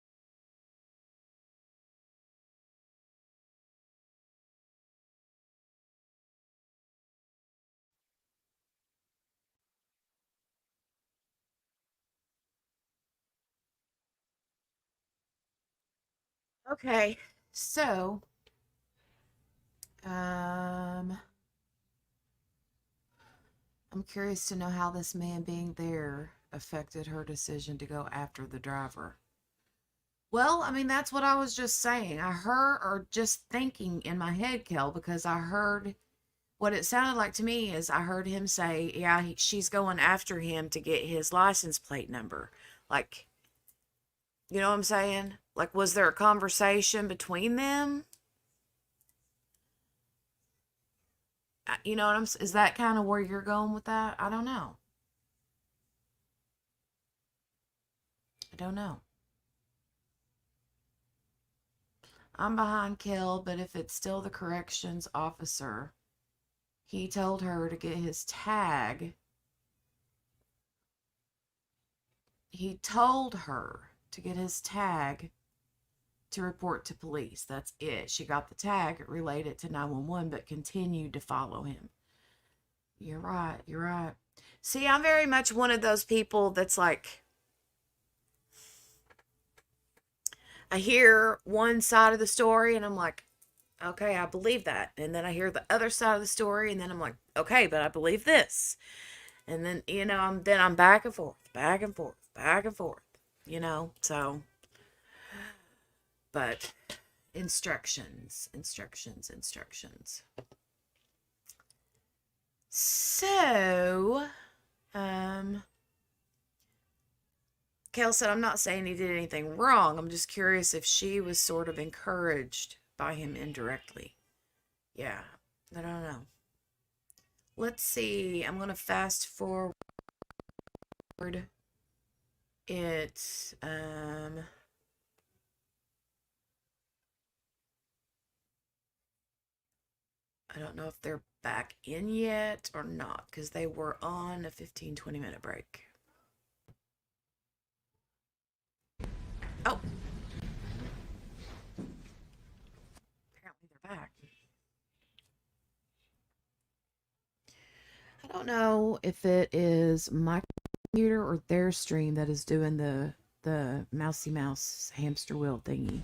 [SPEAKER 1] Okay, so, I'm curious to know how this man being there affected her decision to go after the driver. Well, I mean, that's what I was just saying. I heard, or just thinking in my head, Kel, because I heard what it sounded like to me is I heard him say, yeah, she's going after him to get his license plate number. Like, you know what I'm saying? Like, was there a conversation between them? You know what is that kind of where you're going with that? I don't know. I don't know. I'm behind Kel, but if it's still the corrections officer, he told her to get his tag. He told her to get his tag to report to police. That's it. She got the tag, related to 911, but continued to follow him. You're right. You're right. See, I'm very much one of those people that's like, I hear one side of the story and I'm like, okay, I believe that. And then I hear the other side of the story and then I'm like, okay, but I believe this. And then, you know, I'm back and forth, back and forth, back and forth, you know, so, but instructions. So, Kel said, I'm not saying he did anything wrong. I'm just curious if she was sort of encouraged by him indirectly. Yeah, I don't know. Let's see. I'm going to fast forward. It's, I don't know if they're back in yet or not, because they were on a 15-20 minute break. Oh. Apparently they're back. I don't know if it is my computer or their stream that is doing the mousy mouse hamster wheel thingy.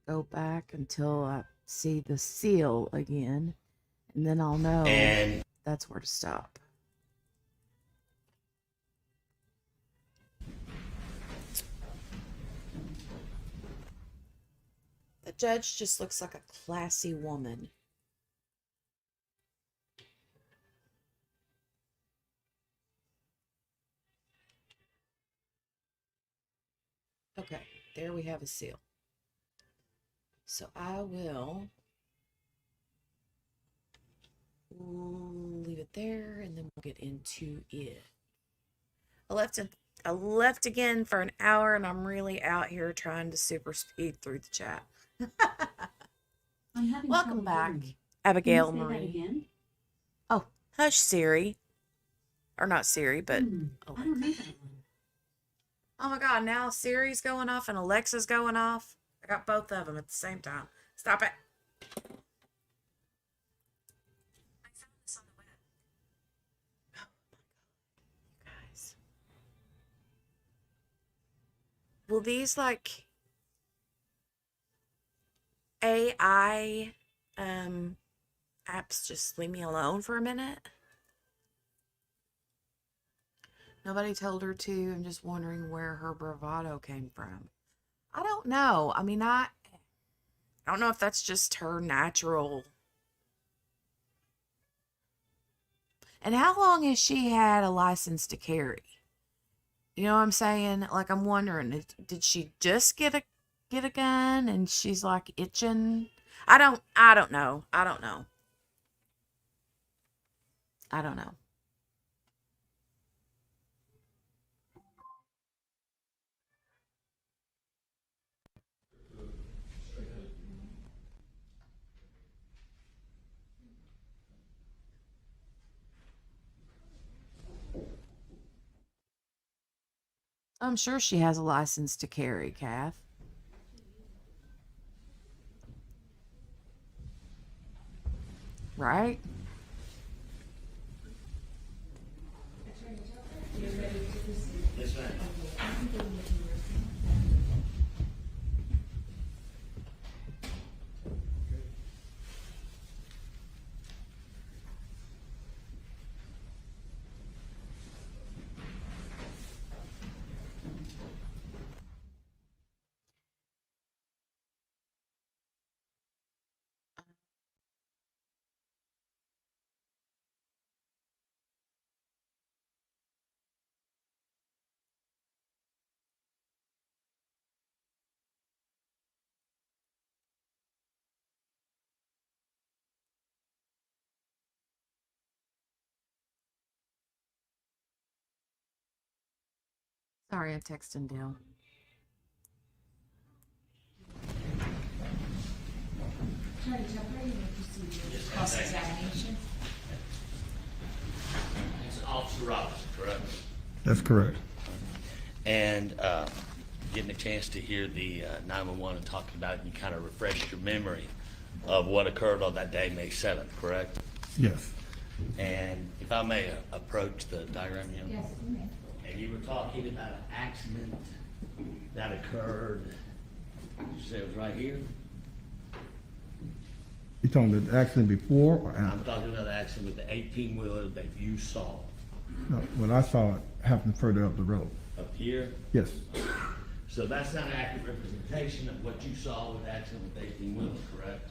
[SPEAKER 1] Go back until I see the seal again, and then I'll know
[SPEAKER 4] And
[SPEAKER 1] that's where to stop. The judge just looks like a classy woman. Okay, there we have a seal. So I will leave it there, and then we'll get into it. I left again for an hour, and I'm really out here trying to super speed through the chat. Welcome back, Abigail Marie. Oh, hush, Siri. Or not Siri, but Alexa. Oh my God, now Siri's going off and Alexa's going off. I got both of them at the same time. Stop it. I found this on the web. Oh my God, you guys. Will these like AI apps just leave me alone for a minute? Nobody told her to. I'm just wondering where her bravado came from. I don't know. I mean, I don't know if that's just her natural. And how long has she had a license to carry? You know what I'm saying? Like, I'm wondering, did she just get a gun and she's like itching? I don't know. I don't know. I don't know. I'm sure she has a license to carry, Kath. Right?
[SPEAKER 4] yes, ma'am.
[SPEAKER 1] Sorry, I'm texting Dale.
[SPEAKER 2] Cross-examination.
[SPEAKER 4] It's Officer Robinson, correct?
[SPEAKER 9] That's correct.
[SPEAKER 4] And getting a chance to hear the 911 and talking about it, you kind of refreshed your memory of what occurred on that day, May 7th, correct?
[SPEAKER 9] Yes.
[SPEAKER 4] And if I may approach the diagram here.
[SPEAKER 5] Yes, you may.
[SPEAKER 4] And you were talking about an accident that occurred, you said it was right here?
[SPEAKER 9] You talking about the accident before or
[SPEAKER 4] I'm
[SPEAKER 9] after?
[SPEAKER 4] talking about the accident with the 18-wheeler that you saw
[SPEAKER 9] No, when I saw it happen further up the road.
[SPEAKER 4] up here.
[SPEAKER 9] Yes.
[SPEAKER 4] So that's not an accurate representation of what you saw with the accident with the 18-wheeler, correct?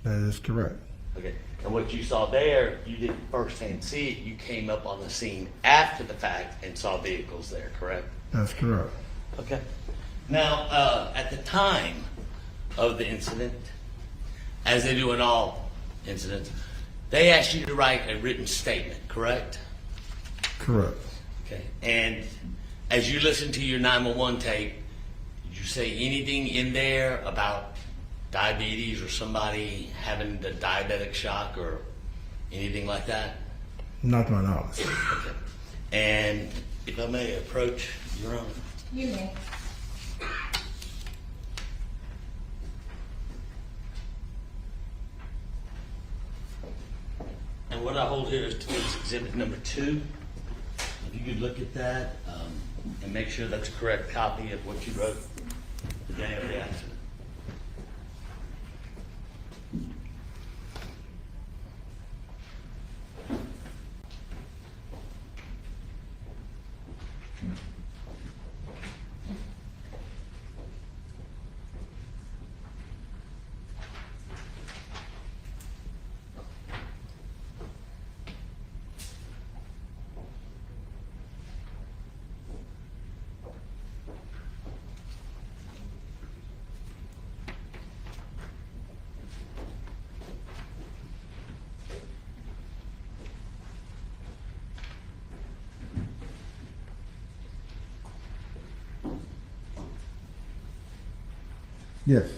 [SPEAKER 9] That is correct.
[SPEAKER 4] Okay, and what you saw there, you didn't firsthand see it, you came up on the scene after the fact and saw vehicles there, correct?
[SPEAKER 9] That's correct.
[SPEAKER 4] Okay. Now, at the time of the incident, as they do in all incidents, they asked you to write a written statement, correct?
[SPEAKER 9] Correct.
[SPEAKER 4] Okay, and as you listen to your 911 tape, did you say anything in there about diabetes or somebody having the diabetic shock or anything like that?
[SPEAKER 9] Not to my knowledge.
[SPEAKER 4] Okay. And If I may approach, Your Honor.
[SPEAKER 5] You may.
[SPEAKER 4] And what I hold here is defense exhibit number 2. If you could look at that and make sure that's a correct copy of what you wrote the day of the accident.
[SPEAKER 9] Yes,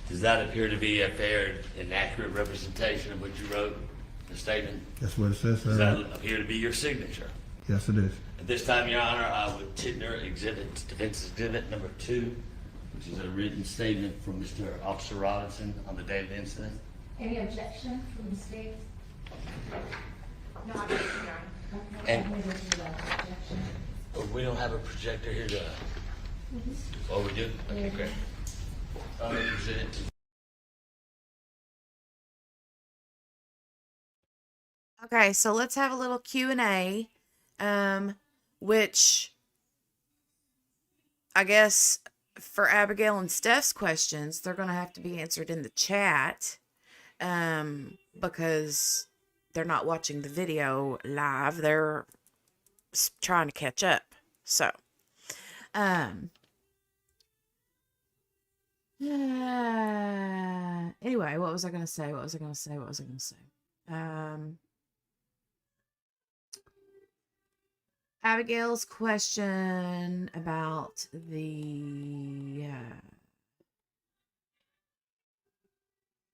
[SPEAKER 4] Does that appear to be a fair and accurate representation of what you wrote in the statement?
[SPEAKER 9] that's what it says,
[SPEAKER 4] Does
[SPEAKER 9] sir.
[SPEAKER 4] that appear to be your signature?
[SPEAKER 9] Yes, it is.
[SPEAKER 4] At this time, Your Honor, I would tender defense exhibit number 2, which is a written statement from Mr. Officer Robinson on the day of the incident.
[SPEAKER 5] Any objection from the state?
[SPEAKER 2] No objection, Your Honor.
[SPEAKER 5] Okay,
[SPEAKER 4] And-
[SPEAKER 5] I'm gonna do that objection.
[SPEAKER 4] We don't have a projector here to, oh, we do? Okay, great. I'm going to present it to
[SPEAKER 1] Okay, so let's have a little Q&A, which I guess for Abigail and Steph's questions, they're going to have to be answered in the chat, because they're not watching the video live. They're trying to catch up. So, anyway, what was I going to say? Abigail's question about the,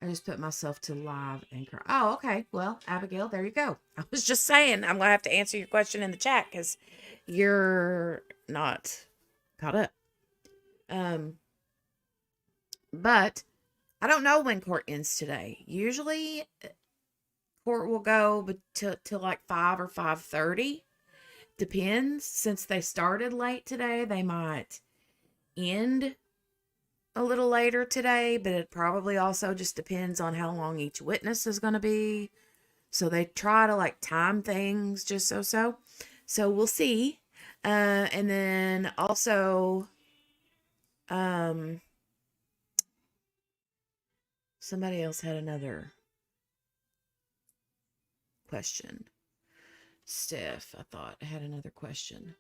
[SPEAKER 1] I just put myself to live anchor. Oh, okay. Well, Abigail, there you go. I was just saying, I'm going to have to answer your question in the chat because you're not caught up. But I don't know when court ends today. Usually court will go till like 5 or 5:30. Depends. Since they started late today, they might end a little later today, but it probably also just depends on how long each witness is going to be. So they try to like time things just so. So we'll see. And then also, somebody else had another question. Steph, I thought, had another question.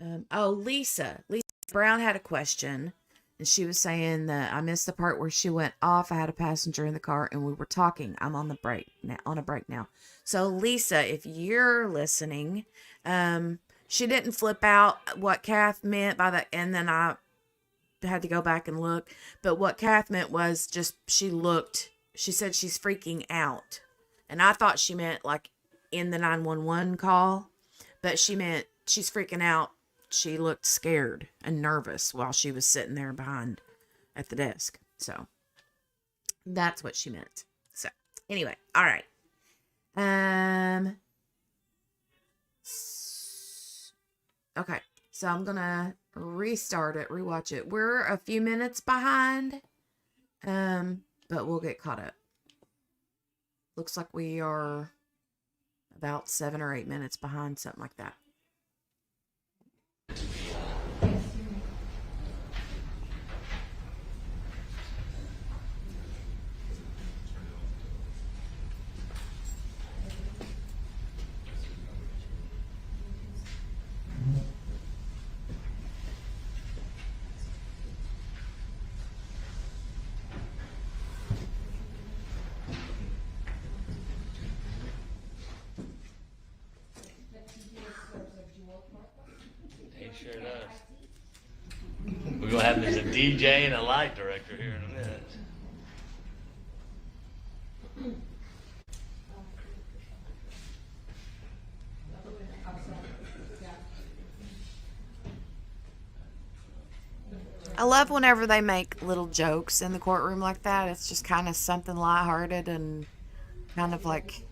[SPEAKER 1] Lisa Brown had a question, and she was saying that I missed the part where she went off. I had a passenger in the car, and we were talking. I'm on a break now. So Lisa, if you're listening, she didn't flip out what Kath meant by that, and then I had to go back and look. But what Kath meant was just she said she's freaking out. And I thought she meant like in the 911 call, but she meant she's freaking out. She looked scared and nervous while she was sitting there behind at the desk. So that's what she meant. So anyway, all right. Okay, so I'm gonna rewatch it. We're a few minutes behind, but we'll get caught up. Looks like we are about 7 or 8 minutes behind, something like that.
[SPEAKER 4] He sure does. We're going to have him as a DJ and a light director here in a minute.
[SPEAKER 1] I love whenever they make little jokes in the courtroom like that. It's just kind of something lighthearted and kind of like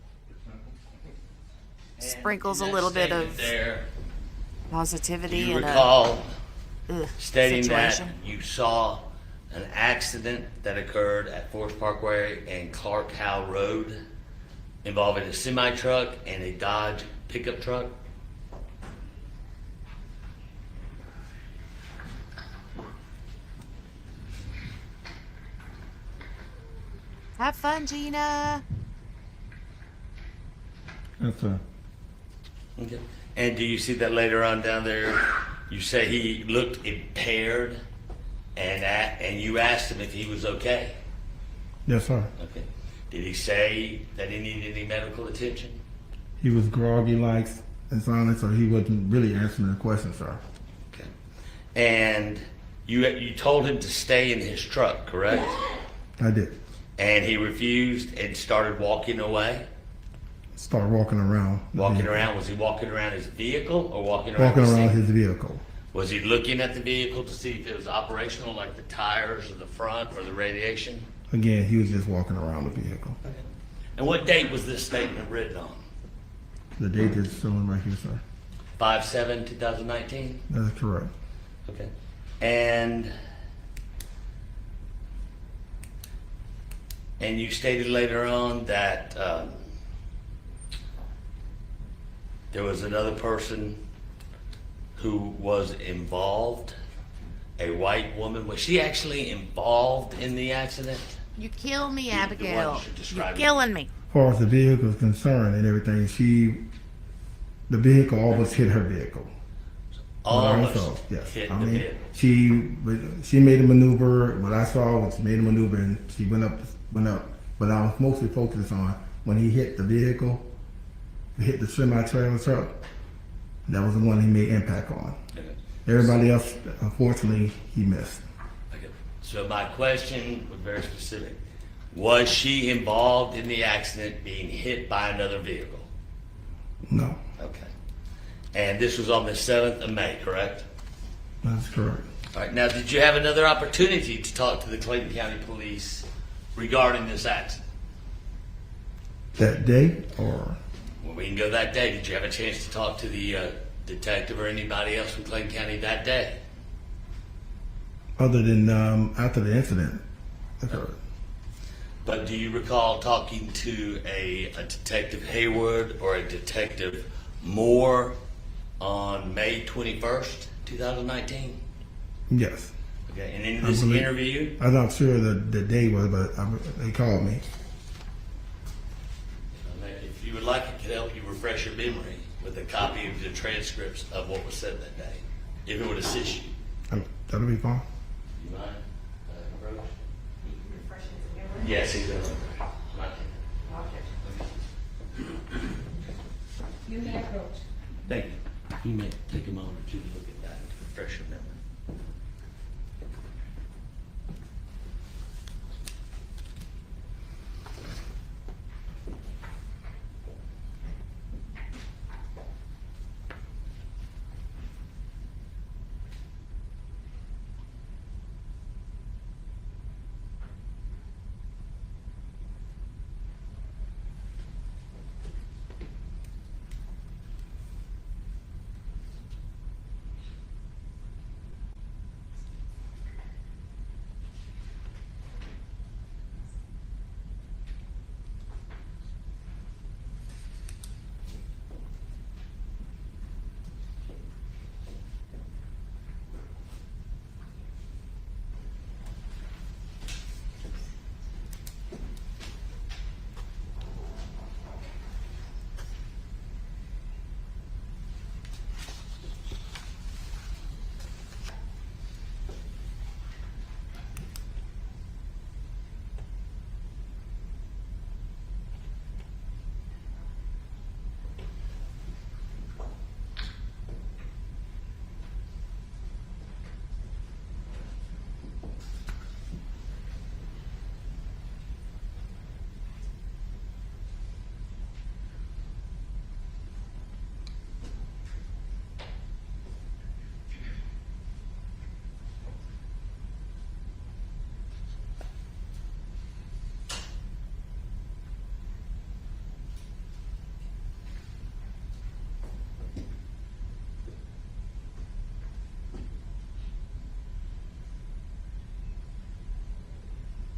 [SPEAKER 1] sprinkles a
[SPEAKER 4] In that
[SPEAKER 1] little bit
[SPEAKER 4] statement
[SPEAKER 1] of
[SPEAKER 4] there, do
[SPEAKER 1] positivity
[SPEAKER 4] you
[SPEAKER 1] in
[SPEAKER 4] recall
[SPEAKER 1] a
[SPEAKER 4] stating
[SPEAKER 1] situation.
[SPEAKER 4] that you saw an accident that occurred at Forest Parkway and Clark Howe Road involving a semi-truck and a Dodge pickup truck?
[SPEAKER 1] Have fun, Gina.
[SPEAKER 9] That's a,
[SPEAKER 4] Okay. And do you see that later on down there? You say he looked impaired, and you asked him if he was okay.
[SPEAKER 9] yes, sir.
[SPEAKER 4] Okay. Did he say that he needed any medical attention?
[SPEAKER 9] He was groggy like and silent, so he wasn't really answering the question, sir.
[SPEAKER 4] Okay. And you told him to stay in his truck, correct?
[SPEAKER 9] I did.
[SPEAKER 4] And he refused and started walking away.
[SPEAKER 9] Start walking around. the
[SPEAKER 4] Walking
[SPEAKER 9] vehicle.
[SPEAKER 4] around. Was he walking around his vehicle or walking around?
[SPEAKER 9] Walking
[SPEAKER 4] the
[SPEAKER 9] around
[SPEAKER 4] scene?
[SPEAKER 9] his vehicle.
[SPEAKER 4] Was he looking at the vehicle to see if it was operational, like the tires or the front or the radiation?
[SPEAKER 9] Again, he was just walking around the vehicle.
[SPEAKER 4] And what date was this statement written on?
[SPEAKER 9] The date is showing right here, sir.
[SPEAKER 4] 5/7/2019?
[SPEAKER 9] That's correct.
[SPEAKER 4] Okay. And you stated later on that there was another person who was involved, a white woman. Was she actually involved in the accident?
[SPEAKER 1] You kill me,
[SPEAKER 4] The one
[SPEAKER 1] Abigail.
[SPEAKER 4] you should
[SPEAKER 1] You're
[SPEAKER 4] describe it.
[SPEAKER 1] killing me.
[SPEAKER 9] As far as the vehicle is concerned and everything, the vehicle almost hit her vehicle.
[SPEAKER 4] Almost
[SPEAKER 9] So, yes.
[SPEAKER 4] hit
[SPEAKER 9] I
[SPEAKER 4] the
[SPEAKER 9] mean,
[SPEAKER 4] vehicle.
[SPEAKER 9] she made a maneuver. What I saw was she made a maneuver and she went up. But I was mostly focused on when he hit the vehicle, hit the semi-trailer truck. That was the one he made impact on.
[SPEAKER 4] Okay.
[SPEAKER 9] Everybody else, unfortunately, he missed.
[SPEAKER 4] Okay. So my question was very specific. Was she involved in the accident being hit by another vehicle?
[SPEAKER 9] No,
[SPEAKER 4] Okay. And this was on the 7th of May, correct?
[SPEAKER 9] that's correct.
[SPEAKER 4] All right. Now, did you have another opportunity to talk to the Clayton County Police regarding this accident?
[SPEAKER 9] That day, or
[SPEAKER 4] Well, we can go that day. Did you have a chance to talk to the detective or anybody else from Clayton County that day?
[SPEAKER 9] other than after the incident occurred.
[SPEAKER 4] But do you recall talking to a Detective Haywood or a Detective Moore on May 21st, 2019?
[SPEAKER 9] Yes.
[SPEAKER 4] Okay, and in
[SPEAKER 9] I
[SPEAKER 4] this
[SPEAKER 9] believe-
[SPEAKER 4] interview,
[SPEAKER 9] I'm not sure the day was, but they called me.
[SPEAKER 4] if you would like, it could help you refresh your memory with a copy of the transcripts of what was said that day, if it would assist you.
[SPEAKER 9] That'll be fine.
[SPEAKER 4] You mind, approach? Yes, he will.
[SPEAKER 5] You may approach.
[SPEAKER 4] Thank you. You may take a moment or two to look at that, to refresh your memory.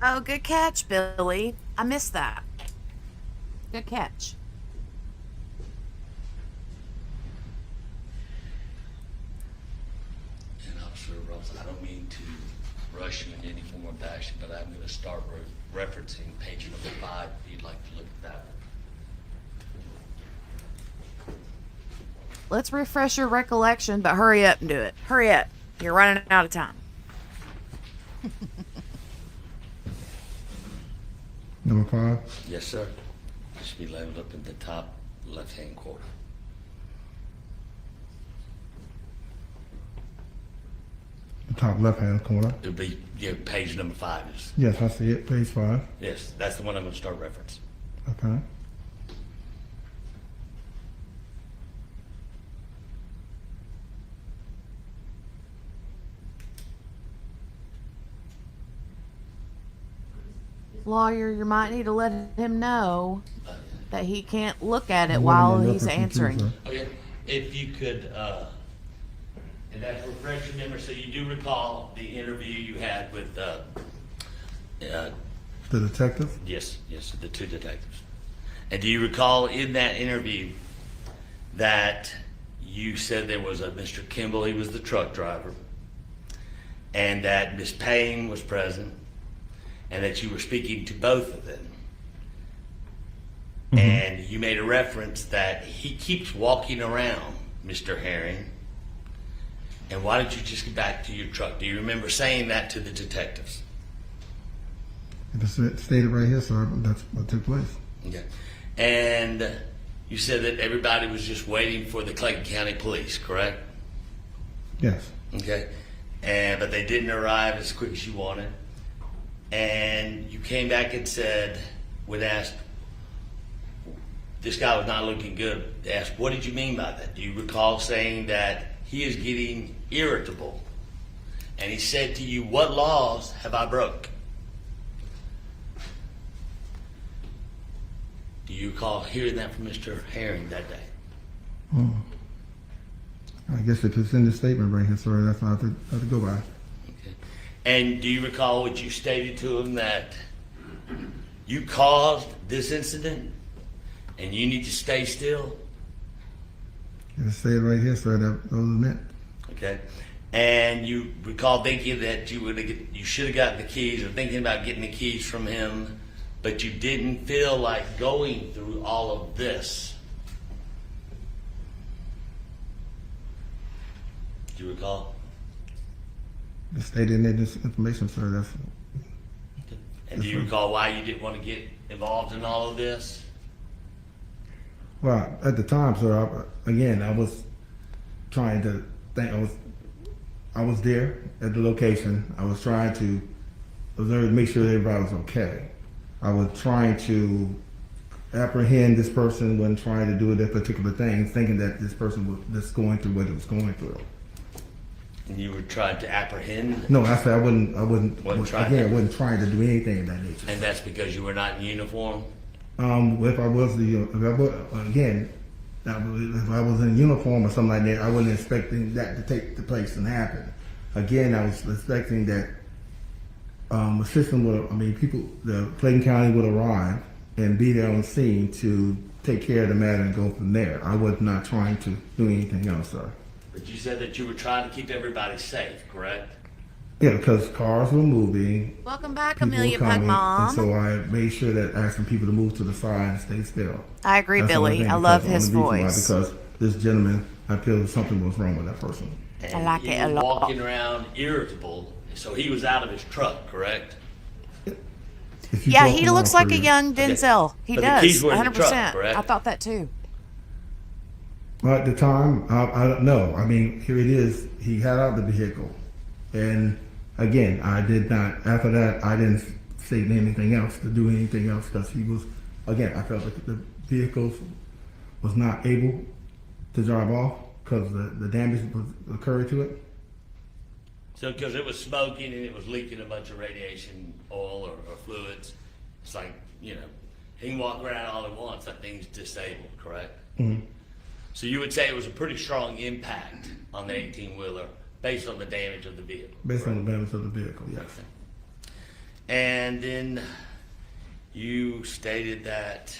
[SPEAKER 1] Oh, good catch, Billy. I missed that. Good catch.
[SPEAKER 4] And Officer Russell, I don't mean to rush you in any form or fashion, but I'm going to start referencing page number 5 if you'd like to look at that.
[SPEAKER 1] Let's refresh your recollection, but hurry up and do it. Hurry up. You're running out of time.
[SPEAKER 9] Number 5.
[SPEAKER 4] Yes, sir. It should be labeled up in the top left-hand corner.
[SPEAKER 9] The top left-hand corner.
[SPEAKER 4] It'll be, yeah, page number 5 is.
[SPEAKER 9] Yes, I see it. Page 5.
[SPEAKER 4] Yes, that's the one I'm going to start referencing.
[SPEAKER 9] Okay.
[SPEAKER 1] Lawyer, you might need to let him know that he can't look at it
[SPEAKER 9] What am I
[SPEAKER 1] while he's
[SPEAKER 9] referencing to,
[SPEAKER 1] answering.
[SPEAKER 9] sir?
[SPEAKER 4] Okay, if you could, and that's refresh your memory, so you do recall the interview you had with,
[SPEAKER 9] The detective?
[SPEAKER 4] yes, the 2 detectives. And do you recall in that interview that you said there was a Mr. Kimball, he was the truck driver, and that Miss Payne was present, and that you were speaking to both of them? And you made a reference that he keeps walking around, Mr. Herring. And why don't you just get back to your truck? Do you remember saying that to the detectives?
[SPEAKER 9] It's stated right here, sir. That's what took place.
[SPEAKER 4] Okay. And you said that everybody was just waiting for the Clayton County Police, correct?
[SPEAKER 9] Yes.
[SPEAKER 4] Okay. But they didn't arrive as quick as you wanted. And you came back and said, when asked, this guy was not looking good, asked, what did you mean by that? Do you recall saying that he is getting irritable? And he said to you, what laws have I broke? Do you recall hearing that from Mr. Herring that day?
[SPEAKER 9] Oh. I guess if it's in the statement right here, sir, that's not to go by.
[SPEAKER 4] Okay. And do you recall what you stated to him, that you caused this incident and you need to stay still?
[SPEAKER 9] It's stated right here, sir, that those are meant.
[SPEAKER 4] Okay. And you recall thinking that you should have gotten the keys, or thinking about getting the keys from him, but you didn't feel like going through all of this. Do you recall?
[SPEAKER 9] It's stated in this information, sir. That's.
[SPEAKER 4] And do you recall why you didn't want to get involved in all of this?
[SPEAKER 9] Well, at the time, sir, I was trying to think. I was there at the location. I was trying to observe, make sure everybody was okay. I was trying to apprehend this person when trying to do that particular thing, thinking that this person was just going through what it was going through.
[SPEAKER 4] And you were trying to apprehend?
[SPEAKER 9] No, I said I wasn't
[SPEAKER 4] trying
[SPEAKER 9] to do anything of that nature.
[SPEAKER 4] And that's because you were not in uniform?
[SPEAKER 9] If I was in uniform or something like that, I wasn't expecting that to take the place and happen. Again, I was expecting that a system the Clayton County would arrive and be there on scene to take care of the matter and go from there. I was not trying to do anything else, sir.
[SPEAKER 4] But you said that you were trying to keep everybody safe, correct?
[SPEAKER 9] Yeah, because cars were moving.
[SPEAKER 1] Welcome back,
[SPEAKER 9] People
[SPEAKER 1] Amelia
[SPEAKER 9] were
[SPEAKER 1] Pug
[SPEAKER 9] coming,
[SPEAKER 1] Mom.
[SPEAKER 9] and so I made sure that asking people to move to the side and stay still.
[SPEAKER 1] I agree,
[SPEAKER 9] That's the only
[SPEAKER 1] Billy.
[SPEAKER 9] thing,
[SPEAKER 1] I love
[SPEAKER 9] because
[SPEAKER 1] his
[SPEAKER 9] the only reason why,
[SPEAKER 1] voice.
[SPEAKER 9] because this gentleman, I feel something was wrong with that person.
[SPEAKER 1] I like
[SPEAKER 4] And
[SPEAKER 1] it
[SPEAKER 4] he
[SPEAKER 1] a
[SPEAKER 4] was
[SPEAKER 1] lot.
[SPEAKER 4] walking around irritable, so he was out of his truck, correct?
[SPEAKER 9] If you
[SPEAKER 1] Yeah,
[SPEAKER 9] talk
[SPEAKER 1] he
[SPEAKER 9] them
[SPEAKER 1] looks
[SPEAKER 9] off
[SPEAKER 1] like
[SPEAKER 9] for
[SPEAKER 1] a
[SPEAKER 9] you-
[SPEAKER 1] young Denzel. He
[SPEAKER 4] But the
[SPEAKER 1] does,
[SPEAKER 4] keys were in the
[SPEAKER 1] 100%.
[SPEAKER 4] truck, correct?
[SPEAKER 1] I thought that too.
[SPEAKER 9] Well, at the time, I don't know. I mean, here it is. He had out the vehicle. And again, I did not, after that, I didn't say anything else, to do anything else, because he was, again, I felt like the vehicle was not able to drive off because the damage was occurred to it.
[SPEAKER 4] So, because it was smoking and it was leaking a bunch of radiation oil or fluids, it's like, he can walk around all he wants, that thing's disabled, correct?
[SPEAKER 9] Mhm.
[SPEAKER 4] So you would say it was a pretty strong impact on the 18-wheeler based on the damage of the vehicle?
[SPEAKER 9] Based on the damage of the vehicle, yes.
[SPEAKER 4] And then you stated that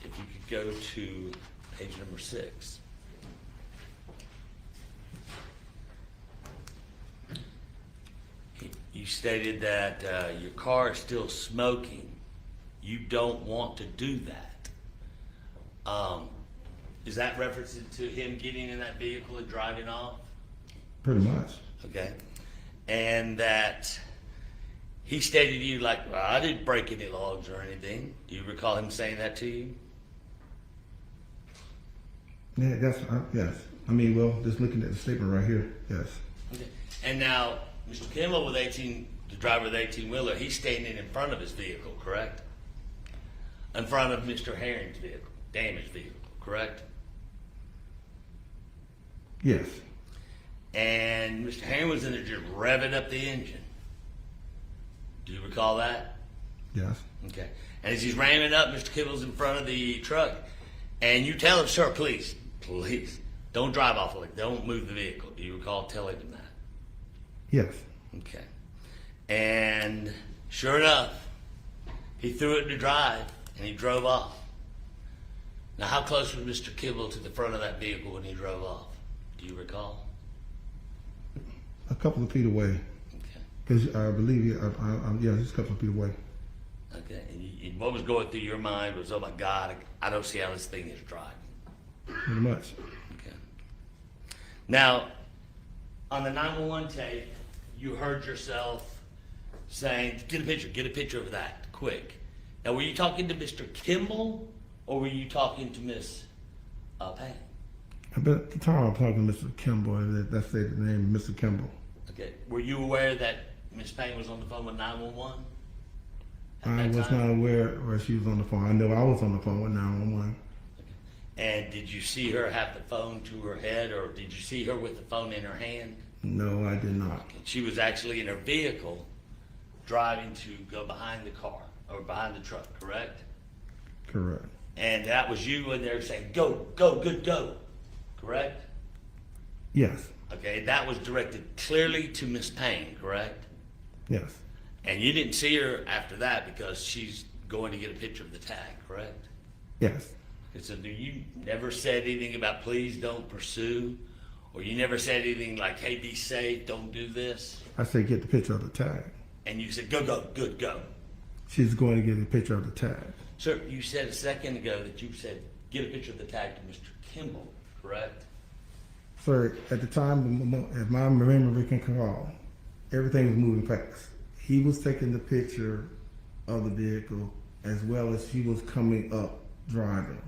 [SPEAKER 4] if you could go to page number 6. You stated that your car is still smoking. You don't want to do that. Is that referencing to him getting in that vehicle and driving off?
[SPEAKER 9] Pretty much.
[SPEAKER 4] Okay. And that he stated to you like, well, I didn't break any logs or anything. Do you recall him saying that to you?
[SPEAKER 9] Yeah, yes. I mean, well, just looking at the statement right here, yes.
[SPEAKER 4] Okay. And now, Mr. Kimball with the driver of the 18-wheeler, he's standing in front of his vehicle, correct? In front of Mr. Herring's vehicle, damaged vehicle, correct?
[SPEAKER 9] Yes.
[SPEAKER 4] And Mr. Herring was in there just revving up the engine. Do you recall that?
[SPEAKER 9] Yes.
[SPEAKER 4] Okay. And as he's ramming up, Mr. Kimball's in front of the truck, and you tell him, sir, please, don't drive off of it. Don't move the vehicle. Do you recall telling him that?
[SPEAKER 9] Yes.
[SPEAKER 4] Okay. And sure enough, he threw it into drive and he drove off. Now, how close was Mr. Kimball to the front of that vehicle when he drove off? Do you recall?
[SPEAKER 9] A couple of feet away.
[SPEAKER 4] Okay.
[SPEAKER 9] Because I believe, yeah, just a couple of feet away.
[SPEAKER 4] Okay. And what was going through your mind was, oh my God, I don't see how this thing is driving.
[SPEAKER 9] Pretty much.
[SPEAKER 4] Okay. Now, on the 911 tape, you heard yourself saying, get a picture of that, quick. Now, were you talking to Mr. Kimball or were you talking to Miss Payne?
[SPEAKER 9] At the time I'm talking to Mr. Kimball, that's the name, Mr. Kimball.
[SPEAKER 4] Okay. Were you aware that Miss Payne was on the phone with 911?
[SPEAKER 9] I was not aware where she was on the phone. I know I was on the phone with 911.
[SPEAKER 4] And did you see her have the phone to her head, or did you see her with the phone in her hand?
[SPEAKER 9] No, I did not.
[SPEAKER 4] She was actually in her vehicle driving to go behind the car, or behind the truck, correct?
[SPEAKER 9] Correct.
[SPEAKER 4] And that was you in there saying, go, good, go, correct?
[SPEAKER 9] Yes.
[SPEAKER 4] Okay, that was directed clearly to Miss Payne, correct?
[SPEAKER 9] Yes.
[SPEAKER 4] And you didn't see her after that because she's going to get a picture of the tag, correct?
[SPEAKER 9] Yes.
[SPEAKER 4] And so you never said anything about please don't pursue, or you never said anything like, hey, be safe, don't do this?
[SPEAKER 9] I said get the picture of the tag.
[SPEAKER 4] And you said, go, good, go.
[SPEAKER 9] She's going to get a picture of the tag.
[SPEAKER 4] Sir, you said a second ago that you said get a picture of the tag to Mr. Kimball, correct?
[SPEAKER 9] Sir, at the time, if my memory can recall, everything was moving fast. He was taking the picture of the vehicle as well as she was coming up driving.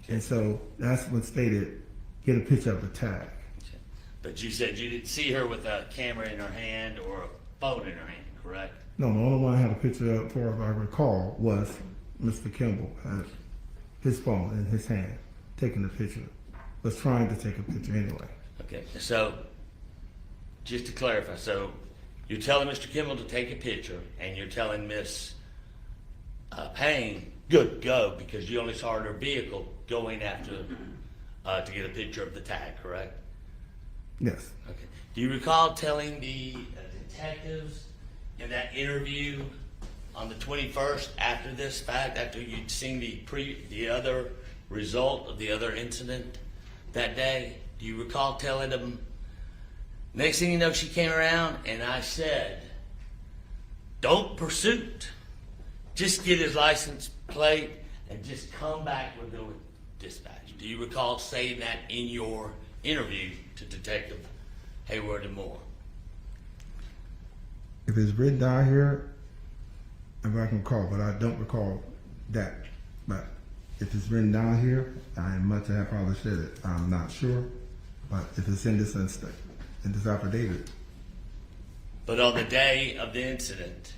[SPEAKER 4] Okay.
[SPEAKER 9] And so that's what stated, get a picture of the tag.
[SPEAKER 4] Okay. But you said you didn't see her with a camera in her hand or a phone in her hand, correct?
[SPEAKER 9] No, the only one I had a picture of, for if I recall, was Mr. Kimball had his phone in his hand, taking the picture. Was trying to take a picture anyway.
[SPEAKER 4] Okay, so just to clarify, so you're telling Mr. Kimball to take a picture, and you're telling Miss Payne, good, go, because you only saw her in her vehicle going after to get a picture of the tag, correct?
[SPEAKER 9] Yes.
[SPEAKER 4] Okay. Do you recall telling the detectives in that interview on the 21st, after this fact, after you'd seen the other result of the other incident that day, do you recall telling them, next thing you know, she came around and I said, don't pursuit, just get his license plate and just come back with the dispatch? Do you recall saying that in your interview to Detective Hayward and Moore?
[SPEAKER 9] If it's written down here, if I can recall, but I don't recall that. But if it's written down here, I must have probably said it. I'm not sure. But if it's in this instant, in this affidavit.
[SPEAKER 4] But on the day of the incident,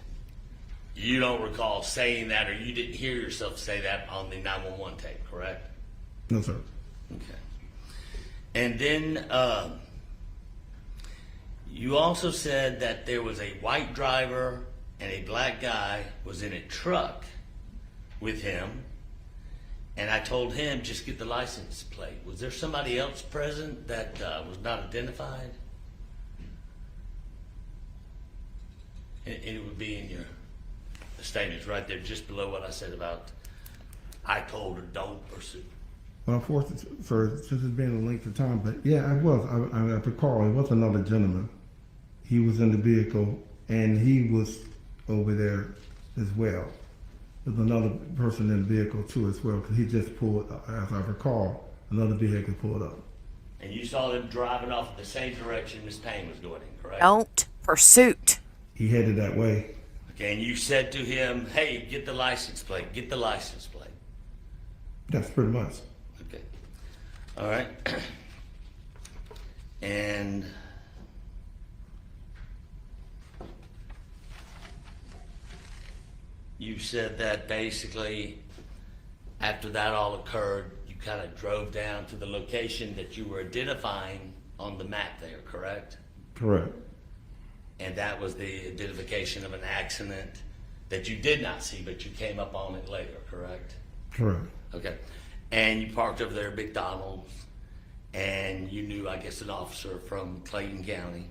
[SPEAKER 4] you don't recall saying that, or you didn't hear yourself say that on the 911 tape, correct?
[SPEAKER 9] No, sir.
[SPEAKER 4] Okay. And then you also said that there was a white driver and a black guy was in a truck with him, and I told him just get the license plate. Was there somebody else present that was not identified? And it would be in your statements right there, just below what I said about, I told her don't pursue.
[SPEAKER 9] Well, unfortunately, sir, since it's been a length of time, but yeah, I was. I recall it was another gentleman. He was in the vehicle, and he was over there as well. There's another person in the vehicle too as well, because he just pulled, as I recall, another vehicle pulled up.
[SPEAKER 4] And you saw them driving off in the same direction Miss Payne was going in, correct?
[SPEAKER 1] Don't pursuit.
[SPEAKER 9] He headed that way.
[SPEAKER 4] Okay, and you said to him, hey, get the license plate, get the license plate.
[SPEAKER 9] That's pretty much.
[SPEAKER 4] Okay. All right. And you said that basically after that all occurred, you kind of drove down to the location that you were identifying on the map there, correct?
[SPEAKER 9] Correct.
[SPEAKER 4] And that was the identification of an accident that you did not see, but you came up on it later, correct?
[SPEAKER 9] Correct.
[SPEAKER 4] Okay. And you parked over there at McDonald's, and you knew, I guess, an officer from Clayton County.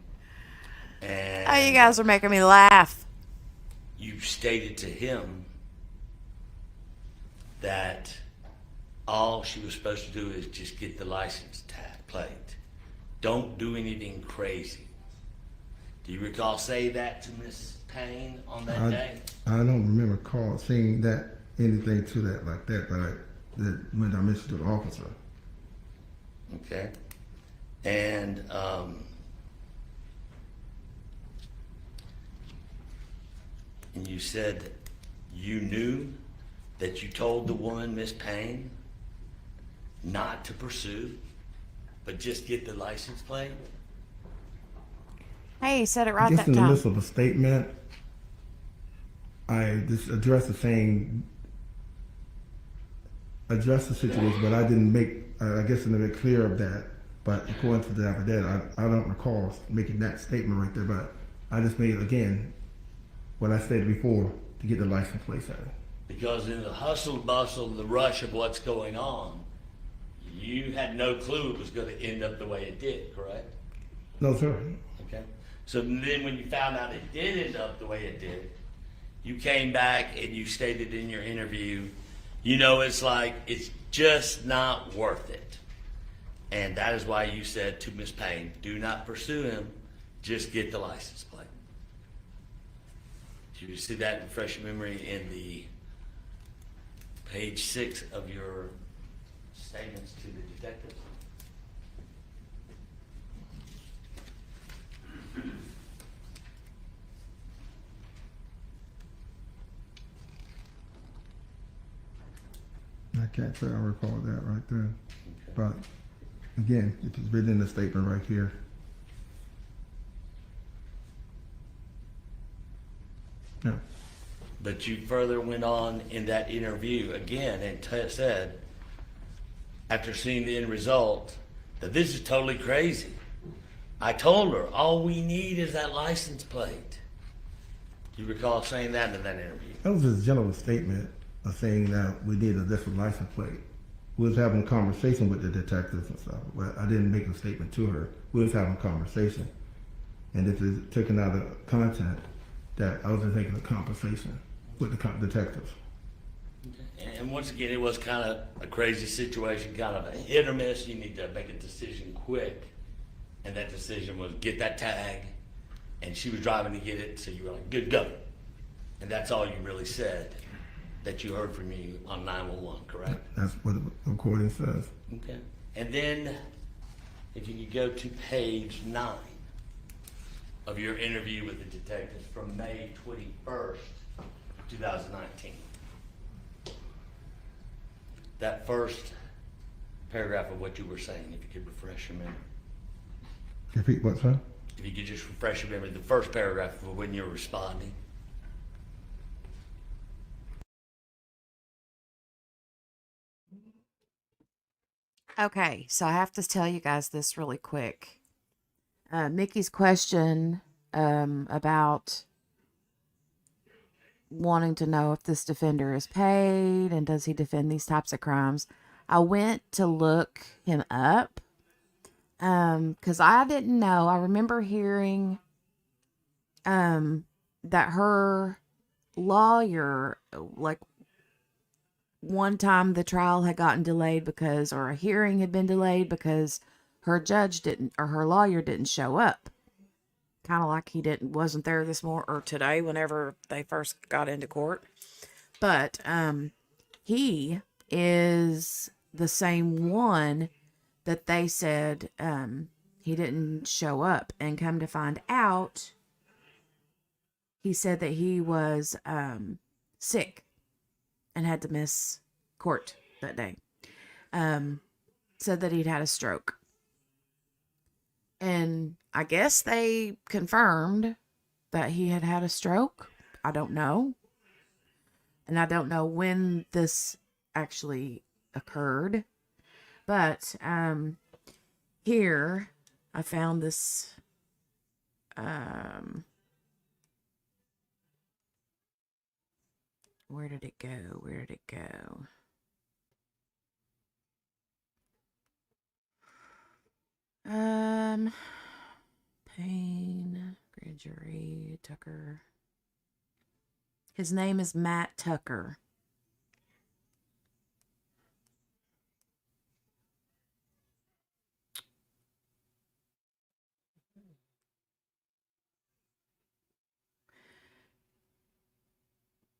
[SPEAKER 4] And
[SPEAKER 1] Oh, you guys are making me laugh.
[SPEAKER 4] you stated to him that all she was supposed to do is just get the license plate. Don't do anything crazy. Do you recall saying that to Miss Payne on that day?
[SPEAKER 9] I don't remember saying that anything to that like that, but when I mentioned to the officer.
[SPEAKER 4] Okay. And you said you knew that you told the woman, Miss Payne, not to pursue, but just get the license plate?
[SPEAKER 1] Hey, you said it right
[SPEAKER 9] Just
[SPEAKER 1] that
[SPEAKER 9] in the
[SPEAKER 1] time.
[SPEAKER 9] midst of a statement, I just addressed the situation, but I didn't make, I guess, a bit clear of that. But according to the affidavit, I don't recall making that statement right there, but I just made, again, what I said before, to get the license plate set.
[SPEAKER 4] Because in the hustle bustle, the rush of what's going on, you had no clue it was going to end up the way it did, correct?
[SPEAKER 9] No, sir.
[SPEAKER 4] Okay. So then when you found out it did end up the way it did, you came back and you stated in your interview, you know, it's like, it's just not worth it. And that is why you said to Miss Payne, do not pursue him, just get the license plate. Do you see that in fresh memory in the page 6 of your statements to the detective?
[SPEAKER 9] I can't say I recall that right there. But again, it was written in the statement right here. Yeah.
[SPEAKER 4] But you further went on in that interview again and said, after seeing the end result, that this is totally crazy. I told her, all we need is that license plate. Do you recall saying that in that interview?
[SPEAKER 9] That was his general statement of saying that we need a different license plate. We was having a conversation with the detectives and stuff, but I didn't make a statement to her. We was having a conversation. And if it's taken out of content, that I wasn't taking a conversation with the detectives.
[SPEAKER 4] Okay. And once again, it was kind of a crazy situation, kind of a hit or miss. You need to make a decision quick. And that decision was get that tag. And she was driving to get it, so you were like, good, go. And that's all you really said that you heard from me on 911, correct?
[SPEAKER 9] That's what the recording says.
[SPEAKER 4] Okay. And then, if you could go to page 9 of your interview with the detectives from May 21st, 2019. That first paragraph of what you were saying, if you could refresh your memory.
[SPEAKER 9] Repeat what, sir?
[SPEAKER 4] If you could just refresh your memory, the first paragraph of when you're responding.
[SPEAKER 1] Okay, so I have to tell you guys this really quick. Mickey's question about wanting to know if this defender is paid and does he defend these types of crimes. I went to look him up because I didn't know. I remember hearing that her lawyer, like, one time the trial had gotten delayed because, or a hearing had been delayed because her judge didn't, or her lawyer didn't show up. Kind of like he wasn't there this morning or today whenever they first got into court. But he is the same one that they said he didn't show up, and come to find out, he said that he was sick and had to miss court that day. Said that he'd had a stroke. And I guess they confirmed that he had had a stroke. I don't know. And I don't know when this actually occurred. But here I found this where did it go? Where did it go? Payne, grand jury, Tucker. His name is Matt Tucker.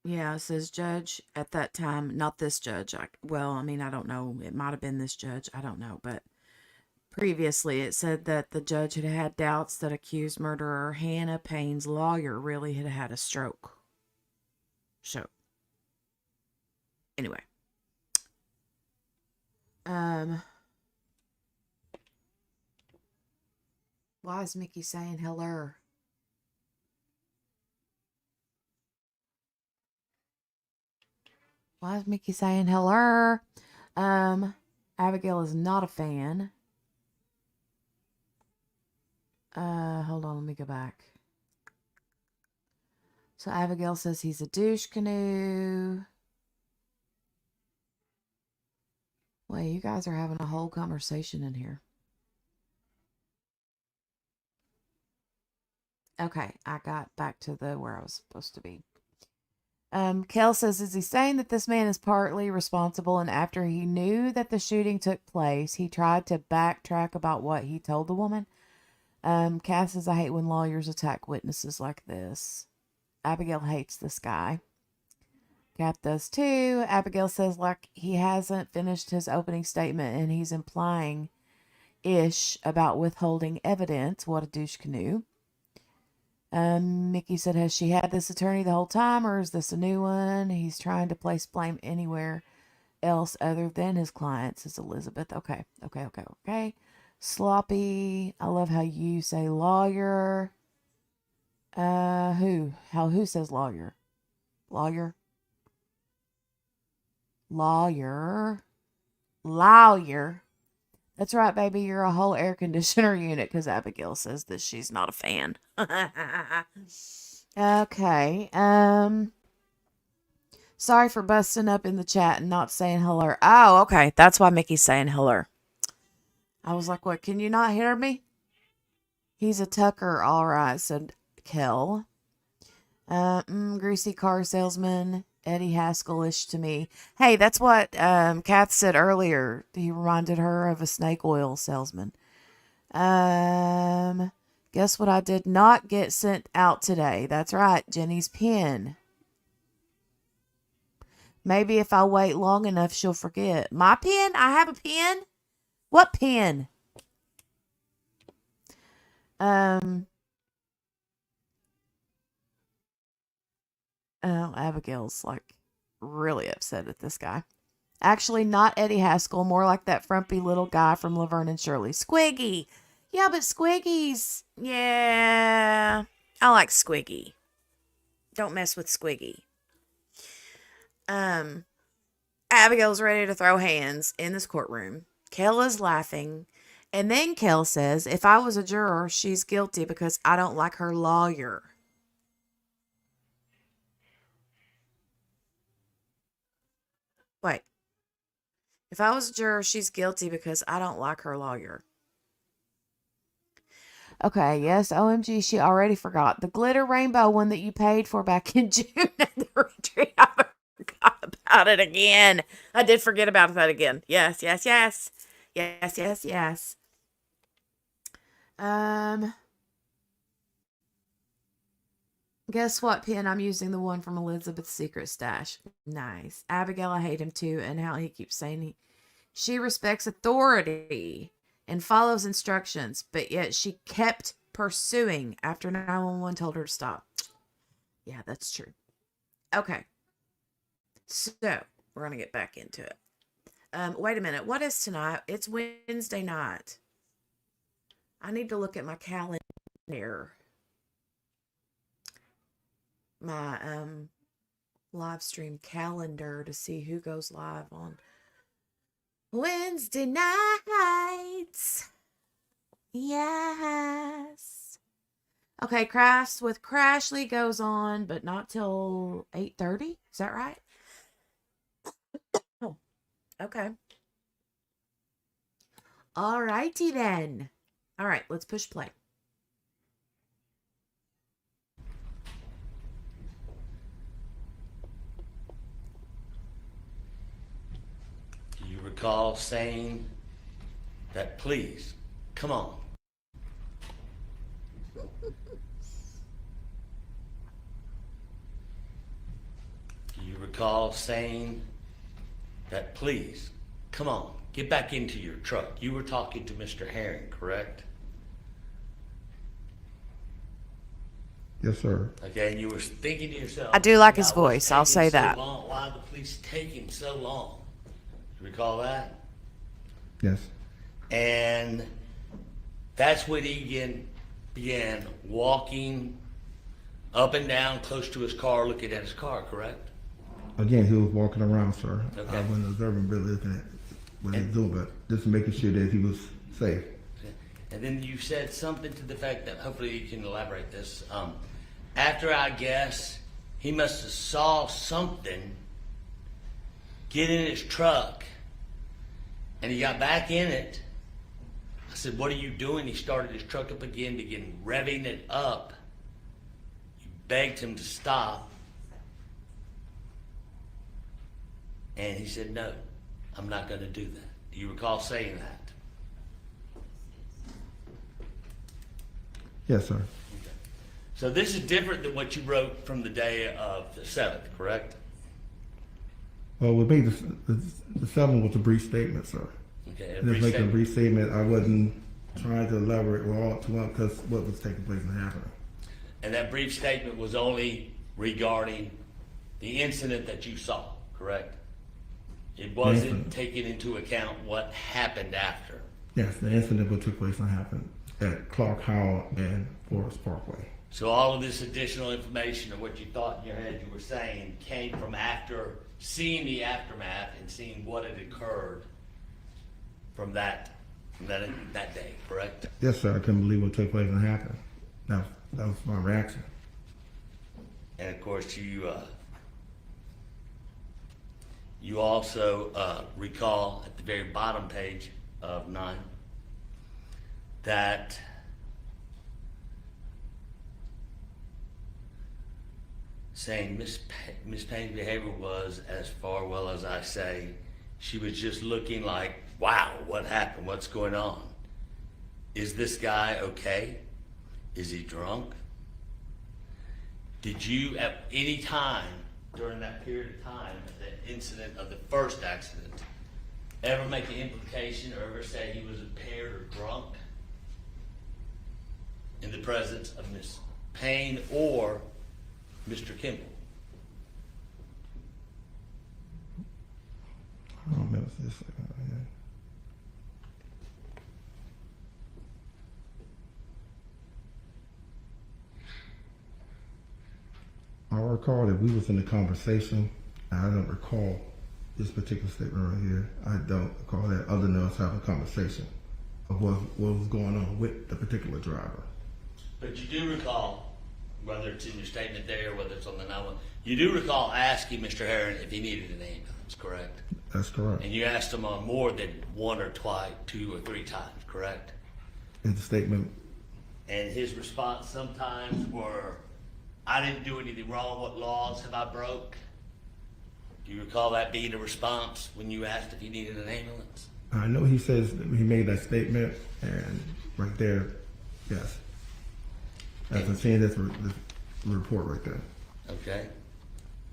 [SPEAKER 1] Yeah, it says judge at that time, not this judge. I don't know. It might have been this judge. I don't know. But previously it said that the judge had had doubts that accused murderer Hannah Payne's lawyer really had had a stroke. So, anyway. Why is Mickey saying hello? Why is Mickey saying hello? Abigail is not a fan. Hold on, let me go back. So Abigail says he's a douche canoe. Wait, you guys are having a whole conversation in here. Okay, I got back to where I was supposed to be. Kel says, is he saying that this man is partly responsible, and after he knew that the shooting took place, he tried to backtrack about what he told the woman? Cass says, I hate when lawyers attack witnesses like this. Abigail hates this guy. Cap does too. Abigail says, like, he hasn't finished his opening statement and he's implying ish about withholding evidence. What a douche canoe. Mickey said, has she had this attorney the whole time, or is this a new one? He's trying to place blame anywhere else other than his clients, says Elizabeth. Okay. Sloppy. I love how you say lawyer. Who says lawyer? Lawyer. That's right, baby. You're a whole air conditioner unit, because Abigail says that she's not a fan. Okay. Sorry for busting up in the chat and not saying hello. Oh, okay. That's why Mickey's saying hello. I was like, what? Can you not hear me? He's a Tucker, all right, said Kel. Greasy car salesman. Eddie Haskell-ish to me. Hey, that's what Kath said earlier. He reminded her of a snake oil salesman. Guess what I did not get sent out today? That's right, Jenny's pen. Maybe if I wait long enough, she'll forget. My pen? I have a pen? What pen? Oh, Abigail's like really upset at this guy. Actually, not Eddie Haskell, more like that frumpy little guy from Laverne and Shirley. Squiggy. Yeah, but Squiggy's... Yeah, I like Squiggy. Don't mess with Squiggy. Abigail's ready to throw hands in this courtroom. Kel is laughing. And then Kel says, if I was a juror, she's guilty because I don't like her lawyer. Wait. If I was a juror, she's guilty because I don't like her lawyer. Okay, yes, OMG, she already forgot. The glitter rainbow one that you paid for back in June at the retreat. I forgot about it again. I did forget about that again. Yes, yes, yes. Yes, yes, yes. Guess what, Pen? I'm using the one from Elizabeth's Secret Stash. Nice. Abigail, I hate him too, and how he keeps saying she respects authority and follows instructions, but yet she kept pursuing after 911 told her to stop. Yeah, that's true. Okay. So, we're going to get back into it. Wait a minute. What is tonight? It's Wednesday night. I need to look at my calendar. My live stream calendar to see who goes live on Wednesday nights. Yes. Okay, Crash with Crashly goes on, but not till 8:30. Is that right? Oh, okay. All righty then. All right, let's push play.
[SPEAKER 4] Do you recall saying that, please, come on? Do you recall saying that, please, come on, get back into your truck? You were talking to Mr. Herring, correct?
[SPEAKER 9] Yes, sir.
[SPEAKER 4] Okay, and you were thinking to yourself,
[SPEAKER 1] I do like his
[SPEAKER 4] "Why was
[SPEAKER 1] voice, I'll
[SPEAKER 4] taking
[SPEAKER 1] say
[SPEAKER 4] so
[SPEAKER 1] that."
[SPEAKER 4] long? Why did the police take him so long? Do you recall that?
[SPEAKER 9] Yes.
[SPEAKER 4] And that's when he began walking up and down close to his car, looking at his car, correct?
[SPEAKER 9] Again, he was walking around, sir.
[SPEAKER 4] Okay.
[SPEAKER 9] I wasn't observing really looking at what he was doing, but just making sure that he was safe.
[SPEAKER 4] And then you said something to the fact that, hopefully you can elaborate this. After, I guess, he must have saw something get in his truck, and he got back in it. I said, what are you doing? He started his truck up again, began revving it up. You begged him to stop. And he said, no, I'm not going to do that. Do you recall saying that?
[SPEAKER 9] Yes, sir.
[SPEAKER 4] So this is different than what you wrote from the day of the 7th, correct?
[SPEAKER 9] Well, we made the 7 was a brief statement, sir.
[SPEAKER 4] Okay,
[SPEAKER 9] Just making a brief statement. I wasn't trying to elaborate all too much because what was taking place and happening.
[SPEAKER 4] And that brief statement was only regarding the incident that you saw, correct? It wasn't taking into account what happened after.
[SPEAKER 9] Yes, the incident that took place and happened at Clark Howell and Forest Parkway.
[SPEAKER 4] So all of this additional information or what you thought in your head you were saying came from after seeing the aftermath and seeing what had occurred from that day, correct?
[SPEAKER 9] Yes, sir. I couldn't believe what took place and happened. That was my reaction.
[SPEAKER 4] And of course, you also recall at the very bottom page of 9 that saying Miss Payne's behavior was, as far well as I say, she was just looking like, wow, what happened? What's going on? Is this guy okay? Is he drunk? Did you at any time during that period of time, the incident of the first accident, ever make the implication or ever say he was impaired or drunk in the presence of Miss Payne or Mr. Kimball?
[SPEAKER 9] I don't remember this. I recall that we was in a conversation. I don't recall this particular statement right here. I don't recall that other than us having a conversation of what was going on with the particular driver.
[SPEAKER 4] But you do recall, whether it's in your statement there or whether it's on the 911, you do recall asking Mr. Herring if he needed an ambulance, correct?
[SPEAKER 9] That's correct.
[SPEAKER 4] And you asked him on more than one or twice, 2 or 3 times, correct?
[SPEAKER 9] In the statement,
[SPEAKER 4] And his response sometimes were, I didn't do anything wrong, what laws have I broke? Do you recall that being a response when you asked if he needed an ambulance?
[SPEAKER 9] I know he says that he made that statement, and right there, yes. As I'm seeing this report right there.
[SPEAKER 4] Okay.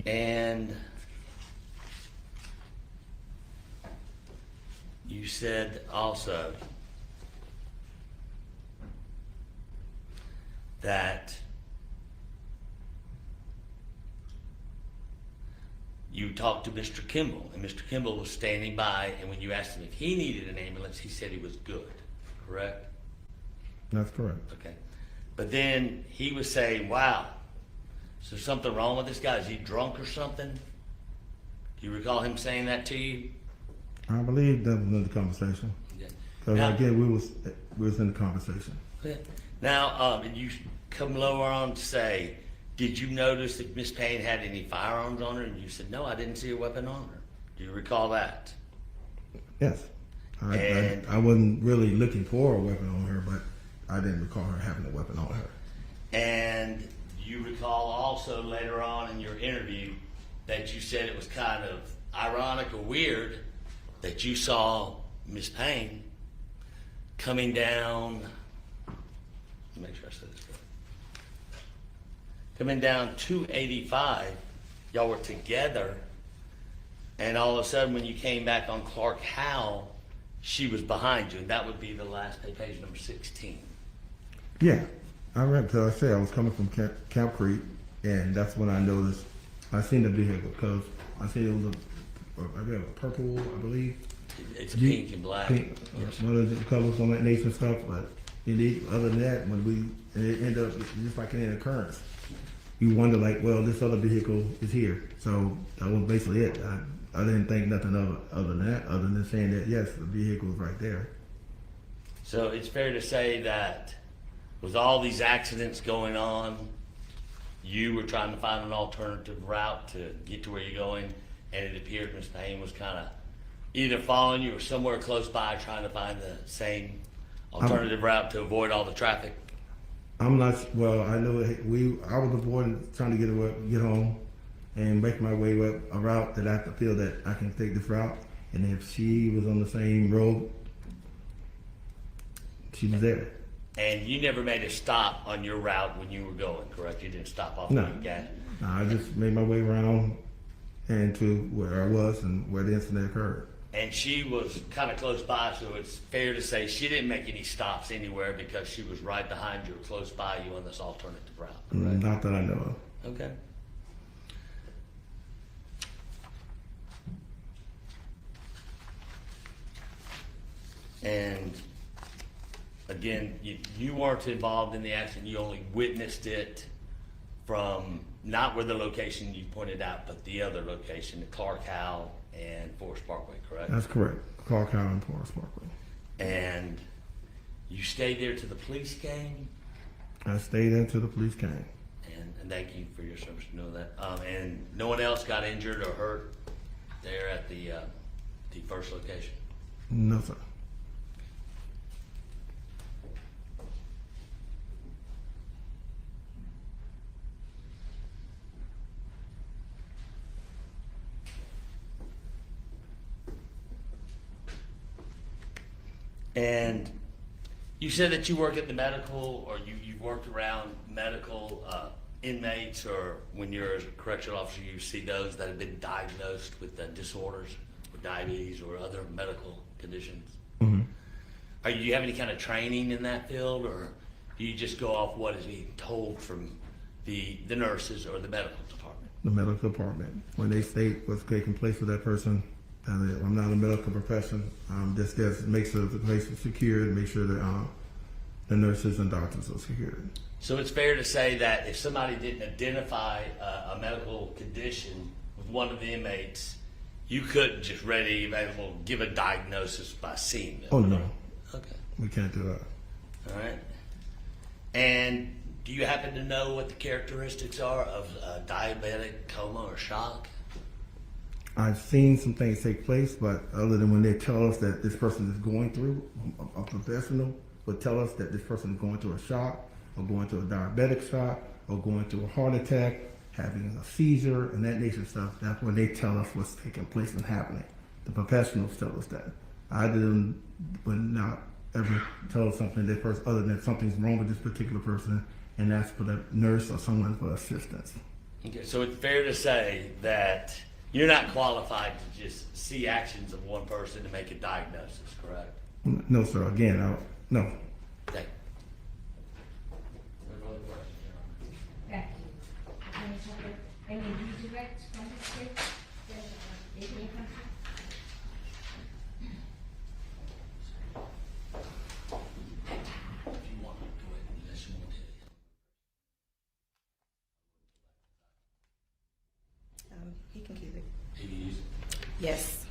[SPEAKER 4] And you said also that you talked to Mr. Kimball, and Mr. Kimball was standing by, and when you asked him if he needed an ambulance, he said he was good, correct?
[SPEAKER 9] That's correct.
[SPEAKER 4] Okay. But then he was saying, wow, is there something wrong with this guy? Is he drunk or something? Do you recall him saying that to you?
[SPEAKER 9] I believe that was in the conversation.
[SPEAKER 4] Yeah.
[SPEAKER 9] Because
[SPEAKER 4] Now-
[SPEAKER 9] again, we was in the conversation.
[SPEAKER 4] Okay. Now, and you come lower on to say, did you notice if Miss Payne had any firearms on her? And you said, no, I didn't see a weapon on her. Do you recall that?
[SPEAKER 9] Yes.
[SPEAKER 4] And-
[SPEAKER 9] I wasn't really looking for a weapon on her, but I didn't recall her having a weapon on her.
[SPEAKER 4] And you recall also later on in your interview that you said it was kind of ironic or weird that you saw Miss Payne coming down, make sure I said this correct, coming down 285, y'all were together, and all of a sudden when you came back on Clark Howell, she was behind you, and that would be the last page number 16.
[SPEAKER 9] Yeah, I remember. Because I said I was coming from Camp Creek, and that's when I noticed. I seen the vehicle because I seen it was a purple, I believe.
[SPEAKER 4] It's pink and black.
[SPEAKER 9] Pink,
[SPEAKER 4] Yes.
[SPEAKER 9] one of the colors on that nation stuff. But indeed, other than that, when it ended up just like an occurrence, you wonder like, well, this other vehicle is here. So that was basically it. I didn't think nothing other than that, other than saying that yes, the vehicle was right there.
[SPEAKER 4] So it's fair to say that with all these accidents going on, you were trying to find an alternative route to get to where you're going, and it appeared Miss Payne was kind of either following you or somewhere close by trying to find the same alternative route to avoid all the traffic.
[SPEAKER 9] I'm not. Well, I know I was avoiding trying to get home and make my way up a route that I feel that I can take this route. And if she was on the same road, she was there.
[SPEAKER 4] And you never made a stop on your route when you were going, correct? You didn't stop off
[SPEAKER 9] No.
[SPEAKER 4] the gas.
[SPEAKER 9] No, I just made my way around and to where I was and where the incident occurred.
[SPEAKER 4] And she was kind of close by, so it's fair to say she didn't make any stops anywhere because she was right behind you or close by you on this alternative route, correct?
[SPEAKER 9] Not that I know of.
[SPEAKER 4] Okay. And again, you weren't involved in the accident, you only witnessed it from not where the location you pointed out, but the other location, the Clark Howell and Forest Parkway, correct?
[SPEAKER 9] That's correct. Clark Howell and Forest Parkway.
[SPEAKER 4] And you stayed there till the police came?
[SPEAKER 9] I stayed until the police came.
[SPEAKER 4] And thank you for your service to know that. And no one else got injured or hurt there at the first location?
[SPEAKER 9] No, sir.
[SPEAKER 4] And you said that you work at the medical, or you worked around medical inmates, or when you're a correctional officer, you see those that have been diagnosed with disorders, with diabetes or other medical conditions.
[SPEAKER 9] Mm-hmm.
[SPEAKER 4] Do you have any kind of training in that field, or do you just go off what is being told from the nurses or the medical department?
[SPEAKER 9] The medical department, when they state what's taking place with that person, I'm not a medical profession. Just make sure the place is secured, make sure that the nurses and doctors are secured.
[SPEAKER 4] So it's fair to say that if somebody didn't identify a medical condition with one of the inmates, you couldn't just ready, available, give a diagnosis by seeing them?
[SPEAKER 9] Oh, no.
[SPEAKER 4] Okay.
[SPEAKER 9] We can't do that.
[SPEAKER 4] All right. And do you happen to know what the characteristics are of diabetic coma or shock?
[SPEAKER 9] I've seen some things take place, but other than when they tell us that this person is going through, a professional would tell us that this person is going through a shock, or going through a diabetic shock, or going through a heart attack, having a seizure, and that nature of stuff. That's when they tell us what's taking place and happening. The professionals tell us that. I would not ever tell something to that person other than something's wrong with this particular person, and ask for the nurse or someone for assistance.
[SPEAKER 4] Okay, so it's fair to say that you're not qualified to just see actions of one person to make a diagnosis, correct?
[SPEAKER 9] No, sir. Again, no.
[SPEAKER 4] Okay.
[SPEAKER 5] Thank you. Any redirect from the state?
[SPEAKER 4] If you want to go ahead and listen more to it.
[SPEAKER 8] He can keep it.
[SPEAKER 4] He can use it.
[SPEAKER 8] Yes.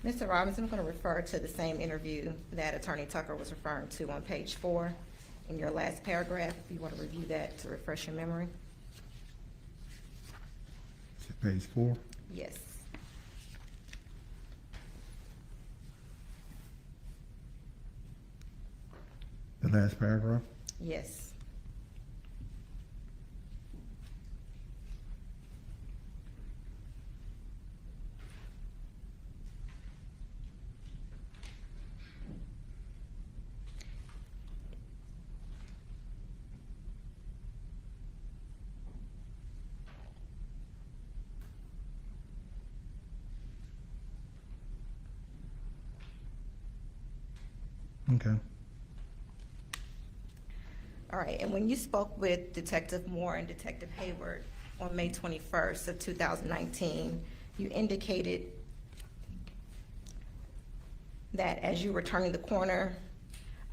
[SPEAKER 8] Mr. Robinson, I'm going to refer to the same interview that Attorney Tucker was referring to on page 4 in your last paragraph, if you want to review that to refresh your memory.
[SPEAKER 9] Page 4.
[SPEAKER 8] Yes.
[SPEAKER 9] The last paragraph.
[SPEAKER 8] Yes.
[SPEAKER 9] Okay.
[SPEAKER 8] All right, and when you spoke with Detective Moore and Detective Hayward on May 21st of 2019, you indicated that as you were turning the corner,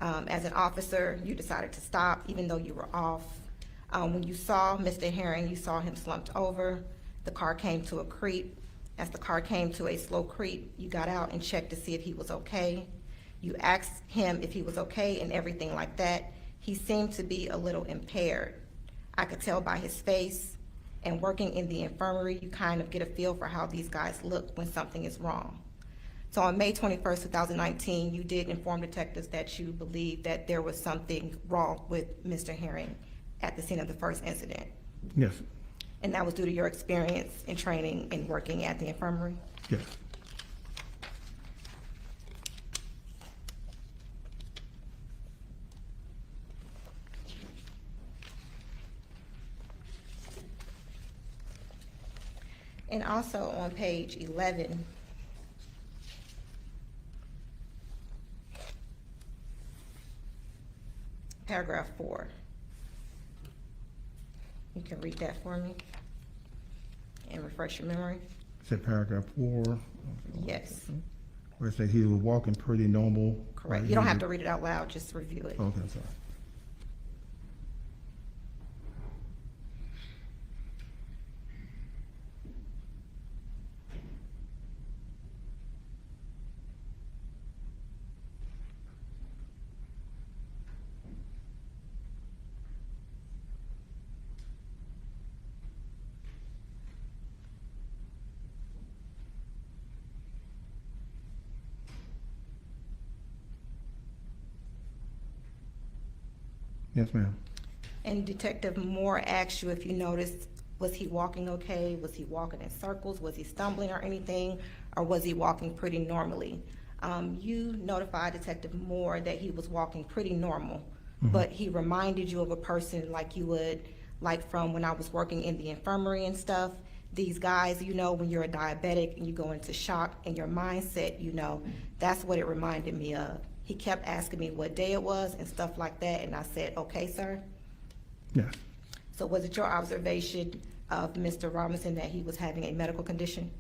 [SPEAKER 8] as an officer, you decided to stop even though you were off. When you saw Mr. Herring, you saw him slumped over. The car came to a creep. As the car came to a slow creep, you got out and checked to see if he was okay. You asked him if he was okay and everything like that. He seemed to be a little impaired. I could tell by his face, and working in the infirmary, you kind of get a feel for how these guys look when something is wrong. So on May 21st, 2019, you did inform detectives that you believed that there was something wrong with Mr. Herring at the scene of the first incident.
[SPEAKER 9] Yes.
[SPEAKER 8] And that was due to your experience in training and working at the infirmary?
[SPEAKER 9] Yes.
[SPEAKER 8] And also on page 11, paragraph 4. You can read that for me and refresh your memory.
[SPEAKER 9] Said paragraph 4.
[SPEAKER 8] Yes,
[SPEAKER 9] Where it says he was walking pretty normal.
[SPEAKER 8] correct. You don't have to read it out loud, just review it.
[SPEAKER 9] Okay, I'm sorry. Yes, ma'am.
[SPEAKER 8] And Detective Moore asked you if you noticed, was he walking okay? Was he walking in circles? Was he stumbling or anything? Or was he walking pretty normally? You notified Detective Moore that he was walking pretty normal, but he reminded you of a person like you would, like from when I was working in the infirmary and stuff. These guys, you know, when you're a diabetic and you go into shock and your mindset, you know, that's what it reminded me of. He kept asking me what day it was and stuff like that, and I said, okay, sir.
[SPEAKER 9] Yes.
[SPEAKER 8] So was it your observation of Mr. Robinson that he was having a medical condition?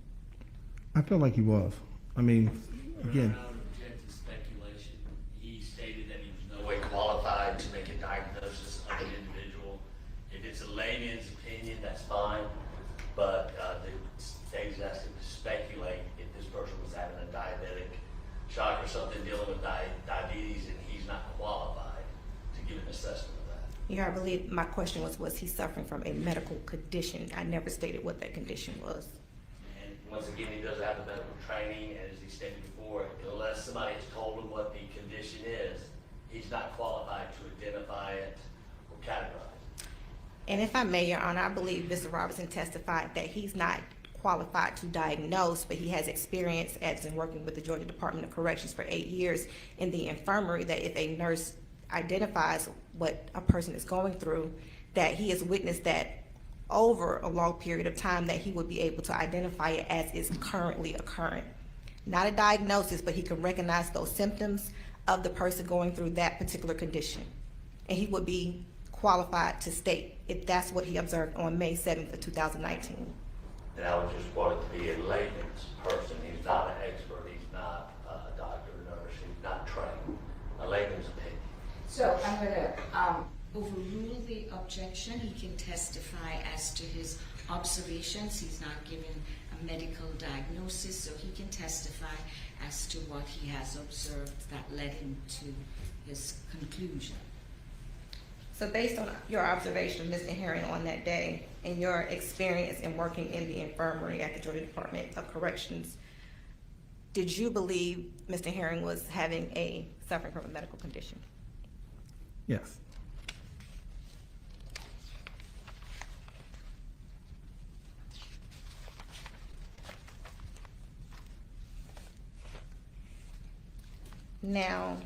[SPEAKER 9] I felt like he was. I mean, again,
[SPEAKER 4] I would object to speculation. He stated that he was no way qualified to make a diagnosis of an individual. If it's a layman's opinion, that's fine, but they just asked him to speculate if this person was having a diabetic shock or something, dealing with diabetes, and he's not qualified to give an assessment of that.
[SPEAKER 8] Yeah, I believe my question was he suffering from a medical condition? I never stated what that condition was.
[SPEAKER 4] And once again, he doesn't have the medical training, and as he stated before, unless somebody has told him what the condition is, he's not qualified to identify it or categorize it.
[SPEAKER 8] And if I may, Your Honor, I believe Mr. Robertson testified that he's not qualified to diagnose, but he has experience as in working with the Georgia Department of Corrections for 8 years in the infirmary, that if a nurse identifies what a person is going through, that he has witnessed that over a long period of time, that he would be able to identify it as is currently occurring. Not a diagnosis, but he can recognize those symptoms of the person going through that particular condition. And he would be qualified to state if that's what he observed on May 7th of 2019.
[SPEAKER 4] And I would just want it to be a layman's person. He's not an expert. He's not a doctor or nurse. He's not trained. A layman's opinion.
[SPEAKER 2] So I'm going to overrule the objection. He can testify as to his observations. He's not given a medical diagnosis, so he can testify as to what he has observed that led him to his conclusion.
[SPEAKER 8] So based on your observation of Mr. Herring on that day and your experience in working in the infirmary at the Georgia Department of Corrections, did you believe Mr. Herring was suffering from a medical condition?
[SPEAKER 9] Yes.
[SPEAKER 8] Now,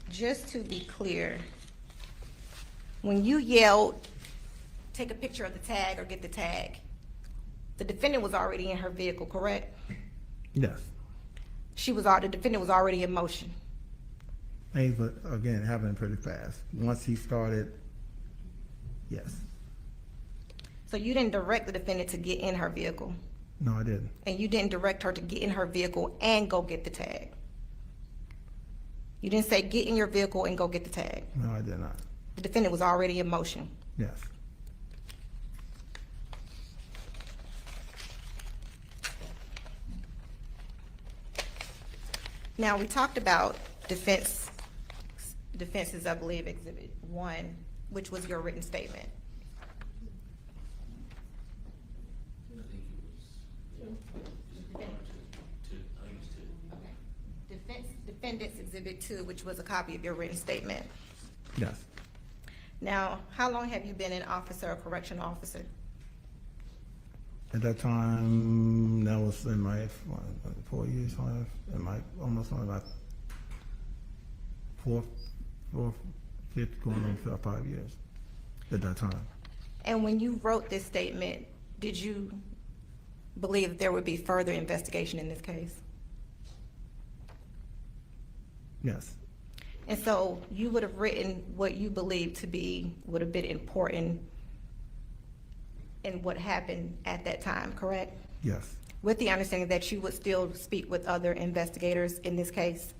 [SPEAKER 8] just to be clear, when you yelled, take a picture of the tag or get the tag, the defendant was already in her vehicle, correct?
[SPEAKER 9] Yes.
[SPEAKER 8] The defendant was already in motion.
[SPEAKER 9] Things, but again, happening pretty fast. Once he started, yes.
[SPEAKER 8] So you didn't direct the defendant to get in her vehicle,
[SPEAKER 9] No, I didn't.
[SPEAKER 8] and you didn't direct her to get in her vehicle and go get the tag. You didn't say get in your vehicle and go get the tag.
[SPEAKER 9] No, I did not.
[SPEAKER 8] The defendant was already in motion.
[SPEAKER 9] Yes.
[SPEAKER 8] Now, we talked about defenses, I believe, Exhibit 1, which was your written statement. Defendant's Exhibit 2, which was a copy of your written statement.
[SPEAKER 9] Yes.
[SPEAKER 8] Now, how long have you been an officer or correctional officer?
[SPEAKER 9] At that time, that was in my 4 years, in my almost on my fourth, fifth, going on for 5 years at that time.
[SPEAKER 8] And when you wrote this statement, did you believe that there would be further investigation in this case?
[SPEAKER 9] Yes.
[SPEAKER 8] And so you would have written what you believed to be, would have been important in what happened at that time, correct?
[SPEAKER 9] Yes.
[SPEAKER 8] With the understanding that you would still speak with other investigators in this case?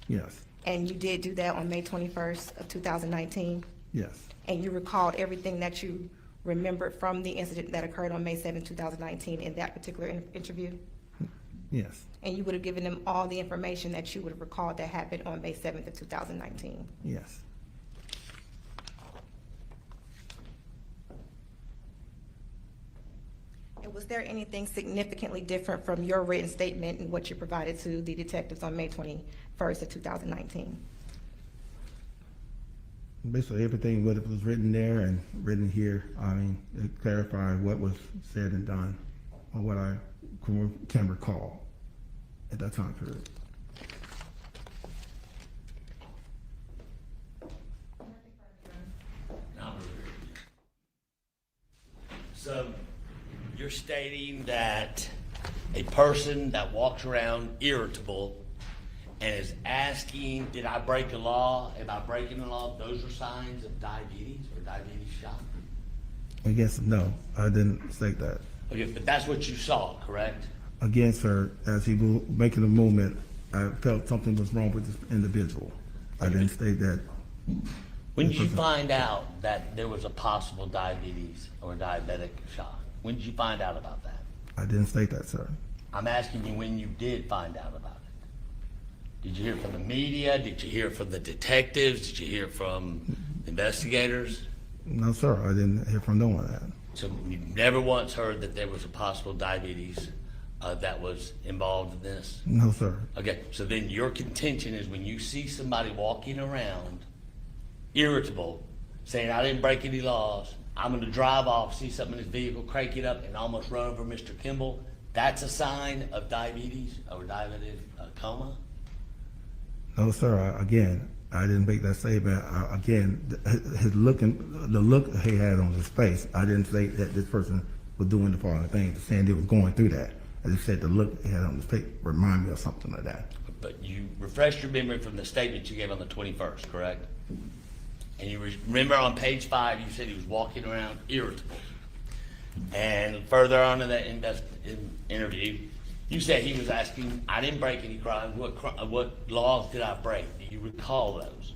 [SPEAKER 9] Yes.
[SPEAKER 8] And you did do that on May 21st of 2019?
[SPEAKER 9] Yes.
[SPEAKER 8] And you recalled everything that you remembered from the incident that occurred on May 7th, 2019 in that particular interview?
[SPEAKER 9] Yes.
[SPEAKER 8] And you would have given them all the information that you would have recalled that happened on May 7th of 2019?
[SPEAKER 9] Yes.
[SPEAKER 8] And was there anything significantly different from your written statement and what you provided to the detectives on May 21st of 2019?
[SPEAKER 9] Basically, everything what was written there and written here, I mean, it clarified what was said and done, or what I can recall at that time period.
[SPEAKER 4] So you're stating that a person that walks around irritable and is asking, did I break a law? Am I breaking the law? Those are signs of diabetes or diabetes shock?
[SPEAKER 9] I guess, no, I didn't state that.
[SPEAKER 4] Okay, but that's what you saw, correct?
[SPEAKER 9] Again, sir, as he was making a movement, I felt something was wrong with this individual. I didn't state that.
[SPEAKER 4] When did you find out that there was a possible diabetes or diabetic shock? When did you find out about that?
[SPEAKER 9] I didn't state that, sir.
[SPEAKER 4] I'm asking you when you did find out about it. Did you hear from the media? Did you hear from the detectives? Did you hear from Investigators?
[SPEAKER 9] No, sir, I didn't hear from no one that.
[SPEAKER 4] So you never once heard that there was a possible diabetes that was involved in this?
[SPEAKER 9] No, sir.
[SPEAKER 4] Okay, so then your contention is when you see somebody walking around irritable, saying, I didn't break any laws, I'm gonna drive off, see something in his vehicle, crank it up, and almost run over Mr. Kimball, that's a sign of diabetes or diabetic coma?
[SPEAKER 9] No, sir, again, I didn't make that statement. Again, the look he had on his face, I didn't say that this person was doing the following thing, saying they was going through that. I just said the look he had on his face remind me of something like that.
[SPEAKER 4] But you refreshed your memory from the statement you gave on the 21st, correct? And you remember on page 5, you said he was walking around irritable. And further on in that interview, you said he was asking, I didn't break any crimes, what laws did I break? Do you recall those?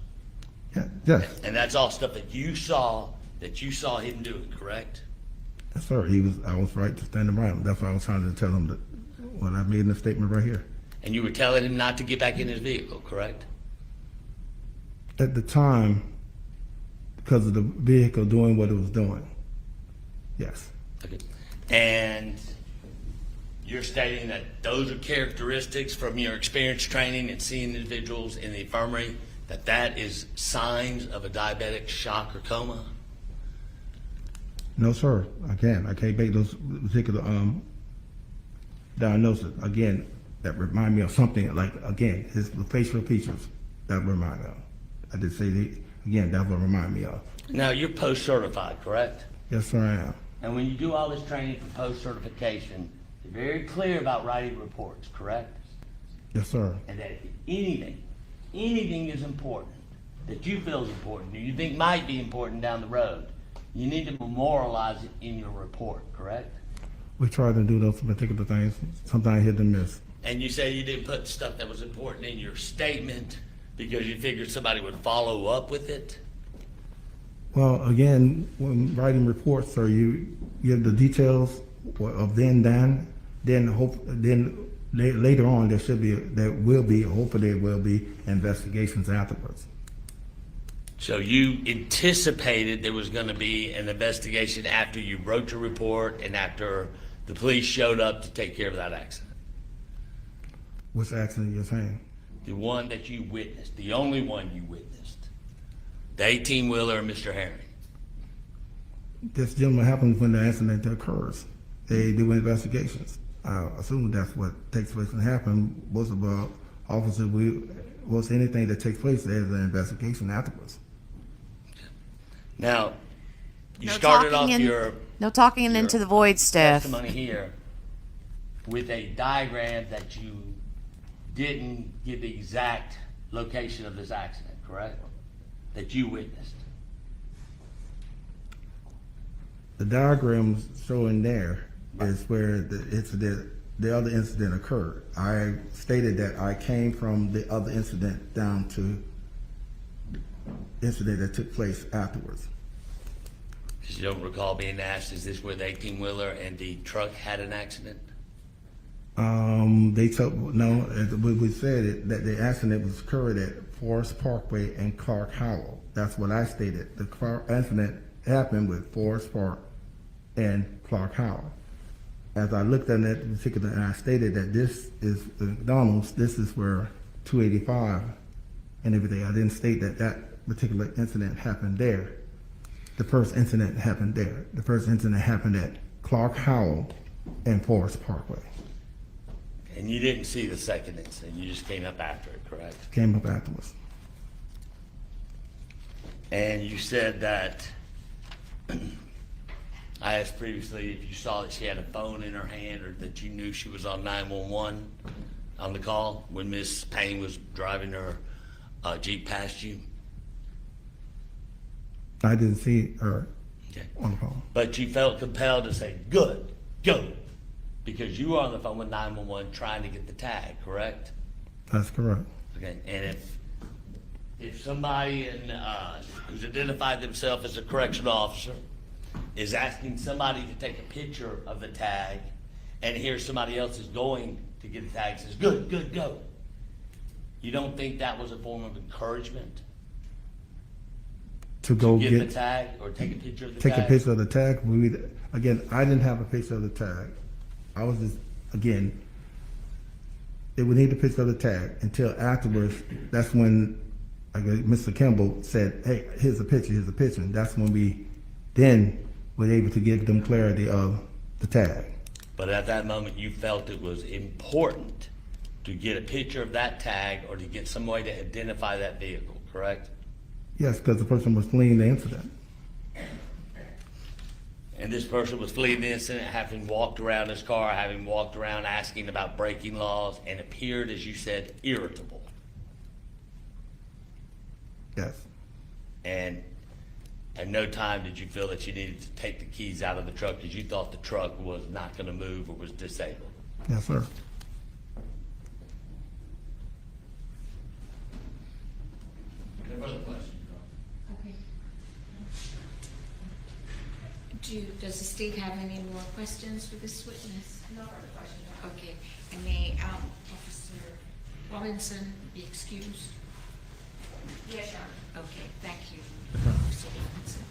[SPEAKER 9] Yeah, yes.
[SPEAKER 4] And that's all stuff that you saw him doing, correct?
[SPEAKER 9] Yes, sir. I was right to stand by him. That's why I was trying to tell him that what I made in the statement right here.
[SPEAKER 4] And you were telling him not to get back in his vehicle, correct?
[SPEAKER 9] At the time, because of the vehicle doing what it was doing. Yes.
[SPEAKER 4] Okay. And you're stating that those are characteristics from your experience training and seeing individuals in the infirmary, that is signs of a diabetic shock or coma?
[SPEAKER 9] No, sir. I can't make those particular diagnoses. Again, that remind me of something like, again, his facial features that remind me of. I did say again, that will remind me of.
[SPEAKER 4] Now, you're post-certified, correct?
[SPEAKER 9] Yes, sir, I am.
[SPEAKER 4] And when you do all this training for post-certification, you're very clear about writing reports, correct?
[SPEAKER 9] Yes, sir.
[SPEAKER 4] And that if anything is important, that you feel is important, or you think might be important down the road, you need to memorialize it in your report, correct?
[SPEAKER 9] We try to do those particular things. Sometimes hit and miss.
[SPEAKER 4] And you say you didn't put stuff that was important in your statement because you figured somebody would follow up with it?
[SPEAKER 9] Well, again, when writing reports, sir, you give the details of then later on hopefully there will be investigations afterwards.
[SPEAKER 4] So you anticipated there was going to be an investigation after you wrote your report and after the police showed up to take care of that accident?
[SPEAKER 9] Which accident you're saying?
[SPEAKER 4] The one that you witnessed, the only one you witnessed. The 18-wheeler and Mr. Herring.
[SPEAKER 9] This gentleman happens when the accident occurs. They do investigations. I assume that's what takes place and happen. Most of our officers, anything that takes place, there's an investigation afterwards.
[SPEAKER 4] Now, you
[SPEAKER 1] No
[SPEAKER 4] started off
[SPEAKER 1] talking
[SPEAKER 4] your
[SPEAKER 1] No talking into the void, Steph.
[SPEAKER 4] testimony here with a diagram that you didn't give the exact location of this accident, correct? That you witnessed.
[SPEAKER 9] The diagrams showing there is where the other incident occurred. I stated that I came from the other incident down to the incident that took place afterwards.
[SPEAKER 4] You don't recall being asked, is this where the 18-wheeler and the truck had an accident?
[SPEAKER 9] They told, no, we said it, that the accident was occurred at Forest Parkway and Clark Howell. That's what I stated. The incident happened with Forest Park and Clark Howell. As I looked at that particular, and I stated that this is McDonald's, this is where 285 and everything. I didn't state that that particular incident happened there. The first incident happened there. The first incident happened at Clark Howell and Forest Parkway.
[SPEAKER 4] And you didn't see the second incident, you just came up after it, correct?
[SPEAKER 9] Came up afterwards.
[SPEAKER 4] And you said that, I asked previously if you saw that she had a phone in her hand or that you knew she was on 911 on the call when Miss Payne was driving her Jeep past you?
[SPEAKER 9] I didn't see her
[SPEAKER 4] Okay.
[SPEAKER 9] on the phone.
[SPEAKER 4] But you felt compelled to say, good, go, because you were on the phone with 911 trying to get the tag, correct?
[SPEAKER 9] That's correct.
[SPEAKER 4] Okay, and if somebody who's identified themselves as a correctional officer is asking somebody to take a picture of the tag and here's somebody else is going to get the tag and says, good, good, go. You don't think that was a form of encouragement?
[SPEAKER 9] to go
[SPEAKER 4] Get the
[SPEAKER 9] get,
[SPEAKER 4] tag or take a picture of the
[SPEAKER 9] take
[SPEAKER 4] tag?
[SPEAKER 9] a picture of the tag. Again, I didn't have a picture of the tag. I was just, again, they would need a picture of the tag until afterwards. That's when Mr. Kimball said, hey, here's a picture, here's a picture. And that's when we then were able to give them clarity of the tag.
[SPEAKER 4] But at that moment, you felt it was important to get a picture of that tag or to get some way to identify that vehicle, correct?
[SPEAKER 9] Yes, because the person was fleeing the incident.
[SPEAKER 4] And this person was fleeing the incident, having walked around his car, having walked around asking about braking laws, and appeared, as you said, irritable.
[SPEAKER 9] Yes.
[SPEAKER 4] And at no time did you feel that you needed to take the keys out of the truck because you thought the truck was not going to move or was disabled.
[SPEAKER 9] Yes, sir.
[SPEAKER 4] Any further questions?
[SPEAKER 2] Does the state have any more questions for this witness? No further questions. Okay, and may Officer Robinson be excused?
[SPEAKER 3] Yes, Your Honor.
[SPEAKER 2] Okay, thank you, Officer Robinson.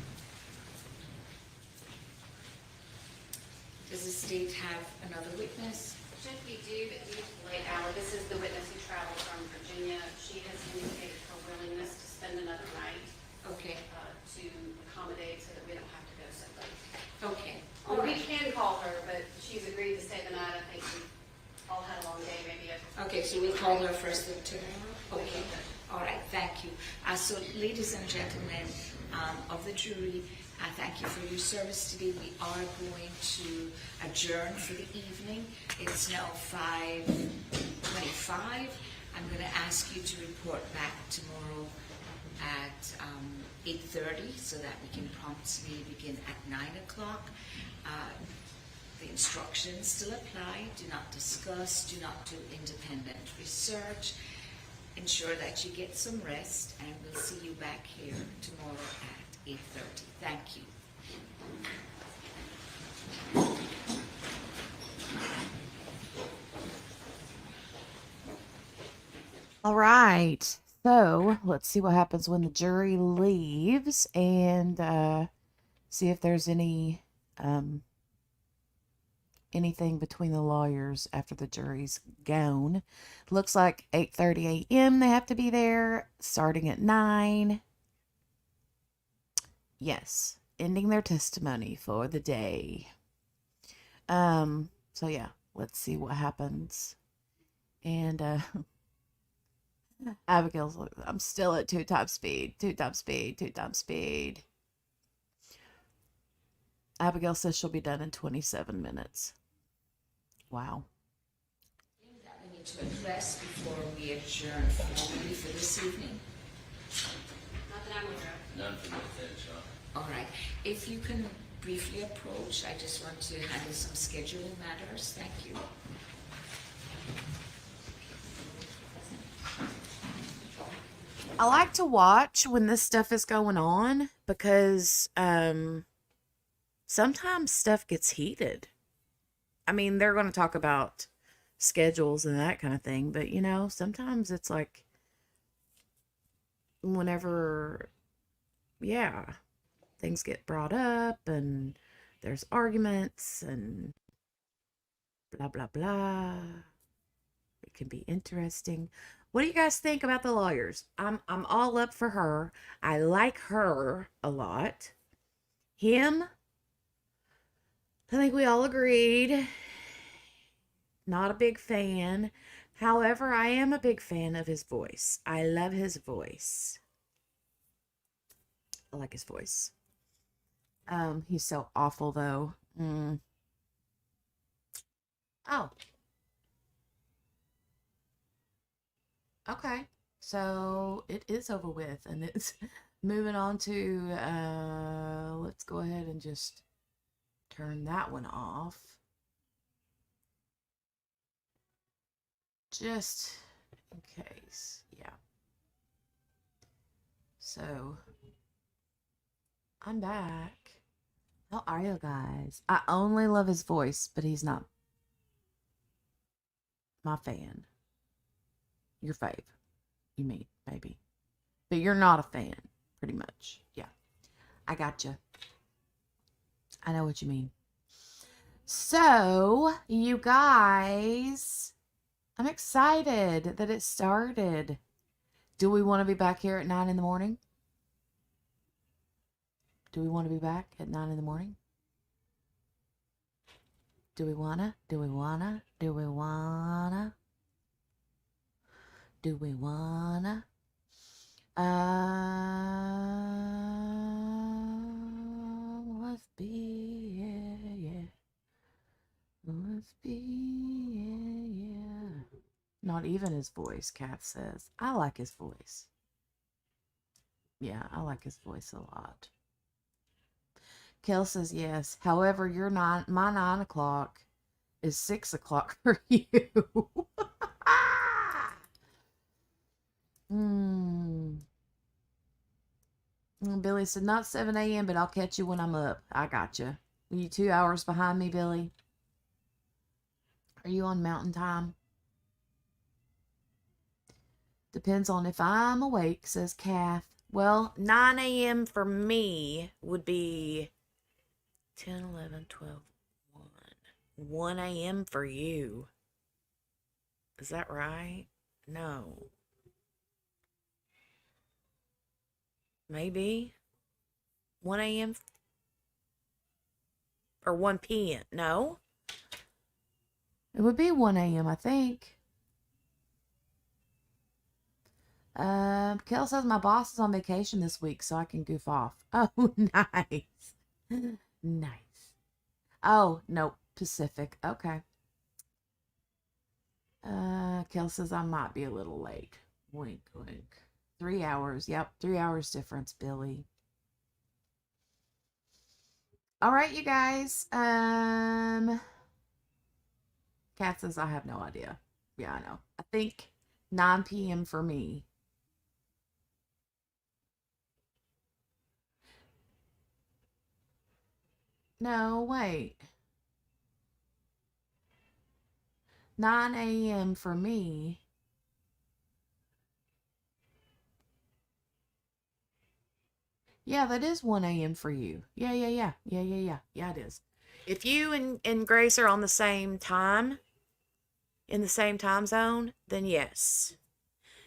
[SPEAKER 2] Does the state have another witness?
[SPEAKER 3] Should we do, but due to the late hour, this is the witness who traveled from Virginia. She has indicated her willingness to spend another night
[SPEAKER 2] Okay,
[SPEAKER 3] to accommodate so that we don't have to go so late.
[SPEAKER 2] okay,
[SPEAKER 3] Or
[SPEAKER 2] all
[SPEAKER 3] we
[SPEAKER 2] right.
[SPEAKER 3] can call her, but she's agreed to stay the night. I think we all had a long day, maybe.
[SPEAKER 2] Okay, so we'll call her first thing tomorrow? Okay, all right, thank you. So ladies and gentlemen of the jury, I thank you for your service today. We are going to adjourn for the evening. It's now 5:25. I'm going to ask you to report back tomorrow at 8:30 so that we can promptly begin at 9 o'clock. The instructions still apply. Do not discuss, do not do independent research. Ensure that you get some rest, and we'll see you back here tomorrow at 8:30. Thank you.
[SPEAKER 1] All right. So let's see what happens when the jury leaves and see if there's anything between the lawyers after the jury's gone. Looks like 8:30 a.m. they have to be there, starting at 9. Yes, ending their testimony for the day. So yeah, let's see what happens. And Abigail's like, I'm still at 2 times speed, 2 times speed, 2 times speed. Abigail says she'll be done in 27 minutes. Wow.
[SPEAKER 2] That we need to address before we adjourn formally for this evening.
[SPEAKER 3] Not that I'm aware of.
[SPEAKER 4] None for this, Sean.
[SPEAKER 2] All right. If you can briefly approach, I just want to handle some scheduling matters. Thank you.
[SPEAKER 1] I like to watch when this stuff is going on because sometimes stuff gets heated. I mean, they're going to talk about schedules and that kind of thing, but sometimes it's like whenever, yeah, things get brought up and there's arguments and blah, blah, blah. It can be interesting. What do you guys think about the lawyers? I'm all up for her. I like her a lot. Him, I think we all agreed. Not a big fan. However, I am a big fan of his voice. I love his voice. I like his voice. He's so awful though. Oh. Okay. So it is over with and it's moving on to let's go ahead and just turn that one off. Just in case. Yeah. So I'm back. How are you guys? I only love his voice, but he's not my fan. Your fave. You mean, maybe. But you're not a fan, pretty much. Yeah. I gotcha. I know what you mean. So, you guys, I'm excited that it started. Do we want to be back here at 9 in the morning? Do we want to be back at 9 in the morning? Do we wanna? Do we wanna? Do we wanna? Do we wanna? Let's be, yeah, yeah. Let's be, yeah, yeah. Not even his voice, Kath says. I like his voice. Yeah, I like his voice a lot. Kel says yes. However, my 9 o'clock is 6 o'clock for you. Billy said, not 7 a.m., but I'll catch you when I'm up. I got you. Are you 2 hours behind me, Billy? Are you on mountain time? Depends on if I'm awake, says Kath. Well, 9 a.m. for me would be 10, 11, 12, 1 a.m. for you. Is that right? No. Maybe 1 a.m. or 1 p.m. No. It would be 1 a.m., I think. Kel says my boss is on vacation this week, so I can goof off. Oh, nice. Nice. Oh, no, Pacific. Okay. Kel says I might be a little late. Wink, wink. 3 hours. Yep, 3 hours difference, Billy. All right, you guys. Kat says I have no idea. Yeah, I know. I think 9 p.m. for me. No, wait. 9 a.m. for me. Yeah, that is 1 a.m. for you. Yeah. Yeah, it is. If you and Grace are on the same time, in the same time zone, then yes.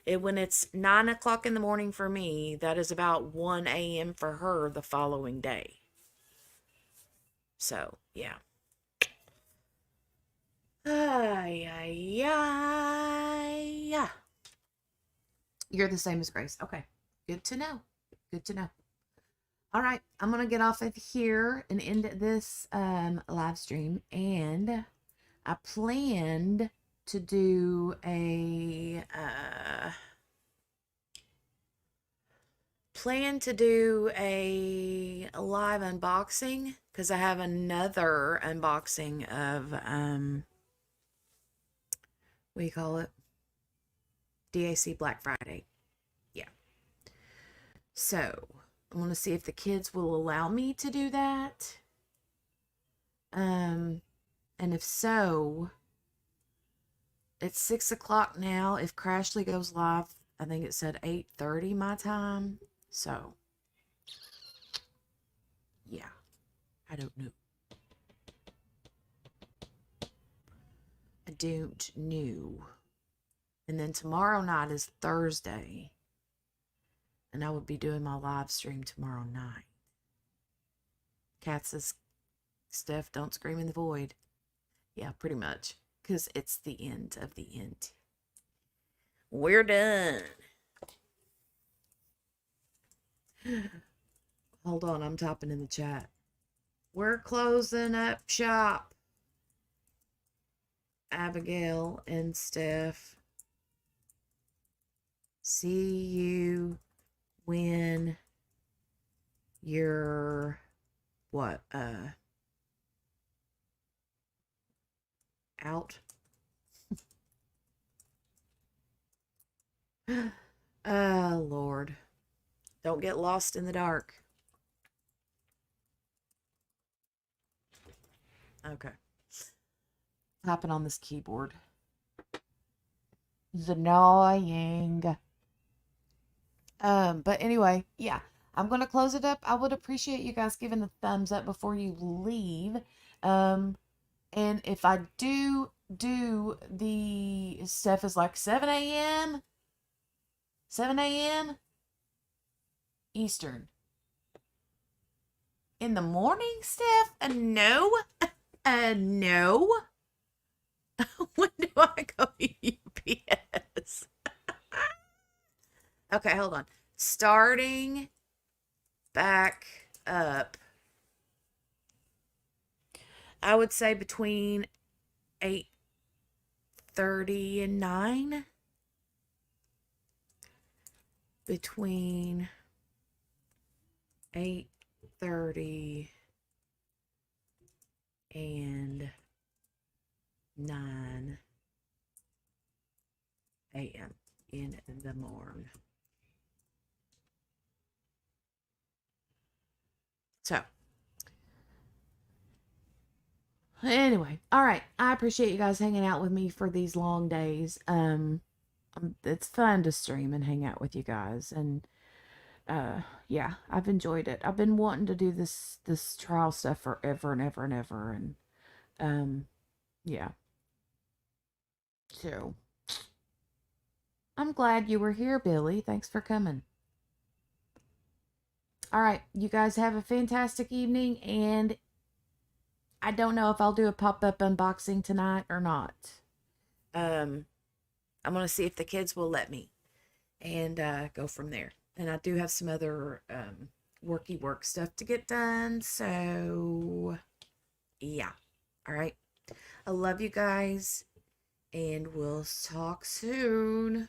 [SPEAKER 1] When it's 9 o'clock in the morning for me, that is about 1 a.m. for her the following day. So, yeah. Yeah. You're the same as Grace. Okay. Good to know. Good to know. All right. I'm going to get off of here and end this live stream. And I planned to do a live unboxing because I have another unboxing of what do you call it? DAC Black Friday. Yeah. So I want to see if the kids will allow me to do that. And if so, it's 6 o'clock now. If Crashly goes live, I think it said 8:30 my time. So, yeah. I don't know. I don't know. And then tomorrow night is Thursday. And I would be doing my live stream tomorrow night. Kat says, Steph, don't scream in the void. Yeah, pretty much. Because it's the end of the end. We're done. Hold on, I'm typing in the chat. We're closing up shop. Abigail and Steph. See you when you're out. Oh, Lord. Don't get lost in the dark. Okay. Tapping on this keyboard. It's annoying. But anyway, yeah. I'm going to close it up. I would appreciate you guys giving the thumbs up before you leave. And if I do the stuff is like 7 a.m. 7 a.m. Eastern. In the morning, Steph? No. No. When do I go to UPS? Okay, hold on. Starting back up. I would say between 8:30 and 9. Between 8:30 and 9 a.m. in the morning. So, anyway, all right. I appreciate you guys hanging out with me for these long days. It's fun to stream and hang out with you guys, and yeah, I've enjoyed it. I've been wanting to do this trial stuff forever and ever and ever, and yeah. So, I'm glad you were here, Billy. Thanks for coming. All right, you guys have a fantastic evening, and I don't know if I'll do a pop-up unboxing tonight or not. I'm gonna see if the kids will let me, and go from there. And I do have some other work stuff to get done, so yeah. All right, I love you guys, and we'll talk soon.